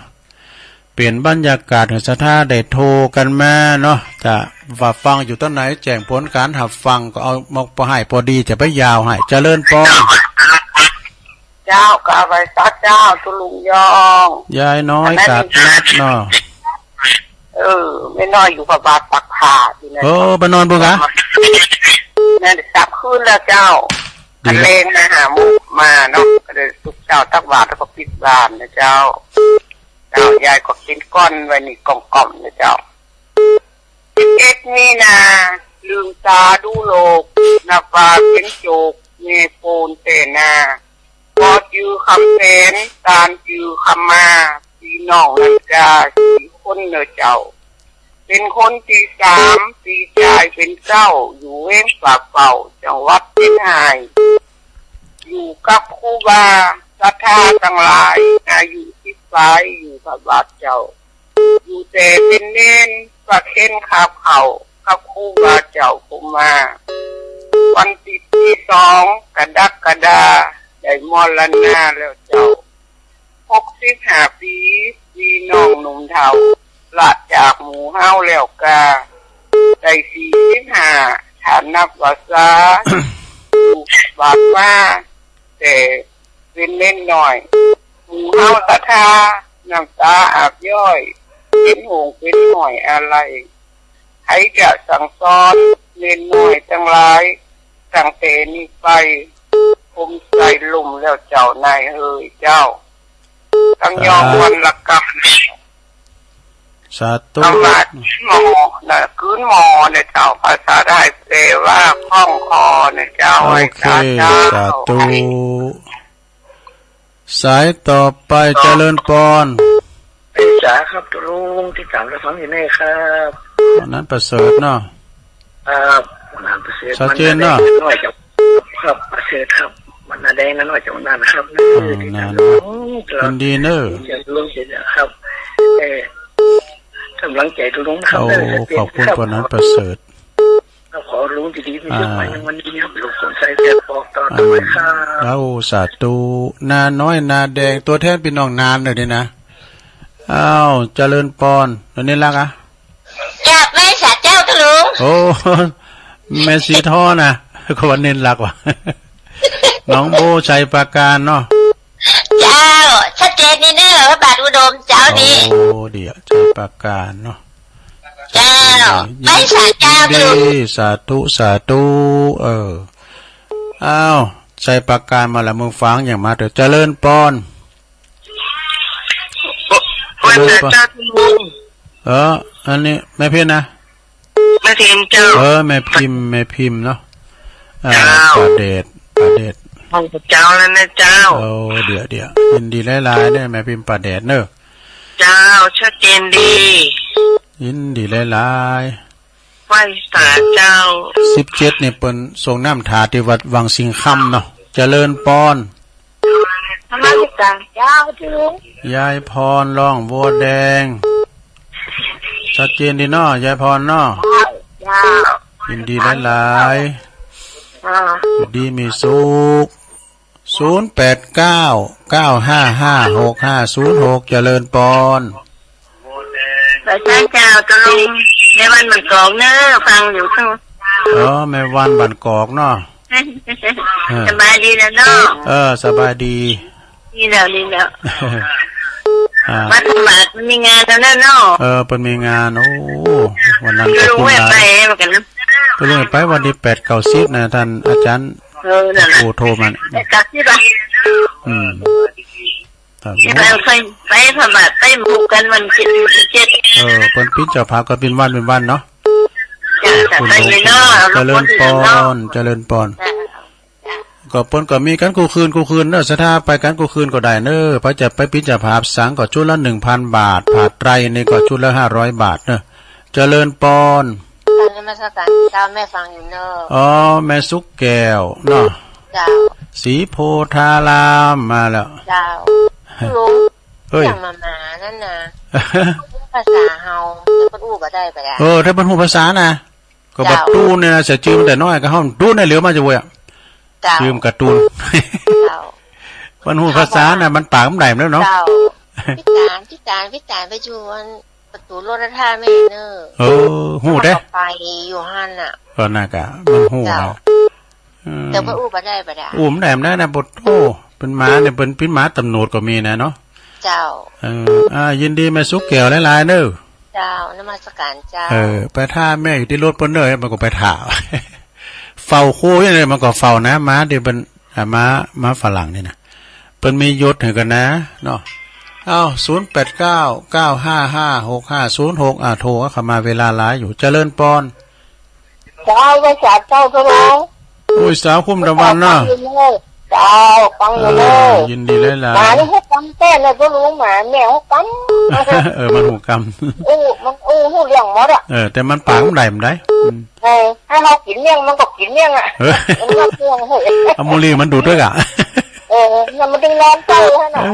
Speaker 3: เปลี่ยนบรรยากาศของศรัทธาได้โทรกันมาเนาะจะว่าฟังอยู่ตอนไหนแจ้งผลการหับฟังก็เอามาพอให้พอดีจะไปยาวให้เจริญปอง
Speaker 4: เจ้ากาไวสาเจ้าตุลุงยอง
Speaker 3: ยายน้อยกาดนัดเนาะ
Speaker 4: ไม่น้อยอยู่กับบาดปักผ่าทีนั้น
Speaker 3: ไปนอนบุกะ
Speaker 4: นั่นสับขึ้นแล้วเจ้าทะเลงนะหามุกมาเนาะก็เลยทุกเจ้าตักบาตรแล้วก็ปิดบ้านนะเจ้ายายก็กินก้อนไว้นี่กล่อมๆนะเจ้า11นี่นะลืมตาดูโลกนับว่าเป็นโจกเงยโปนเตนาพอจือคำเพนตานจือคำมาพี่น้องนันกาสี่คนเนอเจ้าเป็นคนที่3ปีชายเป็นเจ้าอยู่เว้งปากเป่าจังหวัดเชียงรายอยู่กับครูบาศรัทธาทั้งหลายอยู่ที่ฝ่ายอยู่กับบาทเจ้าอยู่แต่เป็นเน้นประเคนขับเขากับครูบาเจ้าผมมาวันที่2กรกฎาได้มรณะแล้วเจ้า65ปีพี่น้องหนุ่มเฒ่าละจากหมู่เฮาแล้วกาได้45ฐานนับว่าซาบาดมาแต่เป็นเล่นหน่อยหมู่เฮาศรัทธาน้ำตาอาบย่อยเป็นห่วงเป็นหน่อยอะไรให้จะสั่งสอนเล่นหน่อยทั้งหลายตั้งแต่นี้ไปผมใส่ลุ่มแล้วเจ้านายเฮยเจ้าตั้งยอมวันละก
Speaker 3: สาธุ
Speaker 4: หมอนะคืนหมอเนี่ยเจ้าภาษาไทยแปลว่าข้องคอเนี่ยเจ้า
Speaker 3: โอเคสาธุสายต่อไปเจริญปอน
Speaker 4: เป็นจ๋าครับตุลุงที่3และ2อยู่นี่ครับ
Speaker 3: วันนั้นประเสริฐเนาะ
Speaker 4: วันนั้นประเสริฐ
Speaker 3: ชัดเจนเนาะ
Speaker 4: น้อยกับ ครับเชิญครับมันนาแดงนั่นหน่อยจังนั้นครับ
Speaker 3: นานยินดีเนอะ
Speaker 4: จะร่วมเสียครับกำลังใจทุกท่านครับ
Speaker 3: ขอบคุณคนนั้นประเสริฐ
Speaker 4: ขอรู้ดีๆไม่ใช่ไปวันนี้ครับลูกคนใส่เสื้อปอกต่อด้วยครับ
Speaker 3: แล้วสาธุนาน้อยนาแดงตัวแทนพี่น้องนานเลยนะอ้าวเจริญปอนแล้วนี่รักอ่ะ
Speaker 5: จับแม่สาเจ้าตะลุง
Speaker 3: โอ้แม่สีท่อนะก็วันเน้นรักว่ะน้องโบชัยปราการเนาะ
Speaker 5: เจ้าชัดเจนนี่เนอะพระบาทอุดมเจ้านี่
Speaker 3: โอ้เดี๋ยวชัยปราการเนาะ
Speaker 5: เจ้าไม่สาเจ้าตะลุง
Speaker 3: สาธุสาธุอ้าวชัยปราการมาแล้วมึงฟังอย่างมาเถอะเจริญปอน
Speaker 4: วันเจ้าลุง
Speaker 3: อันนี้แม่พิมพ์นะ
Speaker 4: แม่พิมพ์เจ้า
Speaker 3: แม่พิมพ์เนาะประเดช
Speaker 4: ห้องเจ้าแล้วนะเจ้า
Speaker 3: เดี๋ยวยินดีหลายๆเนี่ยแม่พิมพ์ประเดชเนอะ
Speaker 4: เจ้าชัดเจนดี
Speaker 3: ยินดีหลาย
Speaker 4: ๆไหว้สาเจ้า
Speaker 3: 17เนี่ยเปิ้นส่งน้ำถาที่วัดวังสิงคำเนาะเจริญปอน
Speaker 5: ธรรมราชเจ้าถึง
Speaker 3: ยายพรร้องบัวแดงชัดเจนดีเนาะยายพรเนาะยินดีหลายๆดีมีสุข0899555656เจริญปอน
Speaker 5: พระเจ้าตะลุงในวันบันกอกเนอะฟังอยู่ทั้ง
Speaker 3: แม่วันบันกอกเนาะ
Speaker 5: สบายดีนะเนาะ
Speaker 3: สบายดี
Speaker 5: แล้ววัดธรรมะมันมีงานแล้วนะเนาะ
Speaker 3: เป็นมีงานวันนั้น
Speaker 5: ก็ลุงไปเหมือนกันนะ
Speaker 3: ก็ลุงไปวันที่8-9นะท่านอาจารย์โทรมา
Speaker 5: 8-10ป่ะไปธรรมะไปหมู่กันวัน17
Speaker 3: เป็นปีเจ้าภาพก็เป็นวันเนาะ
Speaker 5: คุณเ
Speaker 3: จริญปอนก็เปิ้นก็มีกันกูคืนเนอะสถาไปกันกูคืนก็ได้เนอะพระจะไปปิจภาพสังก็ชุดละ 1,000 บาทผาไตรนี่ก็ชุดละ500 บาทเนอะเจริญปอน
Speaker 5: นมัสการเจ้าแม่ฟังอยู่เนอะ
Speaker 3: แม่สุกแก้วเนาะ
Speaker 5: เจ้า
Speaker 3: สีโพธารามมาแล้ว
Speaker 5: เจ้าลุงอย่างมานั่นนะภาษาเฮาจะพูดอู้ก็ได้ไปแล้ว
Speaker 3: ถ้าเป็นหูภาษานะก็บัดตู้เนี่ยนะจะจืมแต่น้อยก็เฮาตู้ในเหลียวมาจะเว้ยชื่มการ์ตูนมันหูภาษาน่ะมันปากมันไหลแล้วเนาะ
Speaker 5: พิการไปชวนประตูรถท่าไม่เนอ
Speaker 3: หูได้
Speaker 5: ไปอยู่หันน่ะ
Speaker 3: ก็น่ากะมันหู
Speaker 5: แต่ว่าอู้บ่ได้
Speaker 3: มันได้มันได้นะบทเป็นม้าเนี่ยเป็นม้าตำรวจก็มีนะเนาะ
Speaker 5: เจ้า
Speaker 3: ยินดีแม่สุกแก้วหลายๆเด้อ
Speaker 5: เจ้านมัสการเจ้า
Speaker 3: ไปท่าแม่อยู่ที่รถเปิ้นเด้อมันก็ไปถ่าเฝ้าโค้ยังไงมันก็เฝ้านะม้าเดี๋ยวเป็นม้าฝรั่งนี่นะเป็นมียศเหมือนกันนะเนาะ0899555656โทรเข้ามาเวลาหลายอยู่เจริญปอน
Speaker 5: เจ้าไปสาเจ้าก็ร้อง
Speaker 3: สาวคุ้มตะวันเนาะ
Speaker 5: เจ้าฟังอยู่เลย
Speaker 3: ยินดีเลยล่ะ
Speaker 5: หมานี่ให้กำแต้เลยก็รู้หมาแมวก
Speaker 3: ำมันหูกำ
Speaker 5: มันหูเลี้ยงหมด
Speaker 3: แต่มันปากมันได้
Speaker 5: ให้เรากินเลี้ยงมันก็กินเลี้ยงมันก็เลี้ยง
Speaker 3: อะโมลีมันดูดด้วย
Speaker 5: มันดึงนอนเต้าให้หน่อย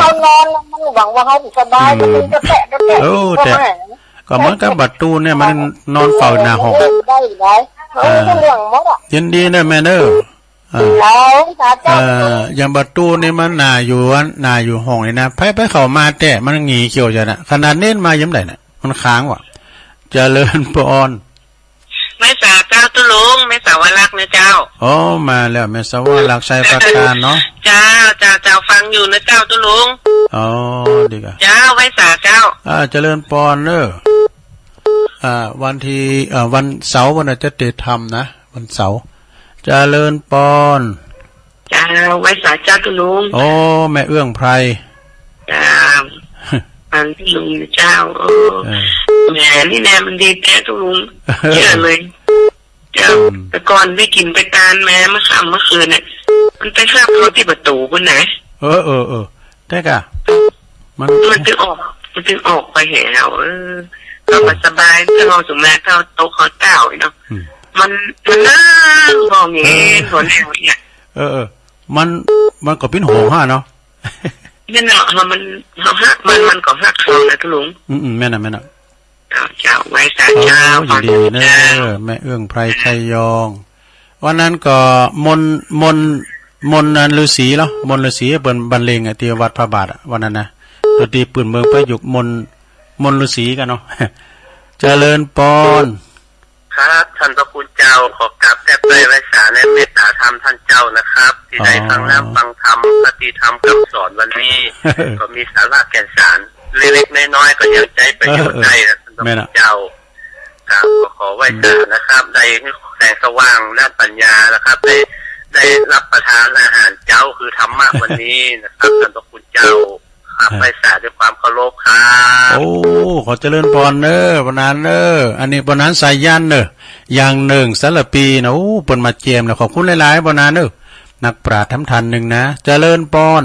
Speaker 5: เขานอนมันหวังว่าเขาสบายมันจะแตะ
Speaker 3: ก็เหมือนกับบัตรตูเนี่ยมันนอนเฝ้าหน้าห้อง
Speaker 5: ได้
Speaker 3: ยินดีนะแม่เนออย่างบัตรตูนี่มันหน้าอยู่ห้องนี่นะไปเข้ามาแต่มันหงีเขียวจะนะขนาดเน้นมาย้ำไหนน่ะมันค้างว่ะเจริญปอน
Speaker 4: ไม่สาเจ้าตุลุงไม่สาวรักนะเจ้า
Speaker 3: มาแล้วแม่สาวรักชัยปราการเนาะ
Speaker 4: เจ้าฟังอยู่นะเจ้าตุลุง
Speaker 3: ดีกว่า
Speaker 4: เจ้าไว้สาเจ้า
Speaker 3: เจริญปอนเนอะวันที่วันเสาร์วันอาทิตย์จะทำนะวันเสาร์เจริญปอน
Speaker 4: เจ้าไว้สาเจ้าตุลุง
Speaker 3: แม่เอื้องไพร
Speaker 4: เจ้าอันที่ลุงเจ้าแหมนี่แน่มันดีแท้ตุลุงเยอะเลยเจ้าแต่ก่อนไม่กินไปตานแม่เมื่อคืนเนี่ยมันไปคาบรถที่ประตูคนไหน
Speaker 3: ได้กะ
Speaker 4: มันถึงออกไปเหวก็มาสบายถ้าเราสมแม่เขาโตเขาเต่าเนาะ มันนั่งมองเห็นผลเนี่ย
Speaker 3: มันก็เป็นโหงห้าเนาะ
Speaker 4: นี่เนาะมันก็ฮักทองนะทุลุง
Speaker 3: แม่น่ะ
Speaker 4: เจ้าไว้สาเจ้า
Speaker 3: ยินดีเนอะแม่เอื้องไพรชัยยองวันนั้นก็มนนันฤาษีเนาะมนฤาษีเปิ่นบรรเลงที่วัดพระบาทวันนั้นนะดนตรีปืนเมืองไปยุกมนฤาษีกันเนาะเจริญปอน
Speaker 4: ครับท่านพระคุณเจ้าขอกราบแทบด้วยไว้สาและเมตตาธรรมท่านเจ้านะครับที่ได้ฟังน้ำฟังธรรมปฏิธรรมคำสอนวันนี้ก็มีสาระแก่นสารเล็กๆน้อยๆก็ยังใจประโยชน์ได้นะท่านพระคุณเจ้าครับก็ขอไว้สานะครับได้แสงสว่างด้านปัญญานะครับได้รับประทานอาหารเจ้าคือธรรมะวันนี้นะครับท่านพระคุณเจ้าครับไว้สาด้วยความเคารพครับ
Speaker 3: โอ้ขอเจริญพรเนอะปนานเนอะอันนี้ปนานสายยันเนอะอย่างหนึ่งสารปีนะโอ้เปิ่นมาเจียมนะขอบคุณหลายๆปนานเนอะนักปราชญ์ทำทันหนึ่งนะเจริญพร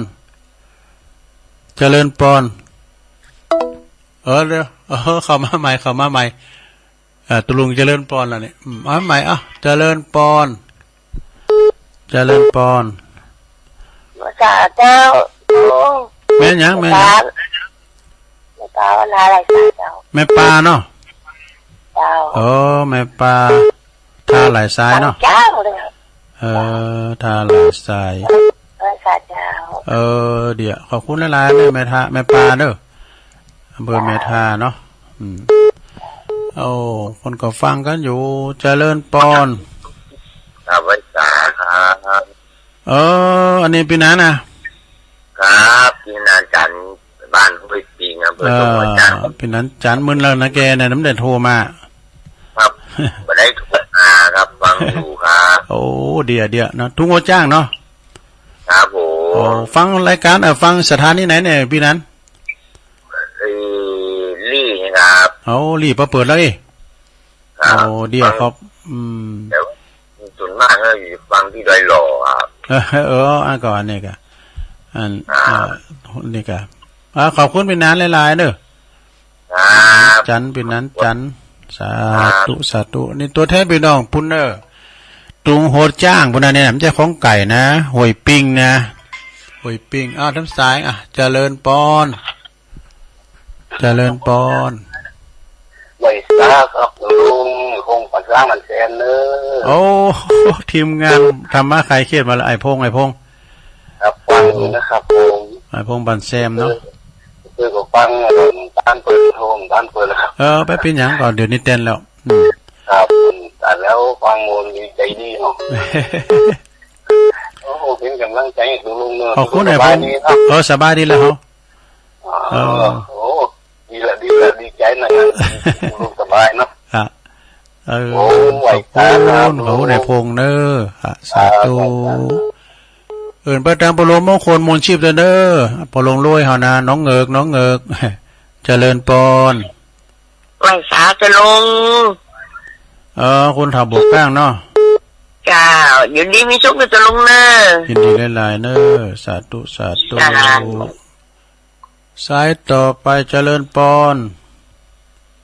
Speaker 3: เดี๋ยวเข้ามาใหม่ตุลุงเจริญพรแล้วนี่เอาใหม่เจริญพร
Speaker 5: มาสาเจ้าลุง
Speaker 3: แม่ยังแม่
Speaker 5: ปลาวันอะไรสาเจ้า
Speaker 3: แม่ปลาเนาะ
Speaker 5: เจ้า
Speaker 3: แม่ปลาท่าไหลซ้ายเนาะ
Speaker 5: เจ้าเลย
Speaker 3: ท่าไหลซ้าย
Speaker 5: สาเจ้า
Speaker 3: เดี๋ยวขอบคุณหลายๆแม่ปลาเด้ออำเภอแม่ท่าเนาะคนก็ฟังกันอยู่เจริญปอน
Speaker 4: ครับไว้สาครับ
Speaker 3: อันนี้ปีนั้นนะครับ
Speaker 4: ปีนั้นจันบ้านห้วยปิงอำเภอสมจันทร์
Speaker 3: ปีนั้นจันมึนแล้วนะแกเนี่ยน้ำเด็ดโทรมา
Speaker 4: ครับไม่ได้ถูกครับฟังอยู่ครับ
Speaker 3: เดี๋ยวนะทุ่งโอจ้างเนาะ
Speaker 4: ครับผม
Speaker 3: ฟังรายการฟังสถานีไหนเนี่ยปีนั้น
Speaker 4: ลี่ครับ
Speaker 3: ลี่พอเปิดแล้วเดี๋ยวครับ
Speaker 4: เดี๋ยวส่วนมากก็อยู่ฟังที่ดอยหล่อครับ
Speaker 3: ก่อนนี่กะนี่กะขอบคุณเป็นนานหลายๆเนอะจันเป็นนั้นจันสาธุนี่ตัวแทนพี่น้องพุ่นเนอร์ตุงโหดจ้างพุ่นเนี่ยมันจะของไก่นะหวยปิ้งนะหวยปิ้งทั้งสายเจริญปอน
Speaker 4: ไว้ซาครับลุงคงปัญญามันแสนเน
Speaker 3: อะทีมงานทำมาใครเครียดมาละไอพง
Speaker 4: ครับฟังนะครับผม
Speaker 3: ไอพงบันแซมเนาะ
Speaker 4: ก็ฟังด้านเปิดแล้วครับ
Speaker 3: ไปเป็นอย่างก่อนเดี๋ยวนี้เต้นแล้ว
Speaker 4: ครับแต่แล้วฟังมูลดีใจดีเนาะเป็นกำลังใจให้ลุงเนอะ
Speaker 3: ขอบคุณไอพงสบายดีแล้ว
Speaker 4: ดีใจหน่อยลุงสบายเนาะ
Speaker 3: ขอบคุณในพงเนอสาธุประจำปรมมงคลมนชีพเด้อปรลงรวยเฮานะน้องเงิกเจริญปอน
Speaker 5: ไหวสาจะลง
Speaker 3: คุณถาบกแป้งเนาะ
Speaker 5: จ้าอยู่ดีมีสุขจะลงเนอ
Speaker 3: ยินดีหลายๆเนอสาธุสายต่อไปเจริญปอน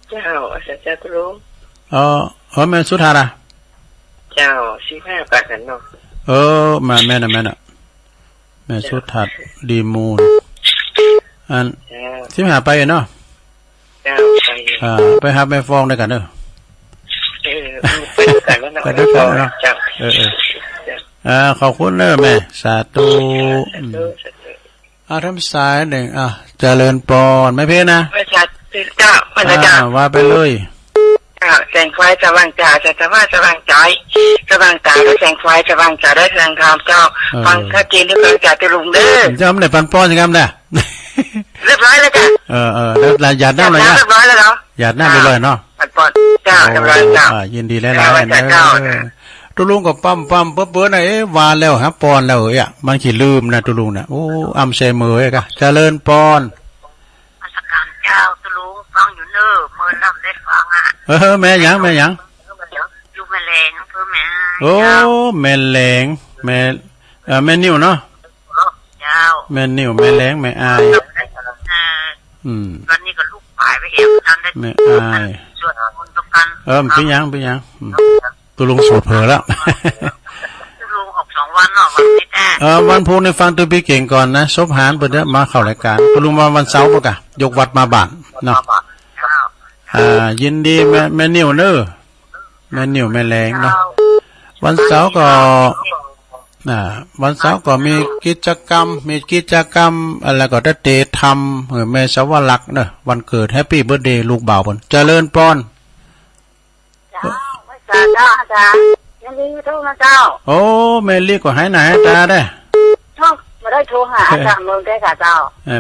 Speaker 5: เจ้าจะลง
Speaker 3: แม่สุธาระ
Speaker 5: เจ้า15ประกันเนาะ
Speaker 3: แม่น่ะแม่สุทัศน์ดีมูลอันที่หาไปเนาะไปหาแม่ฟองด้วยกันเด้อ
Speaker 5: ไปด้วยกันแล้วเนาะ
Speaker 3: ไปด้วยกันเนาะขอบคุณเด้อแม่สาธุทำสายหนึ่งเจริญปอนไม่เพ่นะ
Speaker 5: ไม่ชัดเจ้า
Speaker 3: ว่าไปเลย
Speaker 5: แสงไฟสว่างจ่าจะสว่างใจสว่างตาด้วยแสงไฟสว่างจ่าได้แสงธรรมเจ้าฟังข้าจีนด้วยกันจ่าจะลุงเด้อ
Speaker 3: จำได้ปันป้อนยังไงเนี่ย
Speaker 5: เรียบร้อยแล้วจ้ะ
Speaker 3: แล้วหยาดน้ำอะไรเนี่ย
Speaker 5: เรียบร้อยแล้วเนาะ
Speaker 3: หยาดน้ำไปเลยเนาะ
Speaker 5: ปันป้อนเจ้าเรียบร้อยเจ้า
Speaker 3: ยินดีหลายๆนะตุลุงก็ปั๊มเปื้อนวานแล้วฮะปอนแล้วมันขี้ลืมนะตุลุงนะอำเซมือกะเจริญปอน
Speaker 5: เจ้าตุลุงฟังอยู่เนอเมื่อน้ำได้ฟัง
Speaker 3: แม่ยัง
Speaker 5: อยู่แม่แรงเพื่อแม่
Speaker 3: แม่แรงแม่นิ่วเนาะ
Speaker 5: เจ้า
Speaker 3: แม่นิ่วแม่แรงแม่อาย
Speaker 5: วันนี้ก็ลูกปลายไปเอวทำได้
Speaker 3: แม่อาย
Speaker 5: ส่วนคนต้องการ
Speaker 3: พี่ยัง ตัวลุงสูตรเผลอแล้ว
Speaker 5: ลุงออก2 วันเนาะวันนี้แน่
Speaker 3: วันพุธในฟังตัวพี่เก่งก่อนนะซบหานเปิดมาเข้ารายการตัวลุงมาวันเสาร์ปะกะยกวัดมาบ้านเนาะยินดีแม่นิ่วเนอแม่นิ่วแม่แรงเนาะวันเสาร์ก็วันเสาร์ก็มีกิจกรรมอะไรก็ได้เตะทำแม่สาวลักษณ์เนอะวันเกิดแฮปปี้เบิร์ธเดย์ลูกบ่าวบนเจริญปอน
Speaker 5: เจ้าอาจารย์ยังดีไม่โทรนะเจ้า
Speaker 3: โอ้แม่ลี่ก็ให้ไหนตาได้
Speaker 5: ช่องมาได้โทรหาอาจารย์เมืองได้ค่ะเจ้า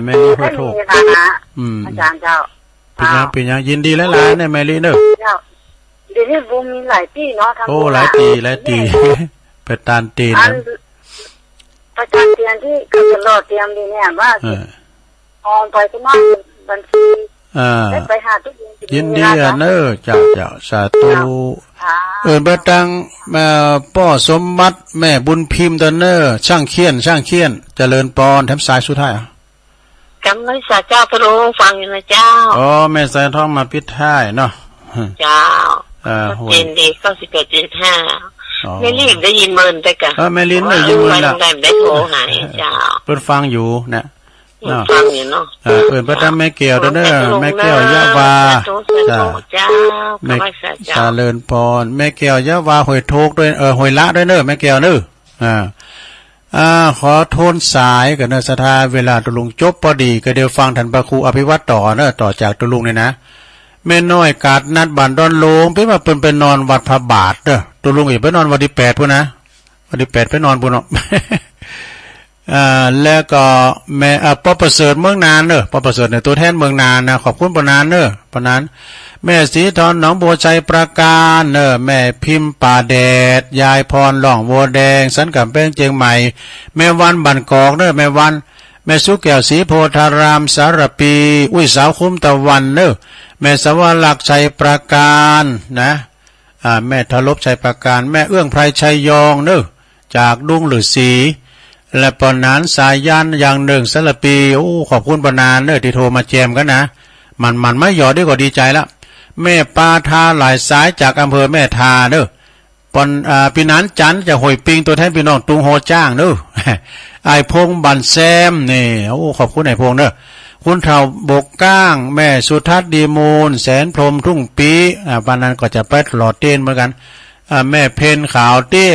Speaker 3: แม่ลี่ขอโทษ
Speaker 5: อาจารย์เจ้า
Speaker 3: เป็นยังยินดีแล้วล่ะเนี่ยแม่ลี่เนอะ
Speaker 5: เจ้าเดี๋ยวนี้บูมมีหลายปีเนาะทั้ง
Speaker 3: โอ้หลายปีไปตานตีน
Speaker 5: ประจำเตียนที่เขาจะรอเตรียมดีเนี่ยว่าออมไปก็มาบัญชีไปหาทุก
Speaker 3: ยินดีเนอะเจ้าสาธุเบตังป้อสมบัติแม่บุญพิมพ์ตเนอช่างเคียนเจริญปอนแถมสายสุดท้าย
Speaker 5: กำลังสาเจ้าพระองค์ฟังอยู่นะเจ้า
Speaker 3: อ๋อแม่สายทองมาปิดท้ายเนาะ
Speaker 5: เจ้าเจนดี91.5ไม่รีบได้ยินเมินไปกะ
Speaker 3: แม่ลิ้นได้ยินเมินละ
Speaker 5: ได้โทรหาเจ้า
Speaker 3: เปิดฟังอยู่เนี่ย
Speaker 5: ฟังอยู่เนาะ
Speaker 3: พระธรรมแม่เกี่ยวเด้อแม่เกี่ยวยะวา
Speaker 5: เจ้า
Speaker 3: แม่เจริญพรแม่เกี่ยวยะวาหอยโทกด้วยหอยละด้วยเนอะแม่เกี่ยวเนอะขอโทนสายกันเนอะสถาเวลาตุลุงจบพอดีก็เดี๋ยวฟังท่านพระครูอภิวัตต่อเนอะต่อจากตุลุงเนี่ยนะแม่น้อยกาดนัดบ้านดอนโลงไปมาเป็นไปนอนวัดพระบาทเด้อตุลุงอีกไปนอนวันที่8พุ่นนะวันที่8ไปนอนพุ่นเนาะแล้วก็แม่ป้อประเสริฐเมืองนานเนอะป้อประเสริฐเนี่ยตัวแทนเมืองนานนะขอบคุณปนานเนอะปนานแม่สีทอนหนองบัวชัยประการเนอะแม่พิมพ์ป่าแดดยายพรหล่องวัวแดงสันกับแป้งเจียงใหม่แม่วันบันกอกเนอะแม่วันแม่สุแก้วศรีโพธารามสารปีอุ้ยสาวคุ้มตะวันเนอะแม่สวรักษ์ชัยประการนะแม่ทลบชัยประการแม่เอื้องไพรชัยยองเนอะจากดุงหรือสีและปนานสายยันอย่างหนึ่งสารปีโอ้ขอบคุณปนานเนอะที่โทรมาแจมกันนะมันไม่หยอดได้ก็ดีใจละแม่ปาทาหลายสายจากอำเภอแม่ทาเนอะปนปีนั้นจันจะหอยปิงตัวแทนพี่น้องตุงโฮจ้างเนอะไอพงบันแซมนี่โอ้ขอบคุณไอพงเนอะคุณเฒ่าบกก้างแม่สุทัศน์ดีมูลแสนพรมทุ่งปีปานนั้นก็จะไปหลอดเต้นเหมือนกันแม่เพนขาวเตี้ย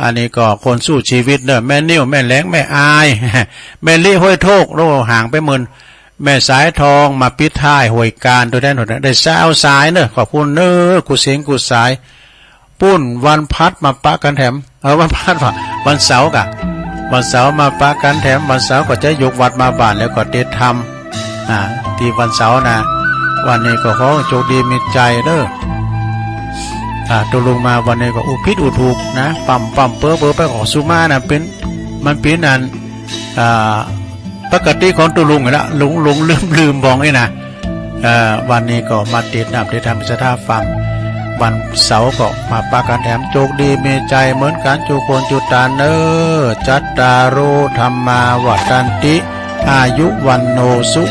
Speaker 3: อันนี้ก็คนสู้ชีวิตเนอะแม่นิ่วแม่แหลงแม่อายแม่ลี่ห้วยโทกโลห่างไปหมื่นแม่สายทองมาปิดท้ายหวยการตัวแทนหมดได้สาวสายเนอะขอบคุณเนอะกูเสียงกูสายปุ้นวันพัดมาปะกันแถมวันพัดวันเสาร์กะวันเสาร์มาปะกันแถมวันเสาร์ก็จะยกวัดมาบ้านแล้วก็เด็ดทำที่วันเสาร์นะวันนี้ก็ขอโชคดีมีใจเด้อตัวลงมาวันนี้ก็อุพิษอุถูกนะปั๊มเปื้อไปขอสุมานะมันเป็นอันปกติของตัวลุงละลุงลืมบอกไอ้นะวันนี้ก็มาติดนับได้ทำสถาฟังวันเสาร์ก็มาปากันแถมโชคดีมีใจเหมือนกันจุคนจุตาเนอจัตตารุธรรมาวัฏันติอายุวันโนสุ